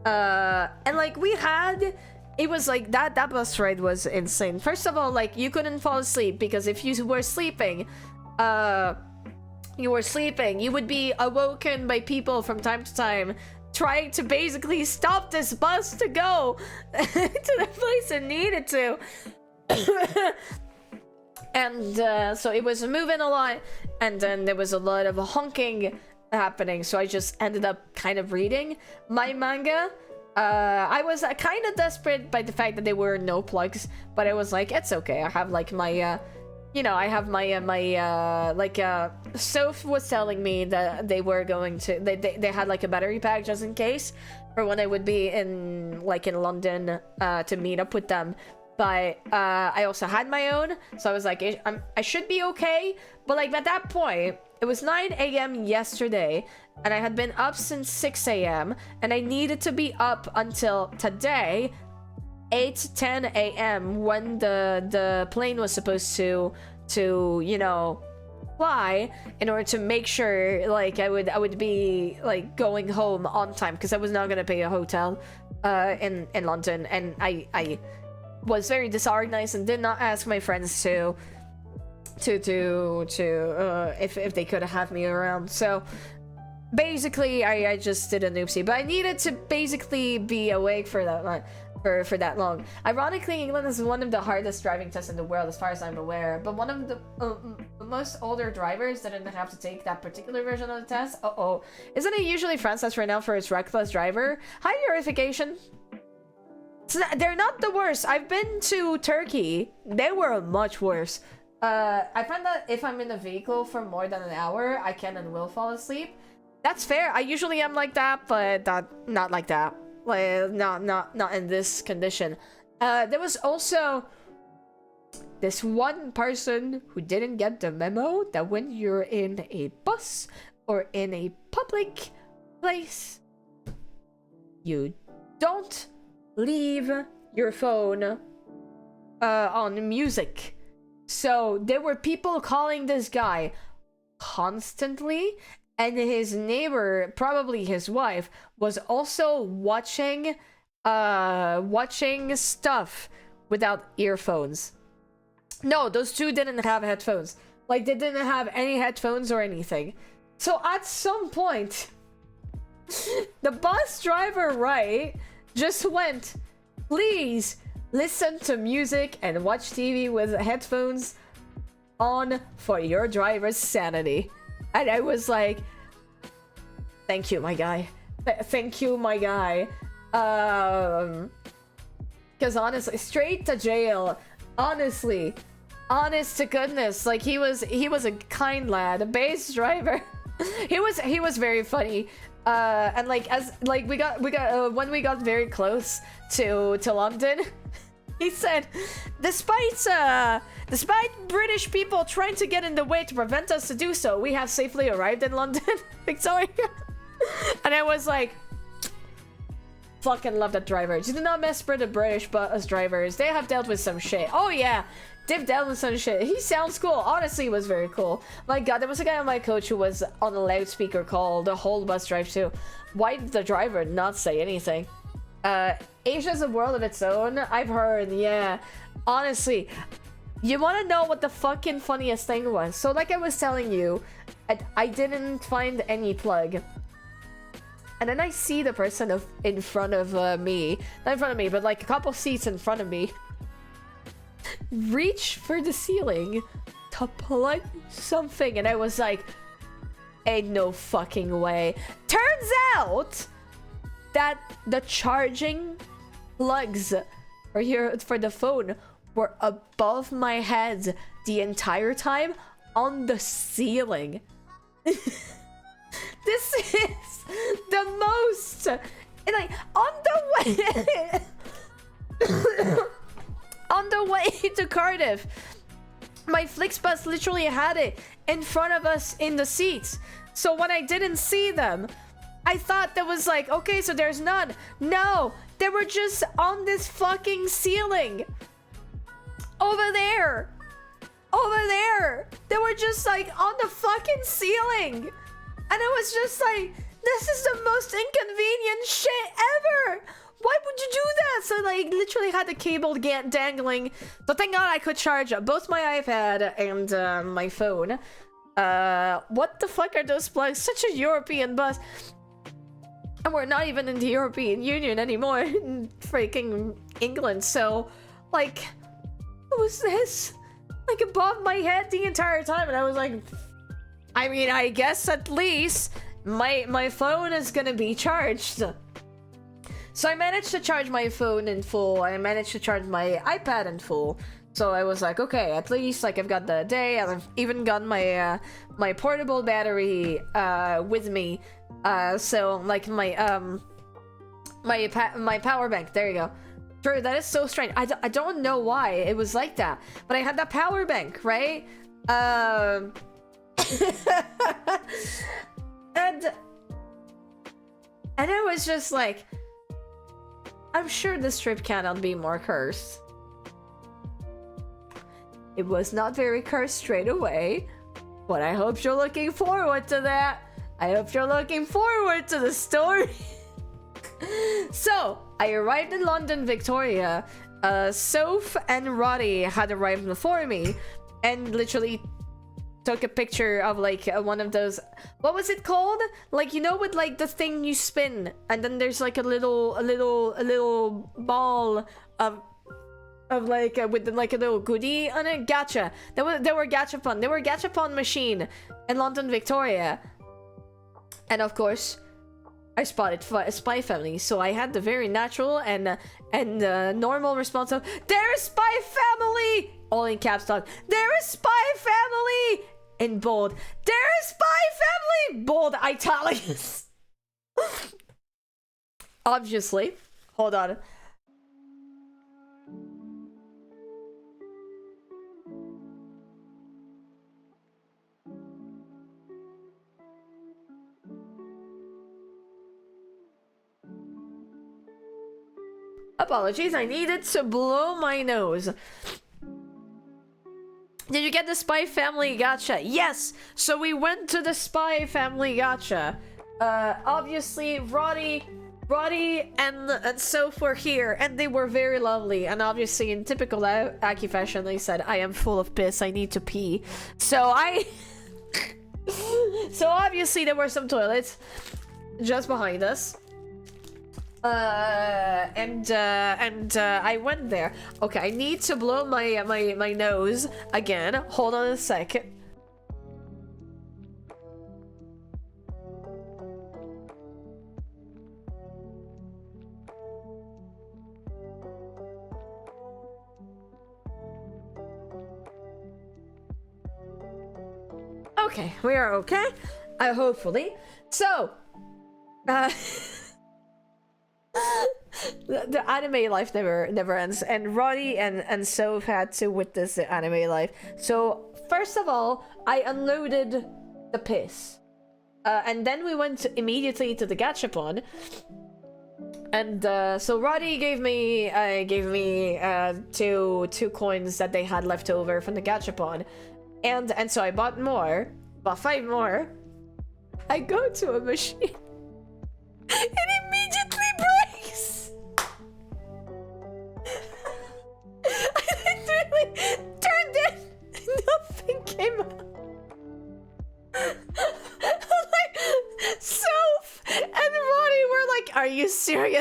And like it was like that bus ride was insane. First of all, like you couldn't fall asleep because if you were sleeping you would be awoken by people from time to time trying to basically stop this bus to go to the place it needed to. And so it was moving a lot, and then there was a lot of honking happening, so I just ended up kind of reading my manga. I was kind of desperate by the fact that there were no plugs, but I was like, it's okay. I have like my I have my Soph was telling me that they were going to they had like a battery pack just in case for when I would be in London to meet up with them. But I also had my own, so I was like, I should be okay. But like at that point, it was 9 a.m. yesterday, and I had been up since 6 a.m. and I needed to be up until today, 8:10 a.m. when the plane was supposed to fly, in order to make sure like I would be like going home on time, because I was not gonna pay a hotel in London, and I was very disorganized and did not ask my friends to if they could have me around. So basically I just did an oopsie, but I needed to basically be awake for that for that long. Ironically, England is one of the hardest driving tests in the world as far as I'm aware, but one of the most older drivers didn't have to take that particular version of the test. Isn't it usually France that's right now for its reckless driver? High verification. They're not the worst. I've been to Turkey. They were much worse. I find that if I'm in a vehicle for more than an hour, I can and will fall asleep. That's fair. I usually am like that, but not like that. Like not in this condition. There was also this one person who didn't get the memo that when you're in a bus or in a public place, you don't leave your phone on music. So there were people calling this guy constantly, and his neighbor, probably his wife, was also watching stuff without earphones. No, those two didn't have headphones. Like, they didn't have any headphones or anything. So at some point, the bus driver, right, just went, please listen to music and watch TV with headphones on for your driver's sanity. And I was like, thank you, my guy. Thank you, my guy. Because honestly, straight to jail. Honestly, honest to goodness, like he was a kind lad, a base driver. he was very funny. And like we got when we got very close to London, he said, despite British people trying to get in the way to prevent us to do so, we have safely arrived in London, Victoria. And I was like, fucking love that driver. Do not mess with the British bus drivers. They have dealt with some shit. Oh yeah, they've dealt with some shit. He sounds cool. Honestly, he was very cool. My god, there was a guy on my coach who was on a loudspeaker call the whole bus drive too. Why did the driver not say anything? Asia's a world of its own. I've heard, yeah. Honestly, you want to know what the fucking funniest thing was? So like I was telling you, I didn't find any plug. And then I see the person in front of me. Not in front of me, but like a couple seats in front of me. Reach for the ceiling to plug something. And I was like, ain't no fucking way. Turns out that the charging plugs for the phone were above my head the entire time on the ceiling. This is the most, like, on the way on the way to Cardiff, my Flixbus literally had it in front of us in the seats. So when I didn't see them, I thought that was like, okay, so there's none. No, they were just on this fucking ceiling. Over there. Over there. They were just like on the fucking ceiling. And it was just like, this is the most inconvenient shit ever. Why would you do that? So like literally had the cable dangling. So thank God I could charge both my iPad and my phone. What the fuck are those plugs? Such a European bus. And we're not even in the European Union anymore. In freaking England. So like, what was this? Like above my head the entire time. And I was like, I mean, I guess at least my phone is gonna be charged. So I managed to charge my phone in full. I managed to charge my iPad in full. So I was like, okay, at least like I've got the day, and I've even got my my portable battery with me. So like my my power bank. There you go. True, that is so strange. I don't know why it was like that, but I had that power bank, right? and it was just like, I'm sure this trip cannot be more cursed. It was not very cursed straight away, but I hope you're looking forward to that. I hope you're looking forward to the story. So, I arrived in London, Victoria. Soph and Roddy had arrived before me, and literally took a picture of like one of those, what was it called? Like, you know, with like the thing you spin, and then there's like a little ball of like with like a little goodie on it. Gacha. They were gachapon. They were gachapon machine in London, Victoria, and of course, I spotted Spy Family, so I had the very natural and normal response of, "There is Spy Family!" All in caps lock. "There is Spy Family!" In bold. "There is Spy Family!" Bold italics. Obviously. Hold on. Apologies, I needed to blow my nose. Did you get the Spy Family gacha? Yes! So we went to the Spy Family gacha. Obviously, Roddy and Soph were here, and they were very lovely. And obviously, in typical Aki fashion, they said, "I am full of piss, I need to pee." So so obviously, there were some toilets just behind us. I went there. Okay, I need to blow my nose again. Hold on a second. Okay, we are okay. Hopefully. So, the anime life never ends, and Roddy and Soph had to witness the anime life. So first of all, I unloaded the piss, and then we went immediately to the gachapon. And so Roddy gave me two coins that they had left over from the gachapon, and so I bought 5 more. I go to a machine. It immediately breaks.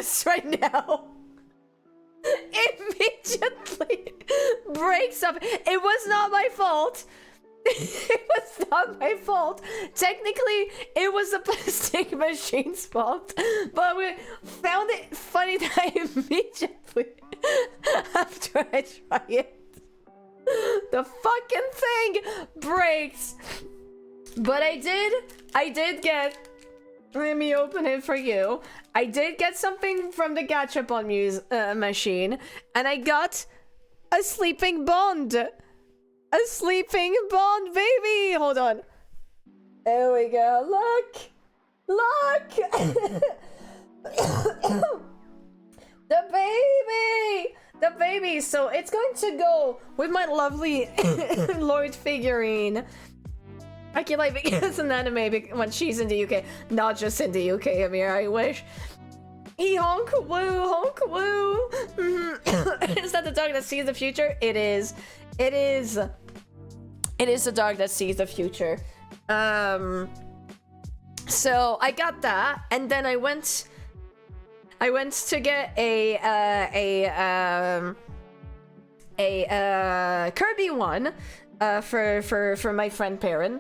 this right now. Immediately breaks up. It was not my fault. It was not my fault. Technically, it was the plastic machine's fault. But we found it funny that I immediately, after I try it, the fucking thing breaks. But I did get, let me open it for you. I did get something from the Gachapon machine, and I got a sleeping bond. A sleeping bond, baby! Hold on. There we go. Look! Look! The baby! The baby! So it's going to go with my lovely Lord figurine. I can like because an anime when she's in the UK, not just in the UK, Amir, I wish. Honk woo. Is that the dog that sees the future? It is. It is the dog that sees the future. So I got that, and then I went to get a Kirby one for my friend Perrin.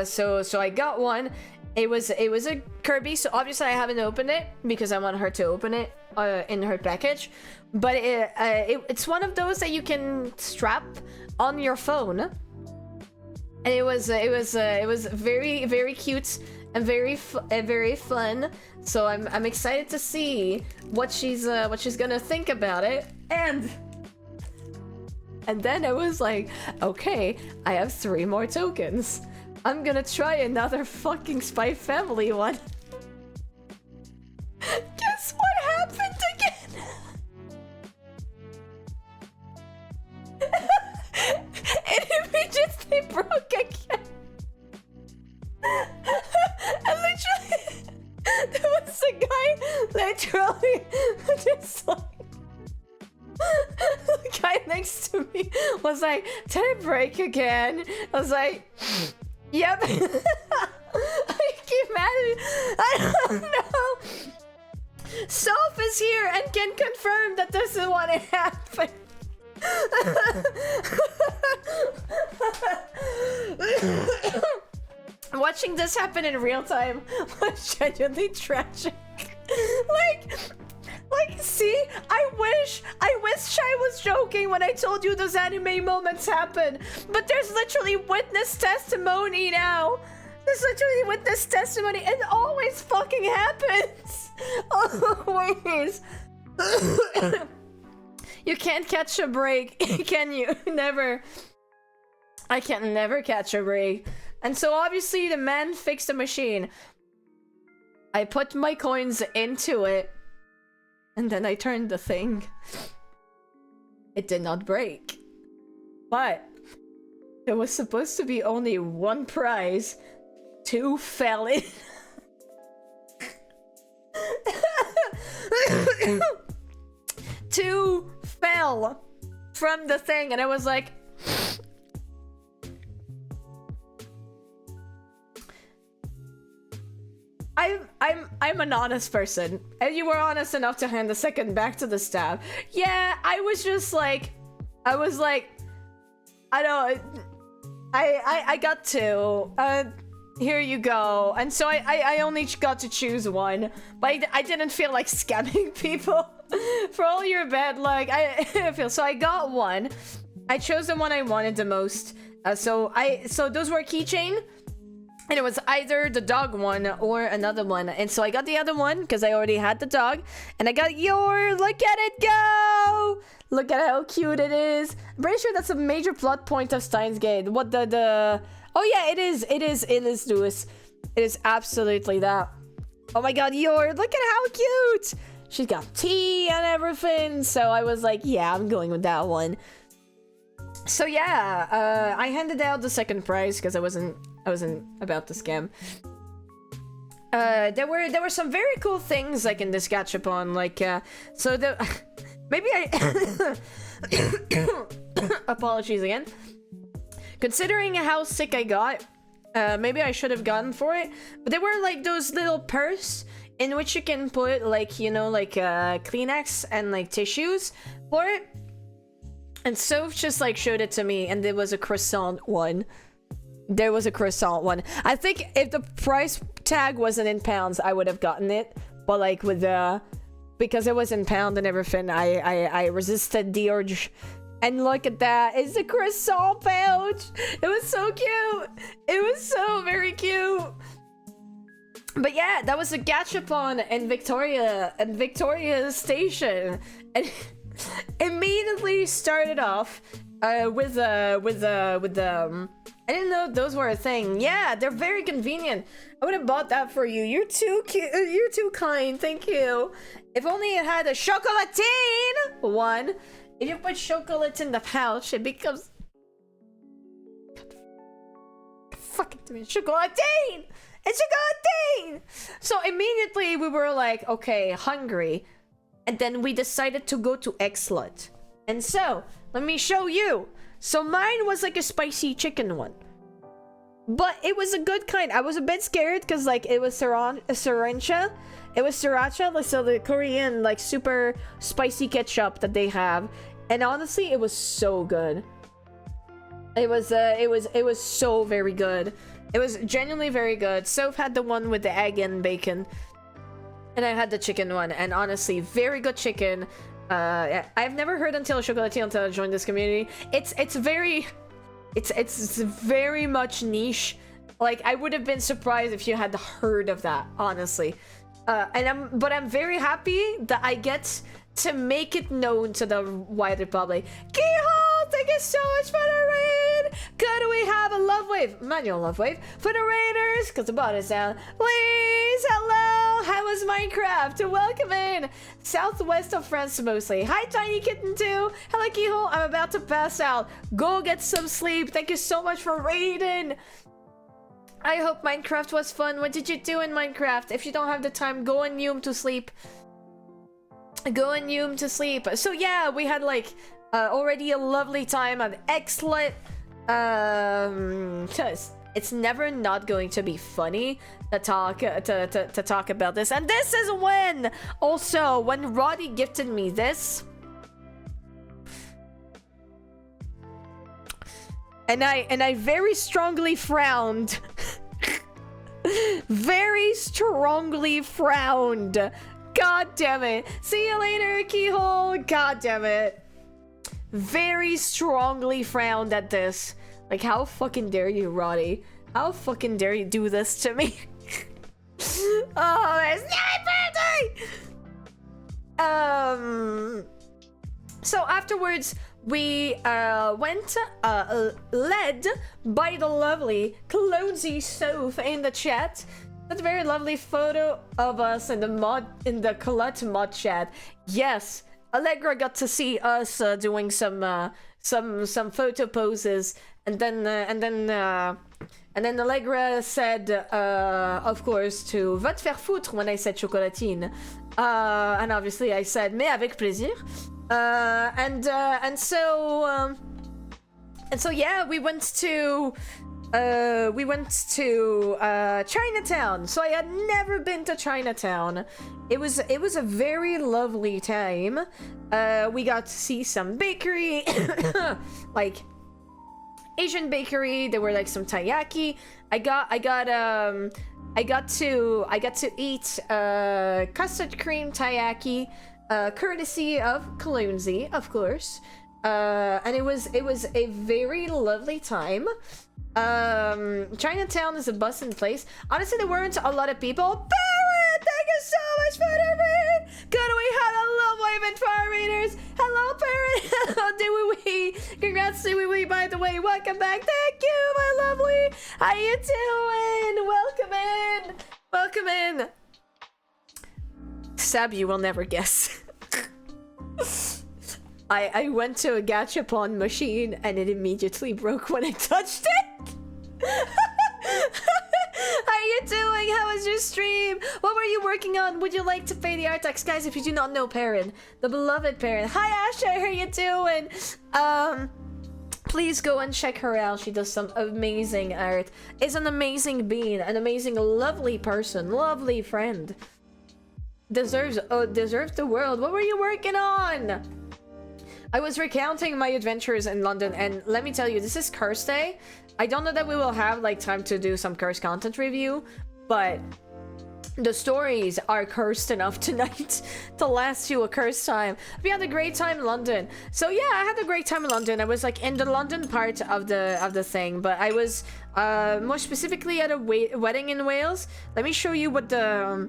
So I got one. It was a Kirby, so obviously I haven't opened it because I want her to open it in her package. But it's one of those that you can strap on your phone, and it was very, very cute and very fun. So I'm excited to see what she's gonna think about it. And then I was like, okay, I have 3 more tokens. I'm gonna try another fucking Spy Family one. Guess what happened again? It immediately broke again. And literally, there was a guy literally just like, the guy next to me was like, did it break again? I was like, yep. I keep mad at me. I don't know. Soph is here and can confirm that this is what happened. Watching this happen in real time was genuinely tragic. Like, see, I wish I was joking when I told you those anime moments happen, but there's literally witness testimony now. There's literally witness testimony. It always fucking happens. Always. You can't catch a break, can you? Never. I can never catch a break. And so obviously the man fixed the machine. I put my coins into it, and then I turned the thing. It did not break. But there was supposed to be only 1 prize. 2 fell in. 2 fell from the thing, and I was like, I'm an honest person, and you were honest enough to hand the second back to the staff. Yeah, I was like, I got 2. Here you go. And so I only got to choose 1, but I didn't feel like scamming people for all your bad luck. I feel so I got 1. I chose the one I wanted the most. So those were keychain, and it was either the dog one or another one. And so I got the other one because I already had the dog, and I got your. Look at it go! Look at how cute it is. I'm pretty sure that's a major plot point of Steins Gate. What the Oh yeah, it is, Lewis. It is absolutely that. Oh my god, look at how cute! She's got tea and everything, so I was like, yeah, I'm going with that one. So yeah, I handed out the second prize because I wasn't about to scam. There were some very cool things like in this gachapon, like so the maybe I apologies again. Considering how sick I got, maybe I should have gone for it. But there were like those little purse in which you can put like, you know, like Kleenex and like tissues for it. And Soph just like showed it to me, and there was a croissant one. There was a croissant one. I think if the price tag wasn't in pounds, I would have gotten it. But like with the, because it was in pound and everything, I resisted the urge. And look at that, it's a croissant pouch. It was so cute. It was so very cute. But yeah, that was a gachapon in Victoria Station, and immediately started off with I didn't know those were a thing. Yeah, they're very convenient. I would have bought that for you. You're too cute. You're too kind. Thank you. If only it had a chocolatine one. If you put chocolate in the pouch, it becomes fucking to me. Chocolatine. It's chocolatine. So immediately we were like, okay, hungry, and then we decided to go to Exlot. And so let me show you. So mine was like a spicy chicken one, but it was a good kind. I was a bit scared because like it was sriracha. It was sriracha, like, so the Korean like super spicy ketchup that they have. And honestly, it was so good. It was so very good. It was genuinely very good. Soph had the one with the egg and bacon, and I had the chicken one. And honestly, very good chicken. I've never heard until chocolatine until I joined this community. It's very much niche. Like, I would have been surprised if you had heard of that, honestly. But I'm very happy that I get to make it known to the wider public. Keyhole, thank you so much for the raid. Could we have a love wave, manual love wave, for the raiders? Because the bot is down. Please, hello. How was Minecraft? Welcome in. Southwest of France mostly. Hi, Tiny Kitten too. Hello, Keyhole. I'm about to pass out. Go get some sleep. Thank you so much for raiding. I hope Minecraft was fun. What did you do in Minecraft? If you don't have the time, go and Yum to sleep. Go and Yum to sleep. So yeah, we had like already a lovely time at Exlet. It's never not going to be funny to talk about this. And this is when also when Roddy gifted me this. And I very strongly frowned. Very strongly frowned. God damn it. See you later, Keyhole. God damn it. Very strongly frowned at this. Like, how fucking dare you, Roddy? How fucking dare you do this to me? Oh, it's my birthday! So afterwards, we went led by the lovely Closey Soph in the chat. That's a very lovely photo of us in the Colette mod chat. Yes, Allegra got to see us doing some photo poses, and then Allegra said, of course, to va te faire foutre when I said chocolatine, and obviously I said mais avec plaisir. And so yeah, we went to Chinatown. So I had never been to Chinatown. It was a very lovely time. We got to see some bakery, like Asian bakery. There were like some taiyaki. I got to eat custard cream taiyaki. Courtesy of Kalunzi, of course, and it was a very lovely time. Chinatown is a bustling place. Honestly, there weren't a lot of people. Barrett, thank you so much for the raid. Good, we had a love wave and fire raiders. Hello, Barrett. Hello, Dewey. Congrats, Dewey. By the way, welcome back. Thank you, my lovely. How you doing? Welcome in. Welcome in. Sab, you will never guess. I went to a gachapon machine and it immediately broke when I touched it. How you doing? How was your stream? What were you working on? Would you like to pay the art tax? Guys, if you do not know Perrin, the beloved Perrin. Hi Asha, how you doing? Please go and check her out. She does some amazing art. Is an amazing being, an amazing, lovely person, lovely friend. deserves the world. What were you working on? I was recounting my adventures in London, and let me tell you, this is Curse Day. I don't know that we will have like time to do some Curse content review, but the stories are cursed enough tonight to last you a curse time. We had a great time in London. So yeah, I had a great time in London. I was like in the London part of the thing, but I was more specifically at a wedding in Wales. Let me show you what the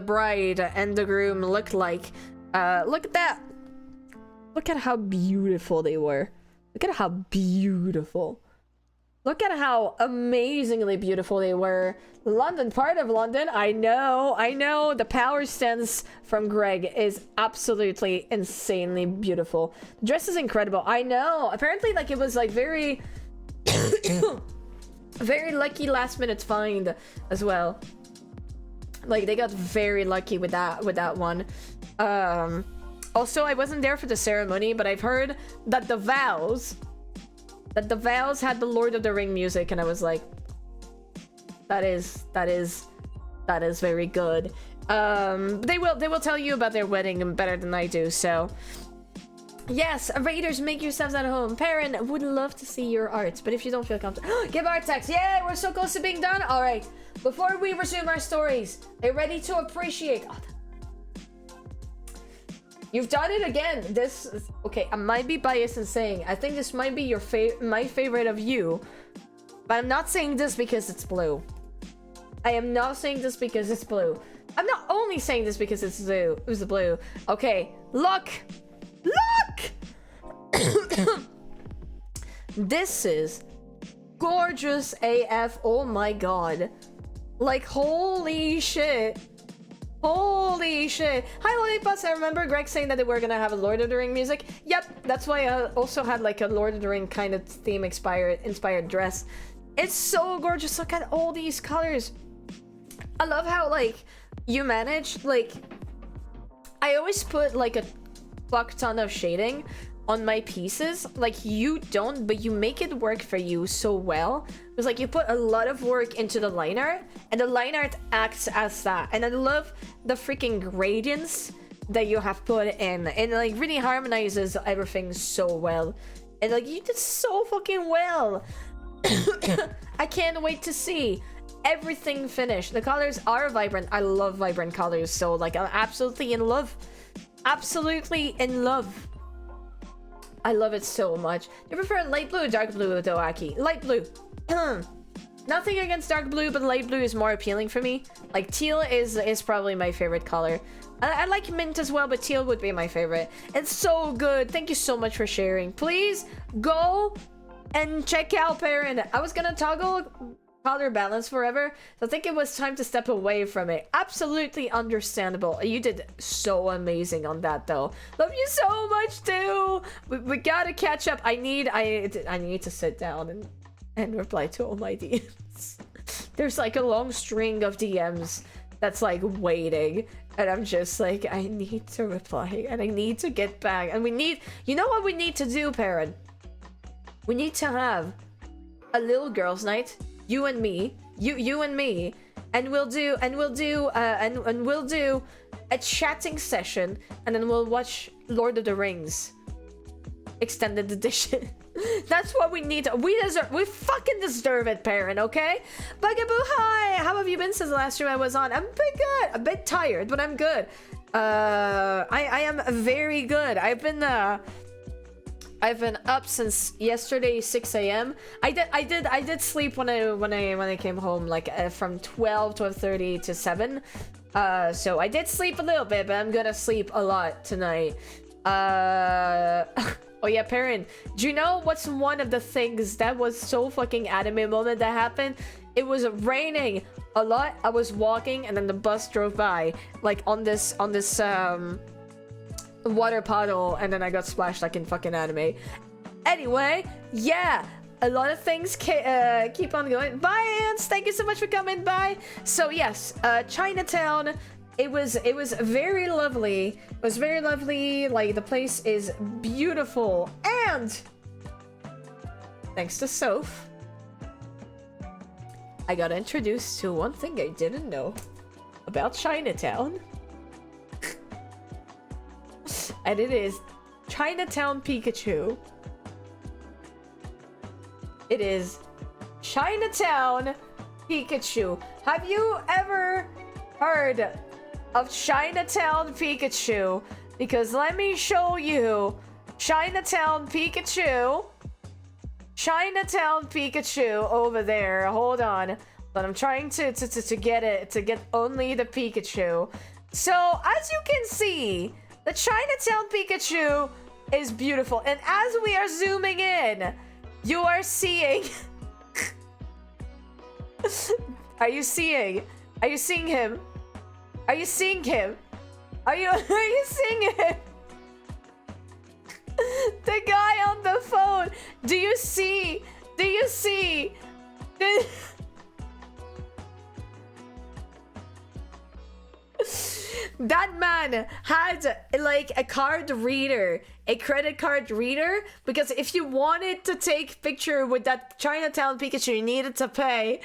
bride and the groom looked like. Look at that. Look at how beautiful they were. Look at how beautiful. Look at how amazingly beautiful they were. London, part of London. I know. The power stance from Greg is absolutely insanely beautiful. The dress is incredible. I know. Apparently, like, it was like very, very lucky last minute find as well. Like, they got very lucky with that one. Also, I wasn't there for the ceremony, but I've heard that the vows had the Lord of the Ring music, and I was like, that is very good. They will tell you about their wedding better than I do, so yes, Raiders, make yourselves at home. Perrin, would love to see your art, but if you don't feel comfortable, give art text. Yay, we're so close to being done. All right, before we resume our stories, are you ready to appreciate? You've done it again. This is, okay, I might be biased in saying I think this might be your my favorite of you, but I'm not saying this because it's blue. I am not saying this because it's blue. I'm not only saying this because it's blue. It was the blue. Okay, look. This is gorgeous AF. Oh my god. Like, holy shit. Holy shit. Hi, Lollipops. I remember Greg saying that they were gonna have a Lord of the Ring music. Yep, that's why I also had like a Lord of the Ring kind of theme inspired dress. It's so gorgeous. Look at all these colors. I love how, like, you manage, like, I always put like a fuck ton of shading on my pieces. Like, you don't, but you make it work for you so well. Because, like, you put a lot of work into the line art, and the line art acts as that. And I love the freaking gradients that you have put in. And, like, really harmonizes everything so well. And, like, you did so fucking well. I can't wait to see everything finished. The colors are vibrant. I love vibrant colors. So, like, I'm absolutely in love. Absolutely in love. I love it so much. You prefer light blue or dark blue, though, Aki? Light blue. Nothing against dark blue, but light blue is more appealing for me. Like, teal is probably my favorite color. I like mint as well, but teal would be my favorite. It's so good. Thank you so much for sharing. Please go and check out Perrin. I was gonna toggle color balance forever, so I think it was time to step away from it. Absolutely understandable. You did so amazing on that, though. Love you so much too. We gotta catch up. I need to sit down and reply to all my DMs. There's like a long string of DMs that's like waiting, and I'm just like, I need to reply and I need to get back. And we need, you know what we need to do, Perrin? We need to have a little girls' night. You and me, you and me, and we'll do a chatting session, and then we'll watch Lord of the Rings extended edition. That's what we need. We fucking deserve it, Perrin. Okay, Bugaboo, hi. How have you been since the last stream I was on? I'm pretty good. A bit tired, but I'm good. I am very good. I've been up since yesterday 6 a.m. I did sleep when I came home, like from 12:30 to 7. So I did sleep a little bit, but I'm gonna sleep a lot tonight. Oh yeah, Perrin, do you know what's one of the things that was so fucking anime moment that happened? It was raining a lot. I was walking and then the bus drove by, like on this water puddle, and then I got splashed like in fucking anime. Anyway, yeah, a lot of things keep on going. Bye, Ants. Thank you so much for coming by. So yes, Chinatown. It was very lovely. It was very lovely. Like, the place is beautiful, and thanks to Soph, I got introduced to one thing I didn't know. about Chinatown. And it is Chinatown Pikachu. It is Chinatown Pikachu. Have you ever heard of Chinatown Pikachu? Because let me show you Chinatown Pikachu. Chinatown Pikachu over there. Hold on. But I'm trying to get only the Pikachu. So as you can see, the Chinatown Pikachu is beautiful. And as we are zooming in, you are seeing Are you seeing him? Are you seeing him? Are you seeing him? The guy on the phone. Do you see? That man had like a card reader, a credit card reader, because if you wanted to take picture with that Chinatown Pikachu, you needed to pay.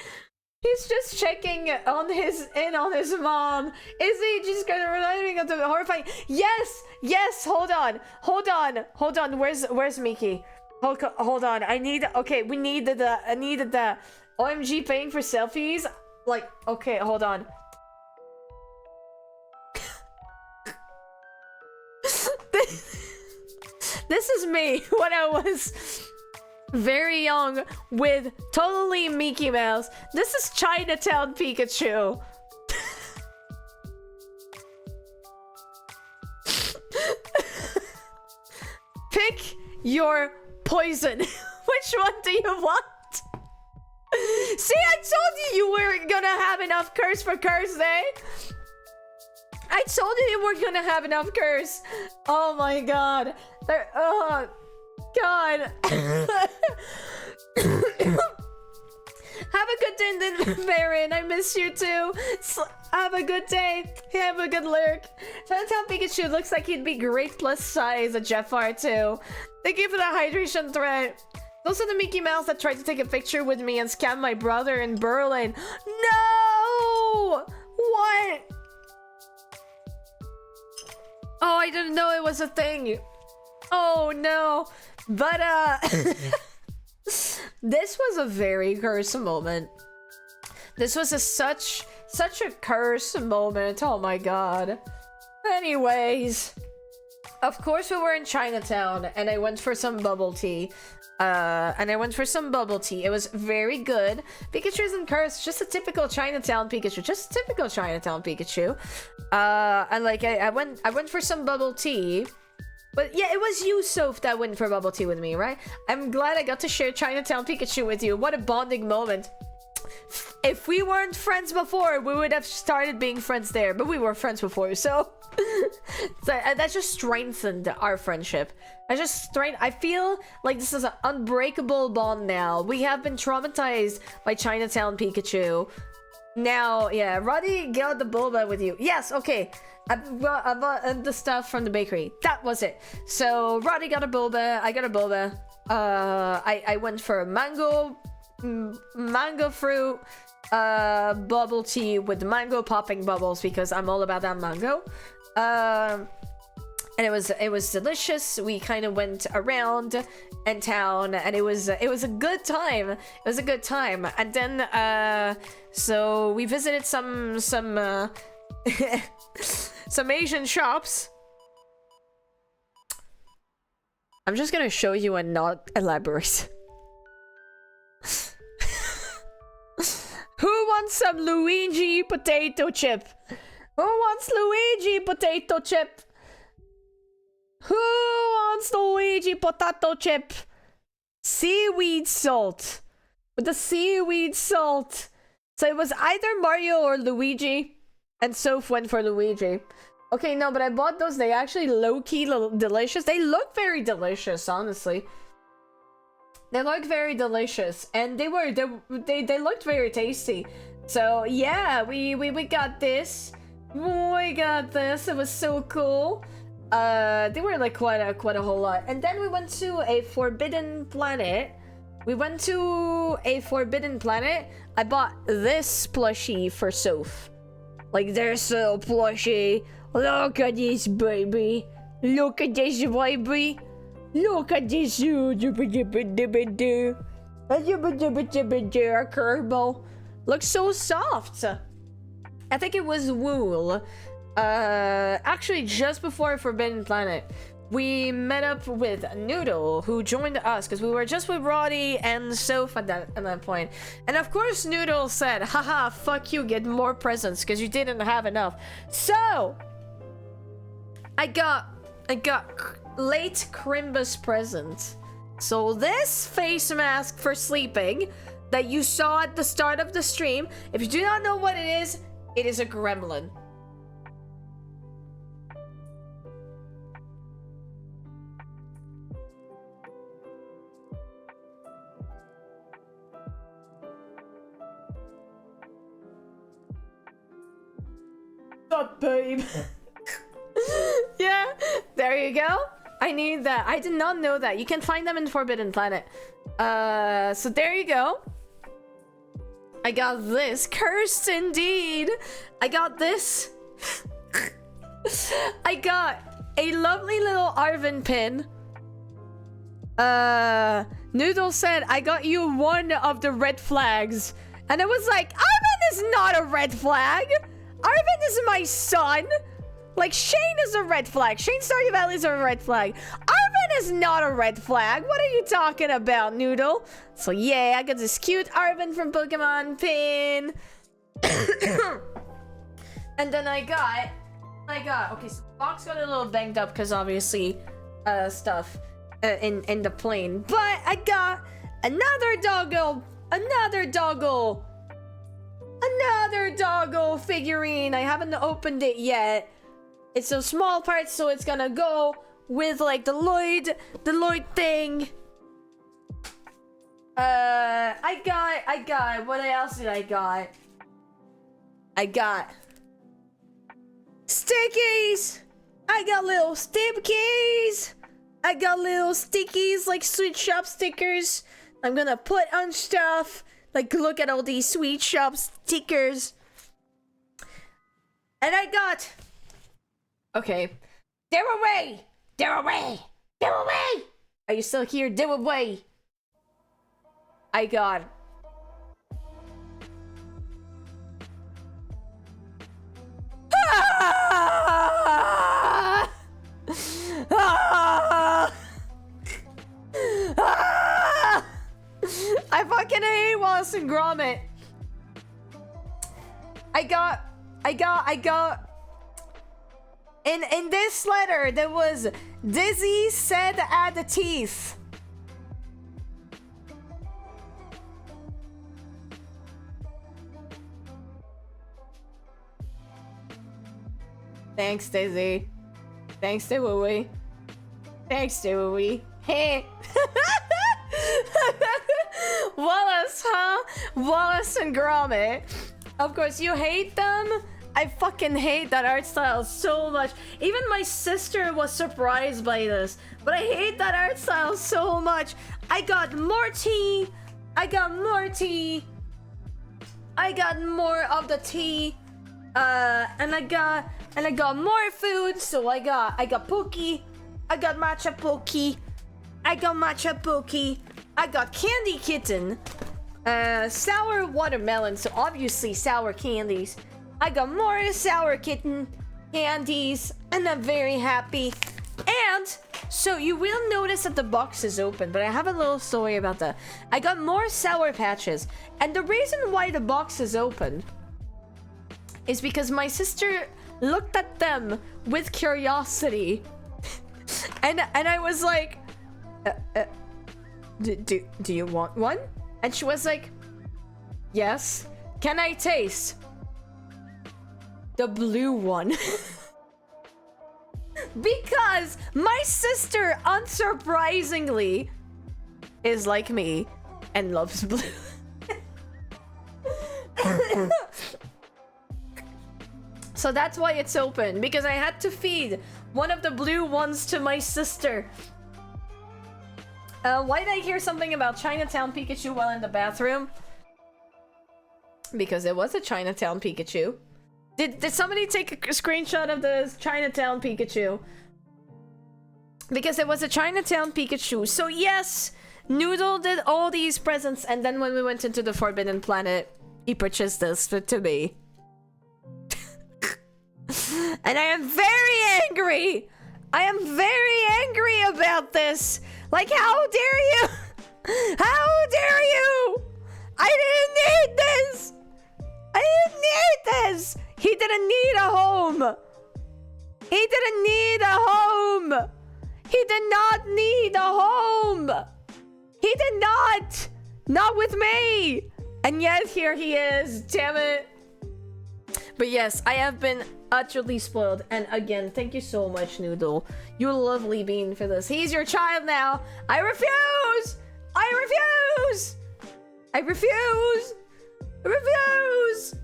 He's just checking on his mom. Is he just gonna remind me of the horrifying? Yes. Hold on. Where's Mickey? Hold on. I needed the OMG paying for selfies. Like, okay, hold on. This is me when I was very young with totally Mickey Mouse. This is Chinatown Pikachu. Pick your poison. Which one do you want? See, I told you weren't gonna have enough curse for Curse Day. I told you weren't gonna have enough curse. Oh my god. Oh god. Have a good day, then, Baron. I miss you too. Have a good day. Have a good lurk. Chinatown Pikachu looks like he'd be great plus size at Jeffar too. Thank you for the hydration thread. Those are the Mickey Mouse that tried to take a picture with me and scam my brother in Berlin. No! What? Oh, I didn't know it was a thing. Oh no. But this was a very cursed moment. This was such a cursed moment. Oh my god. Anyways, of course we were in Chinatown and I went for some bubble tea. It was very good. Pikachu isn't cursed, just a typical Chinatown Pikachu. And like I went for some bubble tea. But yeah, it was you, Soph, that went for bubble tea with me, right? I'm glad I got to share Chinatown Pikachu with you. What a bonding moment. If we weren't friends before, we would have started being friends there. But we were friends before, so... that just strengthened our friendship. I feel like this is an unbreakable bond now. We have been traumatized by Chinatown Pikachu. Now, yeah, Roddy got the boba with you. Yes, okay. I bought the stuff from the bakery. That was it. So Roddy got a boba. I got a boba. I went for a mango fruit bubble tea with mango popping bubbles because I'm all about that mango. And it was delicious. We kind of went around in town, and it was a good time. It was a good time. And then so we visited some some Asian shops. I'm just gonna show you and not elaborate. Who wants some Luigi potato chip? Who wants Luigi potato chip? Who wants Luigi potato chip? Seaweed salt. With the seaweed salt. So it was either Mario or Luigi. And Soph went for Luigi. Okay, no, but I bought those. They actually low-key delicious. They look very delicious, honestly. They look very delicious. And they looked very tasty. So yeah, we got this. We got this. It was so cool. They were like quite a whole lot. And then we went to a forbidden planet. I bought this plushie for Soph. Like, they're so plushy. Look at this, baby. Look at this, baby. Look at this. Kerbal. Looks so soft. I think it was wool. Actually, just before Forbidden Planet, we met up with Noodle, who joined us because we were just with Roddy and Soph at that point. And of course, Noodle said, haha, fuck you, get more presents because you didn't have enough. So, I got late Crimbus present. So this face mask for sleeping that you saw at the start of the stream, if you do not know what it is a gremlin. Stop, babe. Yeah, there you go. I need that. I did not know that. You can find them in Forbidden Planet. So there you go. I got this. Cursed indeed. I got this. I got a lovely little Arvin pin. Noodle said, I got you one of the red flags. And I was like, Arvin is not a red flag. Arvin is my son. Like, Shane is a red flag. Shane Stardew Valley is a red flag. Arvin is not a red flag. What are you talking about, Noodle? So yeah, I got this cute Arvin from Pokemon pin. And then I got, okay, so the box got a little banged up because obviously, stuff in the plane. But I got another doggo figurine. I haven't opened it yet. It's a small part, so it's gonna go with like the Lloyd thing. I got, what else did I got? I got stickies. I got little stickies. I got little stickies, like sweet shop stickers. I'm gonna put on stuff. Like, look at all these sweet shop stickers. And I got, okay, they're away. Are you still here? They're away. I got I fucking hate Wallace and Gromit. I got in this letter there was Dizzy said add the teeth. Thanks, Daisy. Thanks, Dewey. Thanks, Dewey. Hey. Wallace, huh? Wallace and Gromit. Of course, you hate them? I fucking hate that art style so much. Even my sister was surprised by this. But I hate that art style so much. I got more tea. I got more tea. I got more of the tea. And I got more food. So I got Pookie. I got matcha Pookie. I got matcha Pookie. I got Candy Kitten. Sour watermelon. So obviously sour candies. I got more Sour Kitten candies. And I'm very happy. And so you will notice that the box is open, but I have a little story about that. I got more Sour Patches. And the reason why the box is open is because my sister looked at them with curiosity. and I was like, do you want one? And she was like, yes. Can I taste the blue one? Because my sister, unsurprisingly, is like me and loves blue. So that's why it's open, because I had to feed one of the blue ones to my sister. Why did I hear something about Chinatown Pikachu while in the bathroom? Because it was a Chinatown Pikachu. Did somebody take a screenshot of the Chinatown Pikachu? Because it was a Chinatown Pikachu. So yes, Noodle did all these presents, and then when we went into the Forbidden Planet, he purchased this to me. And I am very angry! I am very angry about this! Like, how dare you? How dare you? I didn't need this! I didn't need this! He didn't need a home! He didn't need a home! He did not need a home! He did not! Not with me! And yet here he is, damn it. But yes, I have been utterly spoiled. And again, thank you so much, Noodle. You lovely bean for this. He's your child now. I refuse! I refuse! I refuse! I refuse!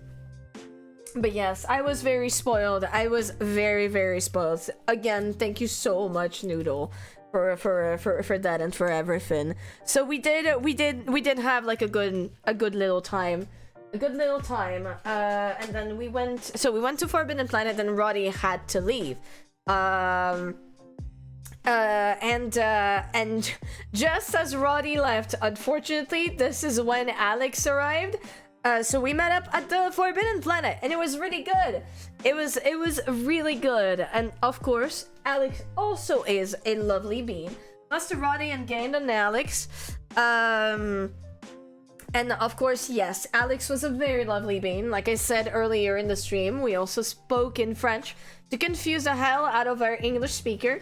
But yes, I was very spoiled. I was very, very spoiled. Again, thank you so much, Noodle, for that and for everything. So we did have like a good little time. And then we went to Forbidden Planet, and Roddy had to leave. And just as Roddy left, unfortunately, this is when Alex arrived. So we met up at the Forbidden Planet, and it was really good. It was really good. And of course, Alex also is a lovely bean. Master Roddy and Gain and Alex. And of course, yes, Alex was a very lovely bean. Like I said earlier in the stream, we also spoke in French to confuse the hell out of our English speaker.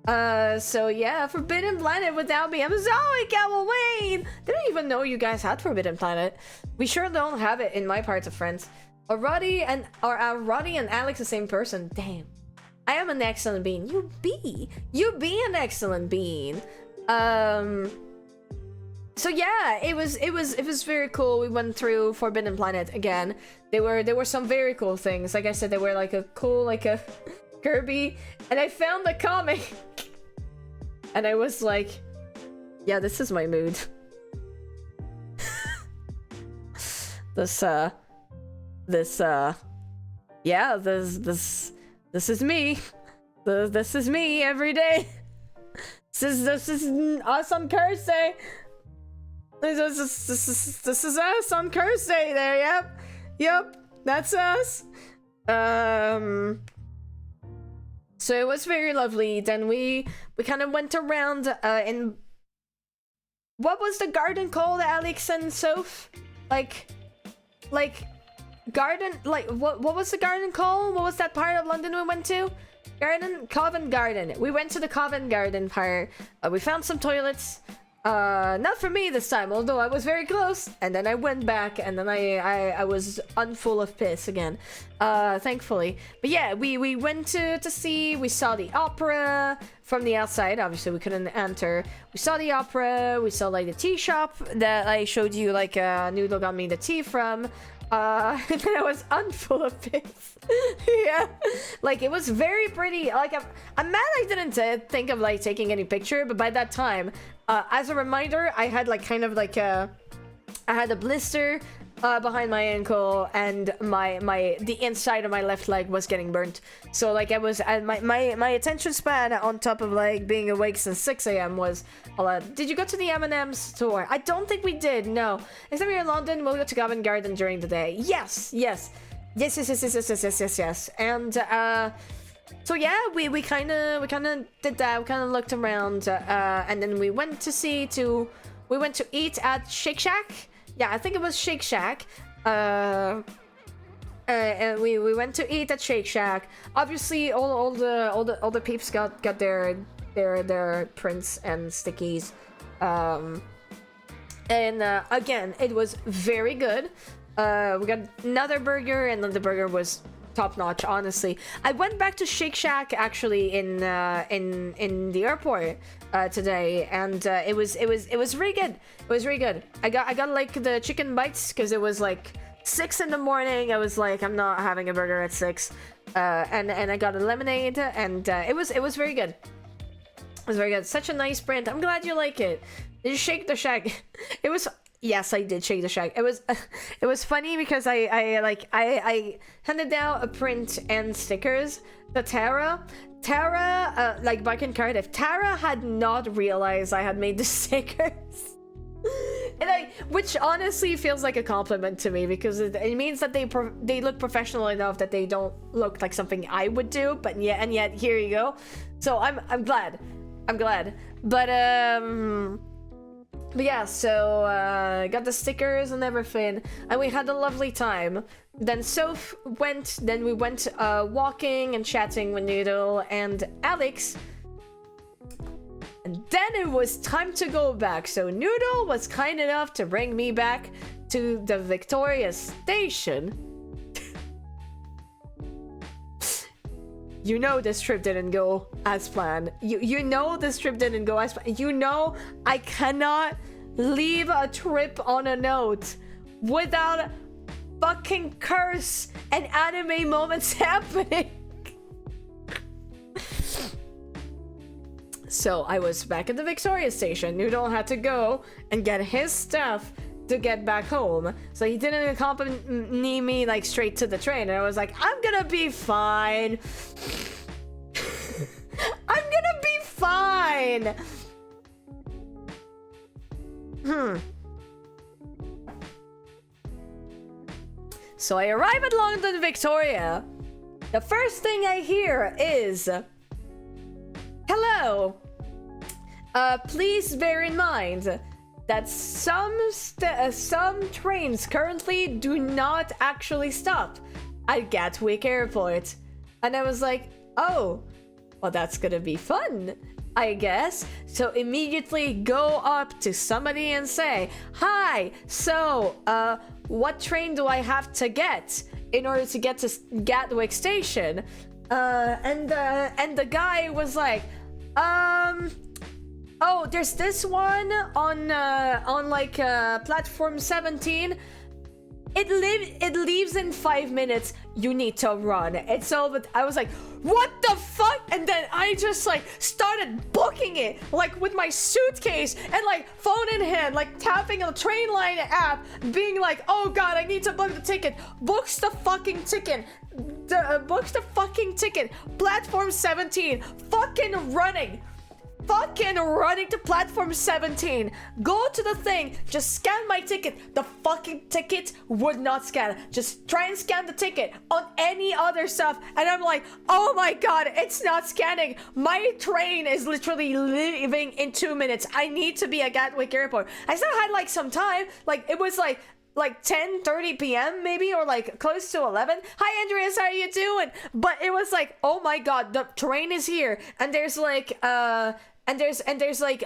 So yeah, Forbidden Planet without me. I'm sorry, I can't wait. Didn't even know you guys had Forbidden Planet. We sure don't have it in my parts of France. Are Roddy and Alex the same person? Damn. I am an excellent bean. You be an excellent bean. So yeah, it was very cool. We went through Forbidden Planet again. There were some very cool things. Like I said, they were like a Kirby, and I found the comic, and I was like, yeah, this is my mood. This is me. This is me every day. This is us on Thursday. This is us on Thursday there, yep, that's us. So it was very lovely. Then we kind of went around in, what was the garden called, Alex and Soph? Like garden, like what was the garden called? What was that part of London we went to? Covent Garden. We went to the Covent Garden part. We found some toilets. Not for me this time, although I was very close. And then I went back, and then I was unfull of piss again. Thankfully. But yeah, we went to see, we saw the opera from the outside. Obviously, we couldn't enter. We saw the opera, we saw like the tea shop that I showed you, like Noodle got me the tea from. And then I was unfull of piss. Yeah, like it was very pretty. Like I'm mad I didn't think of like taking any picture, but by that time, as a reminder, I had like kind of like I had a blister behind my ankle, and the inside of my left leg was getting burnt. So like I was my attention span on top of like being awake since 6 a.m. was a lot. Did you go to the M&M store? I don't think we did. No. Next time you're in London, we'll go to Covent Garden during the day. Yes. And so yeah, we kind of did that. We kind of looked around, and then we went to eat at Shake Shack. Yeah, I think it was Shake Shack. And we went to eat at Shake Shack. Obviously, all the peeps got their prints and stickies. And again, it was very good. We got another burger, and then the burger was top notch. Honestly, I went back to Shake Shack actually in the airport today, and it was really good. It was really good. I got like the chicken bites because it was like 6 in the morning. I was like, I'm not having a burger at 6. And I got a lemonade, and it was very good. It was very good. Such a nice print. I'm glad you like it. Did you Shake the Shack? It was Yes, I did Shake the Shack. It was it was funny because I handed out a print and stickers to Tara. Tara, like back in Cardiff, Tara had not realized I had made the stickers. And which honestly feels like a compliment to me, because it means that they look professional enough that they don't look like something I would do. But yet here you go. So I'm glad. But yeah, so got the stickers and everything, and we had a lovely time. Then Soph went, then we went walking and chatting with Noodle and Alex. And then it was time to go back. So Noodle was kind enough to bring me back to the Victoria station. You know this trip didn't go as planned. You know this trip didn't go as planned. You know I cannot leave a trip on a note without fucking curse and anime moments happening. So I was back at the Victoria station. Noodle had to go and get his stuff to get back home, so he didn't accompany me like straight to the train, and I was like, I'm gonna be fine. I'm gonna be fine. So I arrive at London Victoria. The first thing I hear is, hello, please bear in mind that some trains currently do not actually stop at Gatwick Airport. And I was like, oh, well, that's gonna be fun, I guess. So immediately go up to somebody and say, hi, so what train do I have to get in order to get to Gatwick Station? And the guy was like, oh, there's this one on like platform 17. It leaves in 5 minutes. You need to run. It's over. I was like, what the fuck? And then I just like started booking it, like with my suitcase and like phone in hand, like tapping a train line app, being like, oh god, I need to book the ticket. Books the fucking ticket. Books the fucking ticket. Platform 17. Fucking running to platform 17. Go to the thing, just scan my ticket. The fucking ticket would not scan. Just try and scan the ticket on any other stuff, and I'm like, oh my god, it's not scanning. My train is literally leaving in 2 minutes. I need to be at Gatwick Airport. I still had like some time, like it was like 10:30 p.m. maybe, or like close to 11. Hi Andreas, how are you doing? But it was like, oh my god, the train is here, and there's like there's like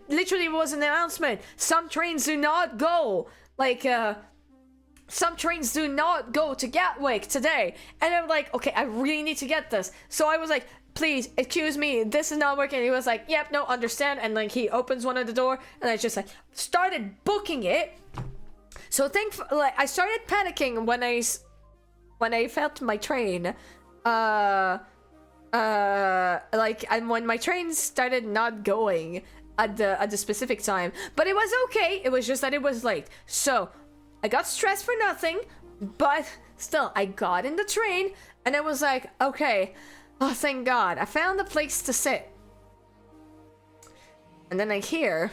literally was an announcement. Some trains do not go, like some trains do not go to Gatwick today. And I'm like, okay, I really need to get this. So I was like, please, excuse me, this is not working. He was like, yep, no, understand. And like he opens one of the door, and I just like started booking it. So like I started panicking when I felt my train like, and when my train started not going at the specific time, but it was okay. It was just that it was late. So I got stressed for nothing, but still I got in the train and I was like, okay, oh thank god, I found a place to sit. And then I hear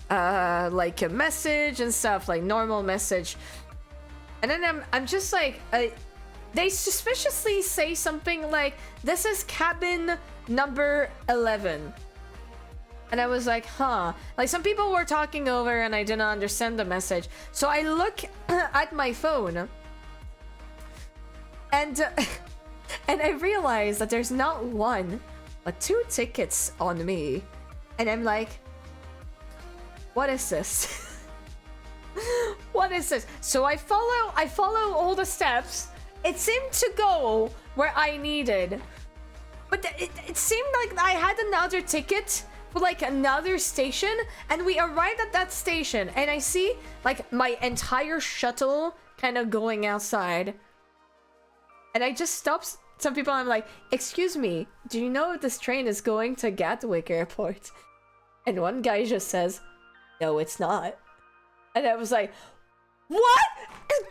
like a message and stuff, like normal message, and then I'm just like, they suspiciously say something like, this is cabin number 11. And I was like, huh. Like some people were talking over and I didn't understand the message. So I look at my phone and I realize that there's not one, but 2 tickets on me. And I'm like, what is this? What is this? So I follow all the steps. It seemed to go where I needed, but it seemed like I had another ticket for like another station, and we arrived at that station, and I see like my entire shuttle kind of going outside, and I just stopped some people. I'm like, excuse me, do you know if this train is going to Gatwick Airport? And one guy just says, no, it's not. And I was like, what?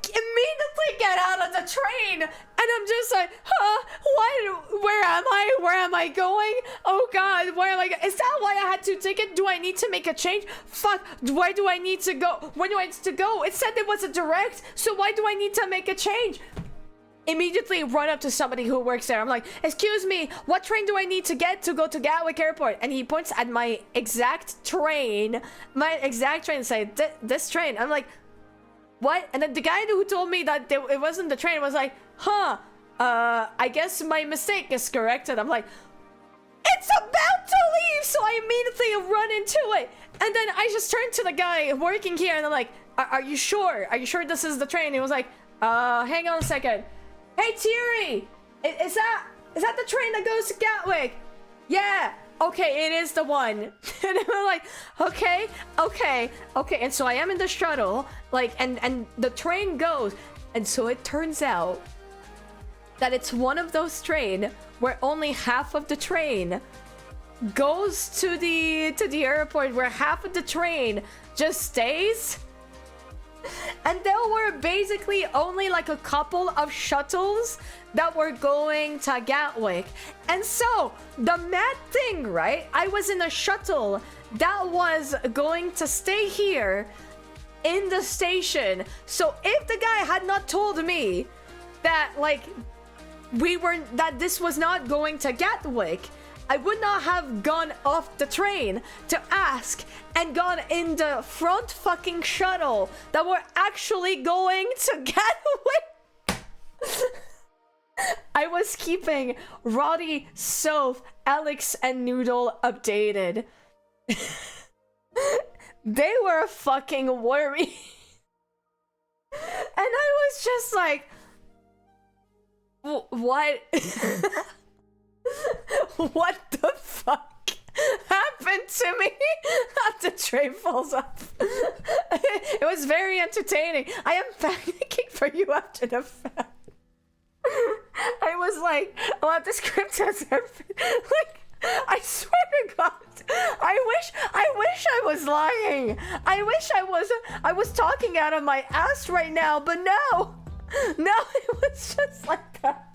Immediately get out of the train. And I'm just like, huh? What? Where am I? Where am I going? Oh God, where am I going? Is that why I had 2 tickets? Do I need to make a change? Fuck, why do I need to go? Where do I need to go? It said it was a direct, so why do I need to make a change? Immediately run up to somebody who works there. I'm like, excuse me, what train do I need to get to go to Gatwick Airport? And he points at my exact train. And say, this train. I'm like, what? And then the guy who told me that it wasn't the train was like, huh, I guess my mistake is corrected. I'm like, it's about to leave! So I immediately run into it. And then I just turned to the guy working here and I'm like, are you sure? Are you sure this is the train? He was like, hang on a second. Hey Thierry! Is that the train that goes to Gatwick? Yeah! Okay, it is the one. And I'm like, okay. And so I am in the shuttle, like, and the train goes. And so it turns out that it's one of those trains where only half of the train goes to the airport, where half of the train just stays. And there were basically only like a couple of shuttles that were going to Gatwick. And so the mad thing, right? I was in a shuttle that was going to stay here in the station. So if the guy had not told me that like that this was not going to Gatwick, I would not have gone off the train to ask and gone in the front fucking shuttle that were actually going to Gatwick. I was keeping Roddy, Soph, Alex, and Noodle updated. They were fucking worried. And I was just like, what? What the fuck happened to me? The train falls off. It was very entertaining. I am panicking for you after the fact. I was like, well, the script has everything. Like, I swear to God, I wish I was lying. I wish I was talking out of my ass right now, but no, it was just like that.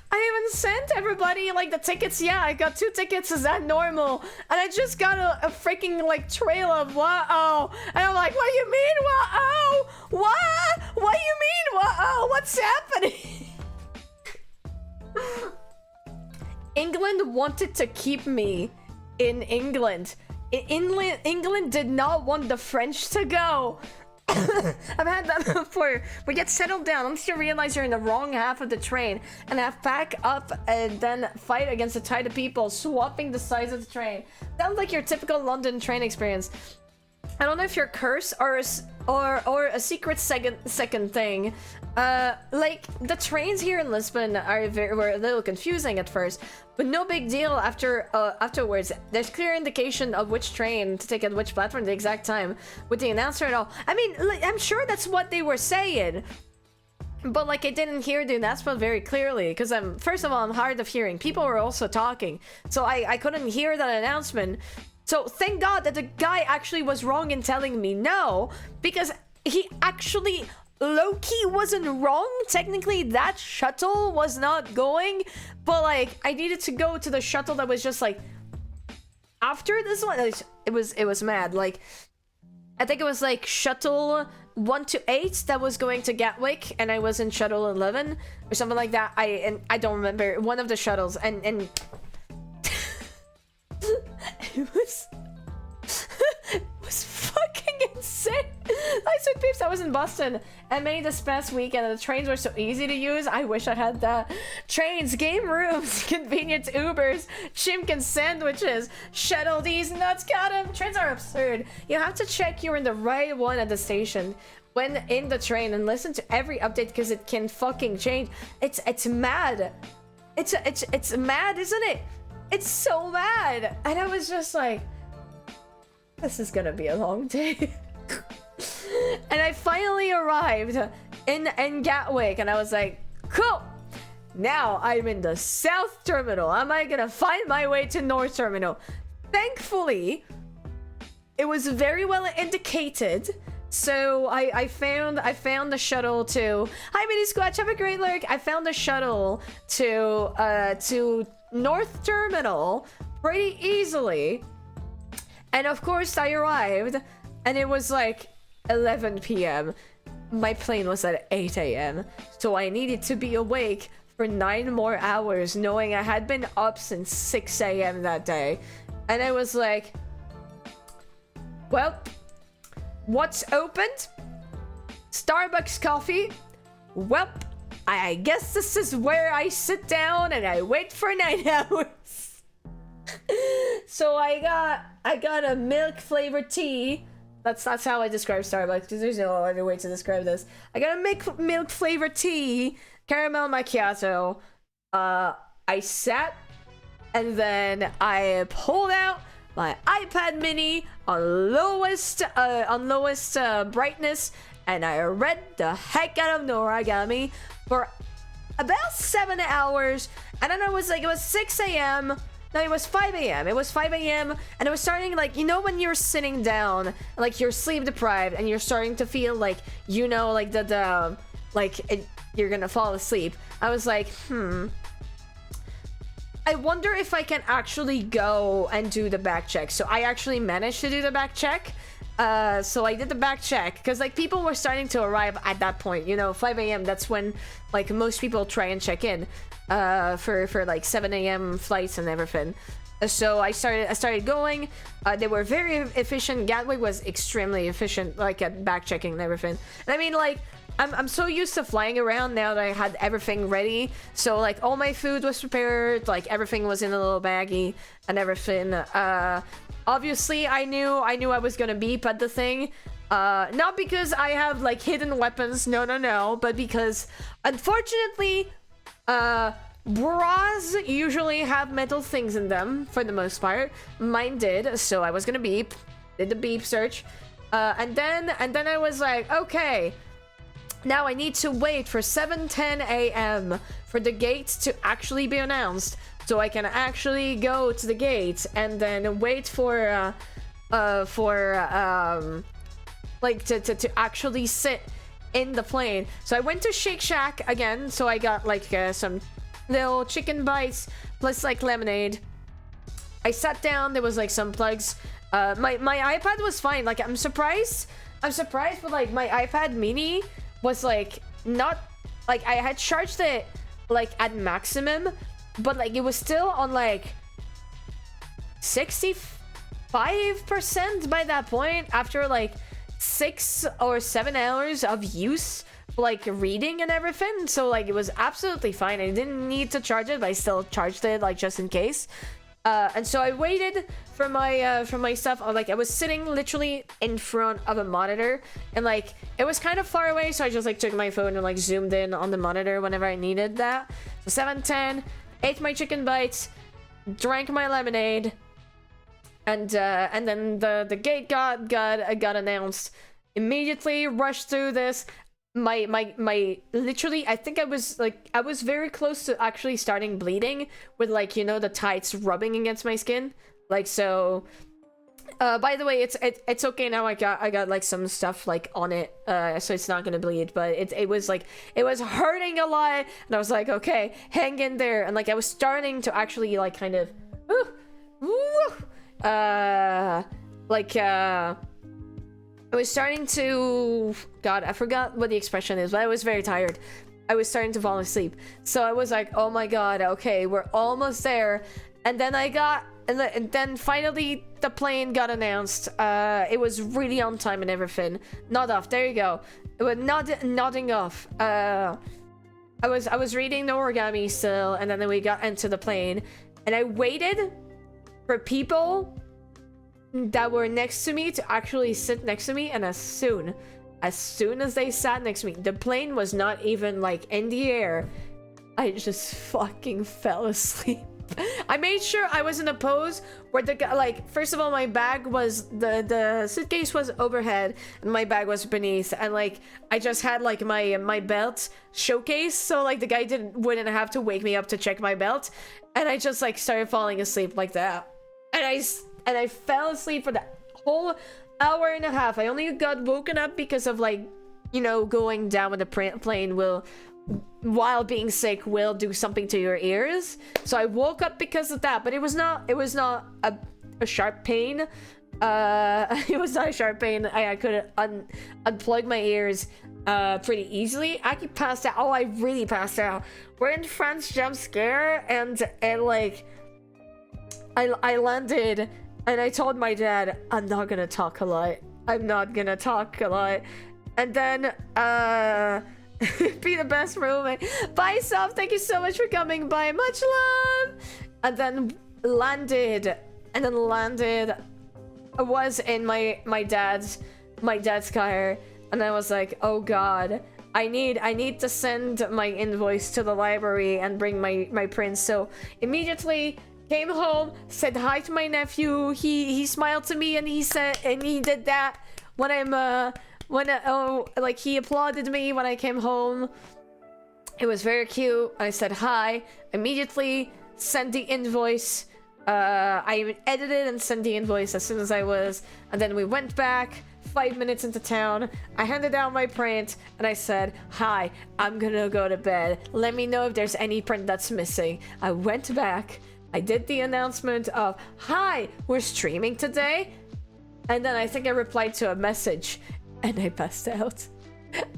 I even sent everybody like the tickets. Yeah, I got 2 tickets. Is that normal? And I just got a freaking like trail of wow. And I'm like, what do you mean wow? What? What do you mean wow? What's happening? England wanted to keep me in England. England did not want the French to go. I've had that before. We get settled down once you realize you're in the wrong half of the train and have pack up and then fight against a tide of people swapping the sides of the train. Sounds like your typical London train experience. I don't know if you're cursed or a secret second thing. Like the trains here in Lisbon were a little confusing at first, but no big deal afterwards. There's clear indication of which train to take at which platform at the exact time with the announcer and all. I mean, like, I'm sure that's what they were saying, but like I didn't hear the announcement very clearly because first of all, I'm hard of hearing. People were also talking, so I couldn't hear that announcement. So thank God that the guy actually was wrong in telling me no, because he actually low-key wasn't wrong. Technically that shuttle was not going, but like I needed to go to the shuttle that was just like after this one. It was mad. Like I think it was like shuttle 1 to 8 that was going to Gatwick, and I was in shuttle 11 or something like that. I don't remember one of the shuttles, and it was fucking insane. I said, peeps, I was in Boston and made this past weekend, and the trains were so easy to use. I wish I had that. Trains, game rooms, convenient Ubers, chimkin sandwiches, shuttle these nuts, got 'em. Trains are absurd. You have to check you're in the right one at the station when in the train and listen to every update because it can fucking change. It's mad. It's mad, isn't it? It's so mad. And I was just like, this is gonna be a long day. And I finally arrived in Gatwick, and I was like, cool, Now I'm in the South Terminal. Am I gonna find my way to North Terminal? Thankfully, it was very well indicated. So I found the shuttle to Mini Squatch, have a great lurk. I found the shuttle to North Terminal pretty easily. And of course I arrived and it was like 11 p.m. My plane was at 8 a.m. So I needed to be awake for 9 more hours, knowing I had been up since 6 a.m. that day. And I was like, well, what's opened? Starbucks coffee? Well, I guess this is where I sit down and I wait for 9 hours. So I got a milk flavored tea. That's how I describe Starbucks, because there's no other way to describe this. I got a milk flavored tea, caramel macchiato. I sat, and then I pulled out my iPad mini on lowest brightness, and I read the heck out of Noragami for about 7 hours, and then I was like, it was 6 a.m. No, it was 5 a.m. It was 5 a.m. and it was starting, like, you know, when you're sitting down, like, you're sleep deprived and you're starting to feel like, you know, like you're gonna fall asleep. I was like, I wonder if I can actually go and do the back check. So I actually managed to do the back check. So I did the back check because, like, people were starting to arrive at that point, you know, 5 a.m. That's when, like, most people try and check in for like 7 a.m. flights and everything. So I started going. They were very efficient. Gatwick was extremely efficient, like, at back checking and everything. And I mean, like, I'm so used to flying around now that I had everything ready. So, like, all my food was prepared, like, everything was in a little baggie and everything. Obviously, I knew I was gonna beep at the thing. Not because I have, like, hidden weapons, no, but because, unfortunately, bras usually have metal things in them, for the most part. Mine did, so I was gonna beep. Did the beep search. And then I was like, okay, now I need to wait for 7:10 a.m. for the gates to actually be announced, so I can actually go to the gates and then wait for like to actually sit in the plane. So I went to Shake Shack again, so I got like some little chicken bites plus like lemonade. I sat down, there was like some plugs. My iPad was fine. Like, I'm surprised, but like my iPad mini was like not, like, I had charged it like at maximum, but like it was still on like 65% by that point after like 6 or 7 hours of use, like reading and everything. So like it was absolutely fine. I didn't need to charge it, but I still charged it, like, just in case. And so I waited for my stuff. Like, I was sitting literally in front of a monitor, and like it was kind of far away, so I just like took my phone and like zoomed in on the monitor whenever I needed that. So 7:10, ate my chicken bites, drank my lemonade, and then the gate got announced. Immediately rushed through this. My literally, I think I was very close to actually starting bleeding with, like, you know, the tights rubbing against my skin, like, so. By the way, it's okay now. I got like some stuff like on it, so it's not gonna bleed, but it was hurting a lot, and I was like, okay, hang in there. And like I was starting to actually like kind of I was starting to, God, I forgot what the expression is, but I was very tired. I was starting to fall asleep. So I was like, oh my God, okay, we're almost there. And then and then finally the plane got announced. It was really on time and everything. Nod off, there you go. It was nodding off. I was reading the origami still, and then we got into the plane. And I waited for people that were next to me to actually sit next to me, and as soon as they sat next to me, the plane was not even like in the air, I just fucking fell asleep. I made sure I was in a pose where the guy, like, first of all, my bag was, the suitcase was overhead and my bag was beneath, and like I just had like my belt showcase, so like the guy wouldn't have to wake me up to check my belt, and I just like started falling asleep like that, and I fell asleep for the whole hour and a half. I only got woken up because of, like, you know, going down with the plane while being sick will do something to your ears. So I woke up because of that, but it was not a sharp pain. It was not a sharp pain. I could unplug my ears pretty easily. I could pass out. Oh, I really passed out. We're in France jump scare, and like I landed and I told my dad, I'm not gonna talk a lot. I'm not gonna talk a lot. And then be the best roommate. Bye, Sof. Thank you so much for coming by. Much love. And then landed. I was in my dad's car, and I was like, oh god, I need to send my invoice to the library and bring my prints. So immediately came home, said hi to my nephew. He smiled to me, and he did that when I'm like he applauded me when I came home. It was very cute. I said hi, immediately sent the invoice. I even edited and sent the invoice as soon as I was, and then we went back 5 minutes into town. I handed out my print and I said, hi, I'm gonna go to bed. Let me know if there's any print that's missing. I went back, I did the announcement of, hi, we're streaming today, and then I think I replied to a message. And I passed out.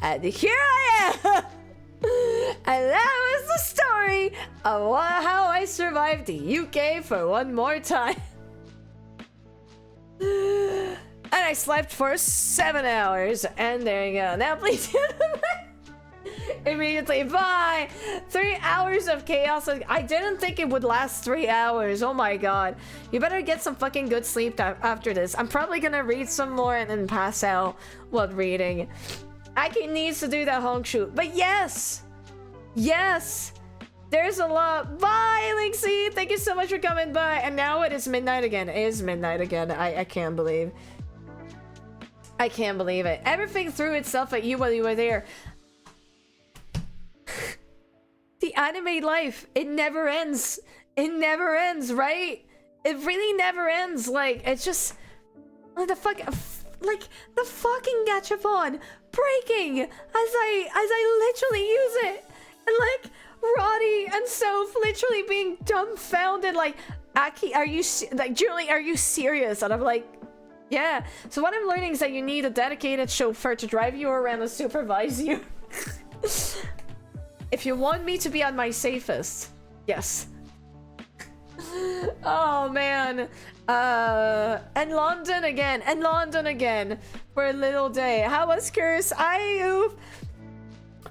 And here I am! And that was the story of how I survived the UK for one more time. And I slept for 7 hours. And there you go. Now please immediately, bye! 3 hours of chaos. I didn't think it would last 3 hours. Oh my god. You better get some fucking good sleep after this. I'm probably gonna read some more and then pass out while reading. Aki needs to do that honk shoot. But yes! Yes! There's a lot. Bye, Linksy! Thank you so much for coming by. And now it is midnight again. It is midnight again. I can't believe. I can't believe it. Everything threw itself at you while you were there. The anime life, it never ends. It never ends, right? It really never ends. Like, it's just like the fucking gachapon breaking as I literally use it, and like Roddy and Soph literally being dumbfounded, like, Aki, are you like, Julie, are you serious? And I'm like, yeah. So what I'm learning is that you need a dedicated chauffeur to drive you around and supervise you. If you want me to be on my safest, yes. Oh man. And London again for a little day. How was Curse?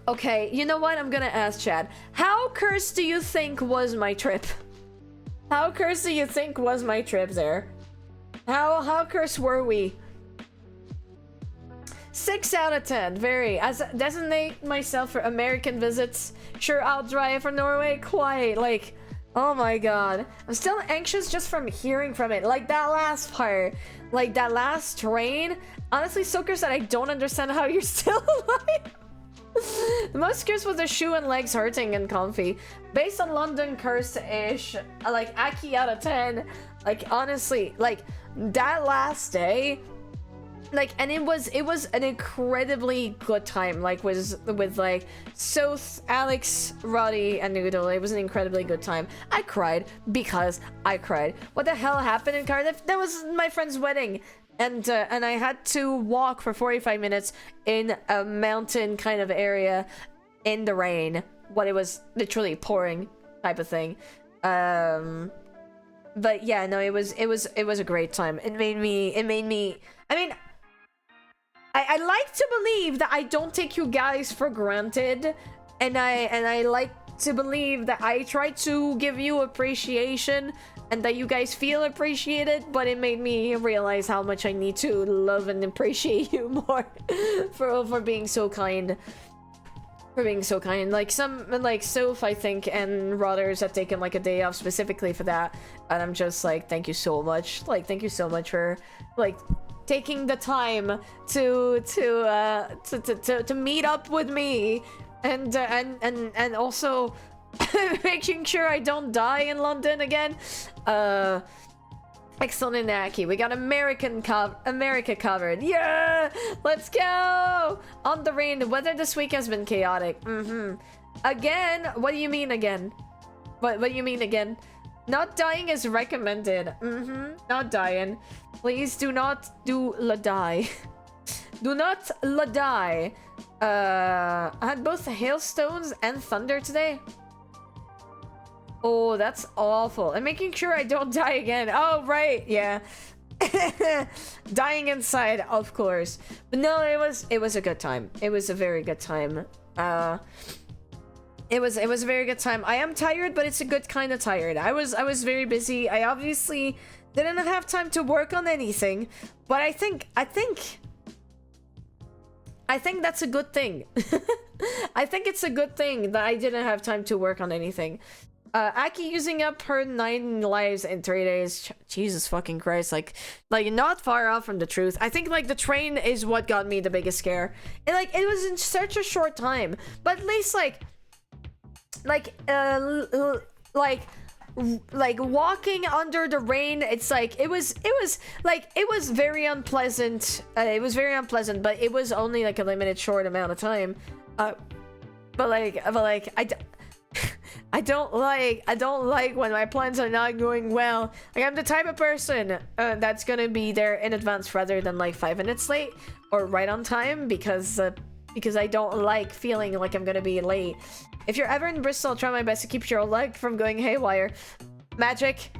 Okay, you know what? I'm gonna ask Chad. How cursed do you think was my trip? How cursed do you think was my trip there? How cursed were we? 6 out of 10. Very. As I designate myself for American visits. Sure, I'll drive for Norway. Quite. Like, oh my god. I'm still anxious just from hearing from it. Like that last part. Like that last train. Honestly, so cursed that I don't understand how you're still alive. The most cursed was the shoe and legs hurting and comfy. Based on London curse-ish. Like, Aki out of 10. Like, honestly, like, that last day, like, and it was an incredibly good time, like, with like Soph, Alex, Roddy, and Noodle. It was an incredibly good time. I cried because I cried. What the hell happened in Cardiff? That was my friend's wedding, and I had to walk for 45 minutes in a mountain kind of area in the rain when it was literally pouring, type of thing. But yeah, no, it was a great time. It made me. I mean, I like to believe that I don't take you guys for granted, and I like to believe that I try to give you appreciation and that you guys feel appreciated, but it made me realize how much I need to love and appreciate you more for being so kind. for being so kind. Like Soph, I think, and Rodders have taken like a day off specifically for that, and I'm just like, thank you so much. Like, thank you so much for like taking the time to meet up with me, and also making sure I don't die in London again. Excellent, Aki. We got America covered. Yeah! Let's go! On the rain, the weather this week has been chaotic. Again? What do you mean again? What do you mean again? Not dying is recommended. Not dying. Please do not do la die. Do not la die. I had both hailstones and thunder today. Oh, that's awful. And making sure I don't die again. Oh, right. Yeah. Dying inside, of course. But no, it was a good time. It was a very good time. It was a very good time. I am tired, but it's a good kind of tired. I was very busy. I obviously didn't have time to work on anything, but I think that's a good thing. I think it's a good thing that I didn't have time to work on anything. Aki using up her 9 lives in 3 days. Jesus fucking Christ. Like not far off from the truth. I think like the train is what got me the biggest scare. And like it was in such a short time, but at least like walking under the rain, it's like it was very unpleasant. It was very unpleasant, but it was only like a limited short amount of time. But I don't like when my plans are not going well. Like, I'm the type of person that's gonna be there in advance rather than like 5 minutes late or right on time, because I don't like feeling like I'm gonna be late. If you're ever in Bristol, I'll try my best to keep your leg from going haywire. Magic.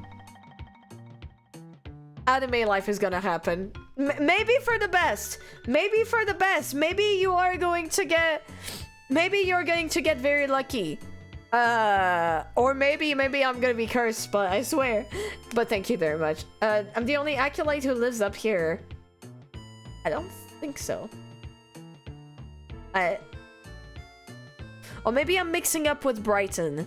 Anime life is gonna happen. Maybe for the best. Maybe for the best. Maybe you're going to get very lucky. Or maybe I'm gonna be cursed, but I swear. But thank you very much. I'm the only acolyte who lives up here. I don't think so. Or maybe I'm mixing up with Brighton.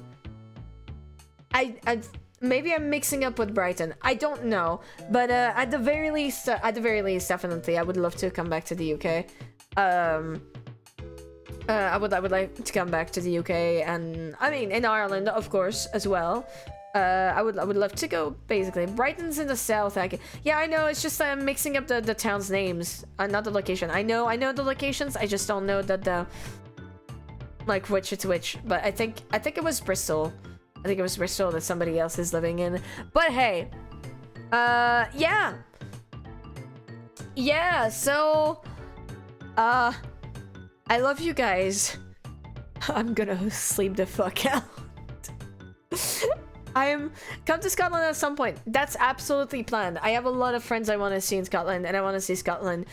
Maybe I'm mixing up with Brighton. I don't know, but at the very least, definitely, I would love to come back to the UK. I would like to come back to the UK, and I mean in Ireland, of course, as well. I would love to go. Basically, Brighton's in the south. Yeah, I know. It's just I'm mixing up the town's names, not the location. I know the locations. I just don't know the like which it's which. But I think it was Bristol. I think it was Bristol that somebody else is living in. But hey, yeah. So, I love you guys. I'm gonna sleep the fuck out. Come to Scotland at some point. That's absolutely planned. I have a lot of friends I want to see in Scotland, and I want to see Scotland.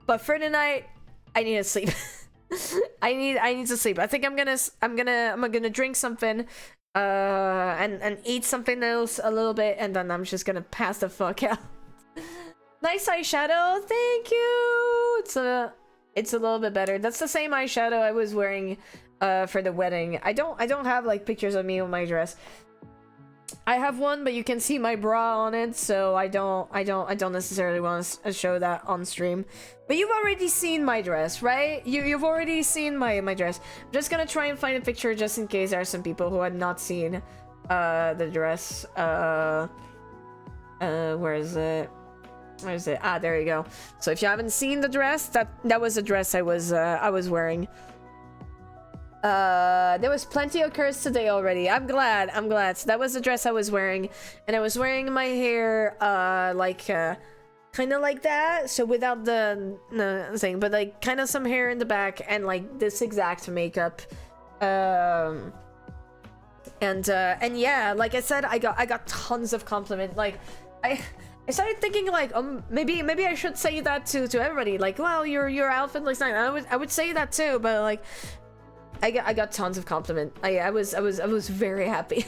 But for tonight, I need to sleep. I need to sleep. I think I'm gonna drink something, and eat something else a little bit, and then I'm just gonna pass the fuck out. Nice eyeshadow, thank you. It's a little bit better. That's the same eyeshadow I was wearing for the wedding. I don't have like pictures of me with my dress. I have one, but you can see my bra on it, so I don't necessarily want to show that on stream. But you've already seen my dress, right? You've already seen my dress. I'm just gonna try and find a picture just in case there are some people who had not seen the dress. Where is it? Where is it? Ah, there you go. So if you haven't seen the dress, that was the dress I was wearing. There was plenty of curse today already. I'm glad. So that was the dress I was wearing, and I was wearing my hair kind of like that, so without the thing, but like kind of some hair in the back and like this exact makeup. And yeah, like I said, I got tons of compliment. Like I started thinking like maybe I should say that to everybody, like, well, your outfit looks nice. I would say that too, but like I got tons of compliment. I was very happy.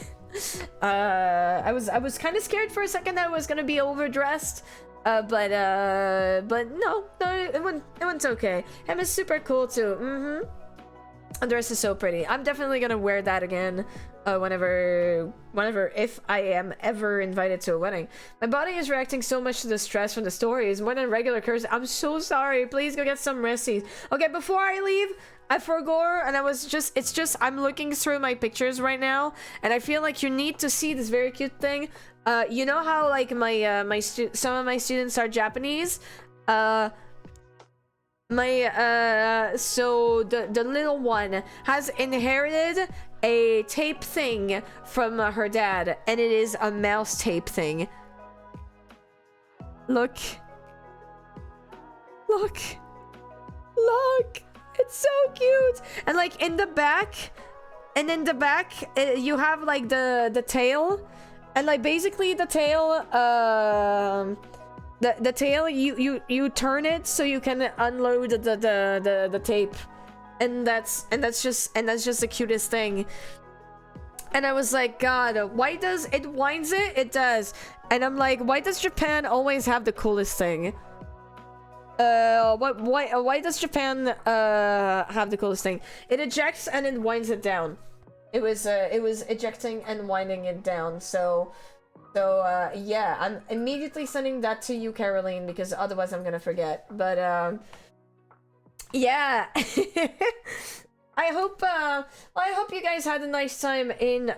I was kind of scared for a second that I was gonna be overdressed, but no, it went okay. Him is super cool too. The dress is so pretty. I'm definitely gonna wear that again whenever if I am ever invited to a wedding. My body is reacting so much to the stress from the stories more than regular curse. I'm so sorry. Please go get some resties. Okay, before I leave, I forgot, and I'm looking through my pictures right now, and I feel like you need to see this very cute thing. You know how like some of my students are Japanese. So the little one has inherited a tape thing from her dad, and it is a mouse tape thing. Look. It's so cute. And like in the back, you have like the tail, and like basically the tail the tail, you turn it so you can unload the tape, and that's just the cutest thing. And I was like, God, why does it winds it? It does. And I'm like, why does Japan always have the coolest thing? Why does Japan have the coolest thing? It ejects and it winds it down. It was ejecting and winding it down. So yeah, I'm immediately sending that to you, Caroline, because otherwise I'm gonna forget. But yeah. I hope you guys had a nice time in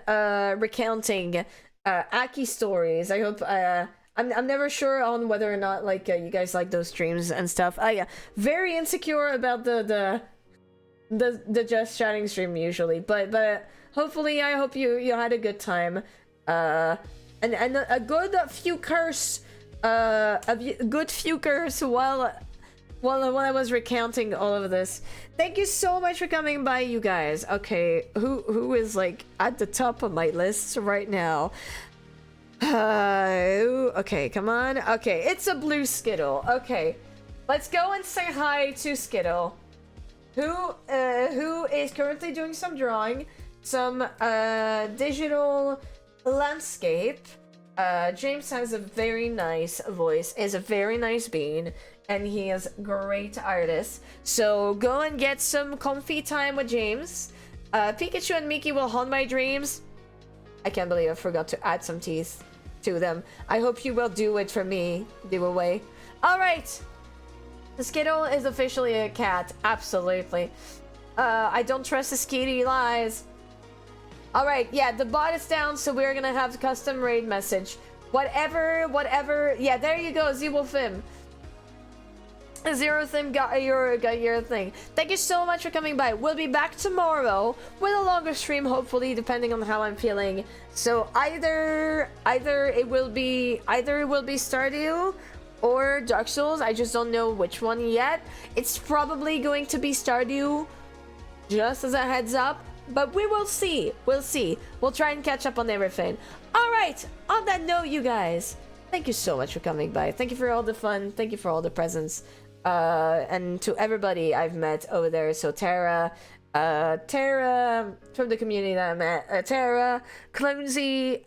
recounting Aki stories. I hope I'm never sure on whether or not like you guys like those streams and stuff. Yeah, very insecure about the just chatting stream usually, but hopefully I hope you had a good time. And a good few curse, while I was recounting all of this. Thank you so much for coming by, you guys. Okay, who is like at the top of my list right now? Okay, come on. Okay, it's a blue Skittle. Okay, let's go and say hi to Skittle, who is currently doing some drawing, some digital landscape. James has a very nice voice, is a very nice bean, and he is great artist. So go and get some comfy time with James. Pikachu and Mickey will haunt my dreams. I can't believe I forgot to add some teeth to them. I hope you will do it for me, giveaway. Alright! The Skittle is officially a cat. Absolutely. I don't trust the skitty lies. Alright, yeah, the bot is down, so we're gonna have the custom raid message. Whatever. Yeah, there you go, Zewolfim. Zerothim got your thing. Thank you so much for coming by. We'll be back tomorrow with a longer stream, hopefully, depending on how I'm feeling. So either it will be Stardew or Dark Souls. I just don't know which one yet. It's probably going to be Stardew, just as a heads up. But we will see. We'll see. We'll try and catch up on everything. Alright, on that note, you guys, thank you so much for coming by. Thank you for all the fun. Thank you for all the presents. And to everybody I've met over there. So Tara from the community that I met. Tara, Clumsy,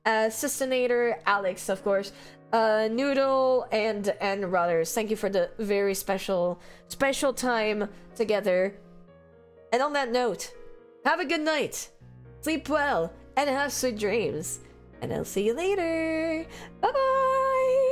Systinator, Alex, of course, Noodle, and Rodders. Thank you for the very special time together. And on that note, have a good night, sleep well, and have sweet dreams. And I'll see you later. Bye-bye!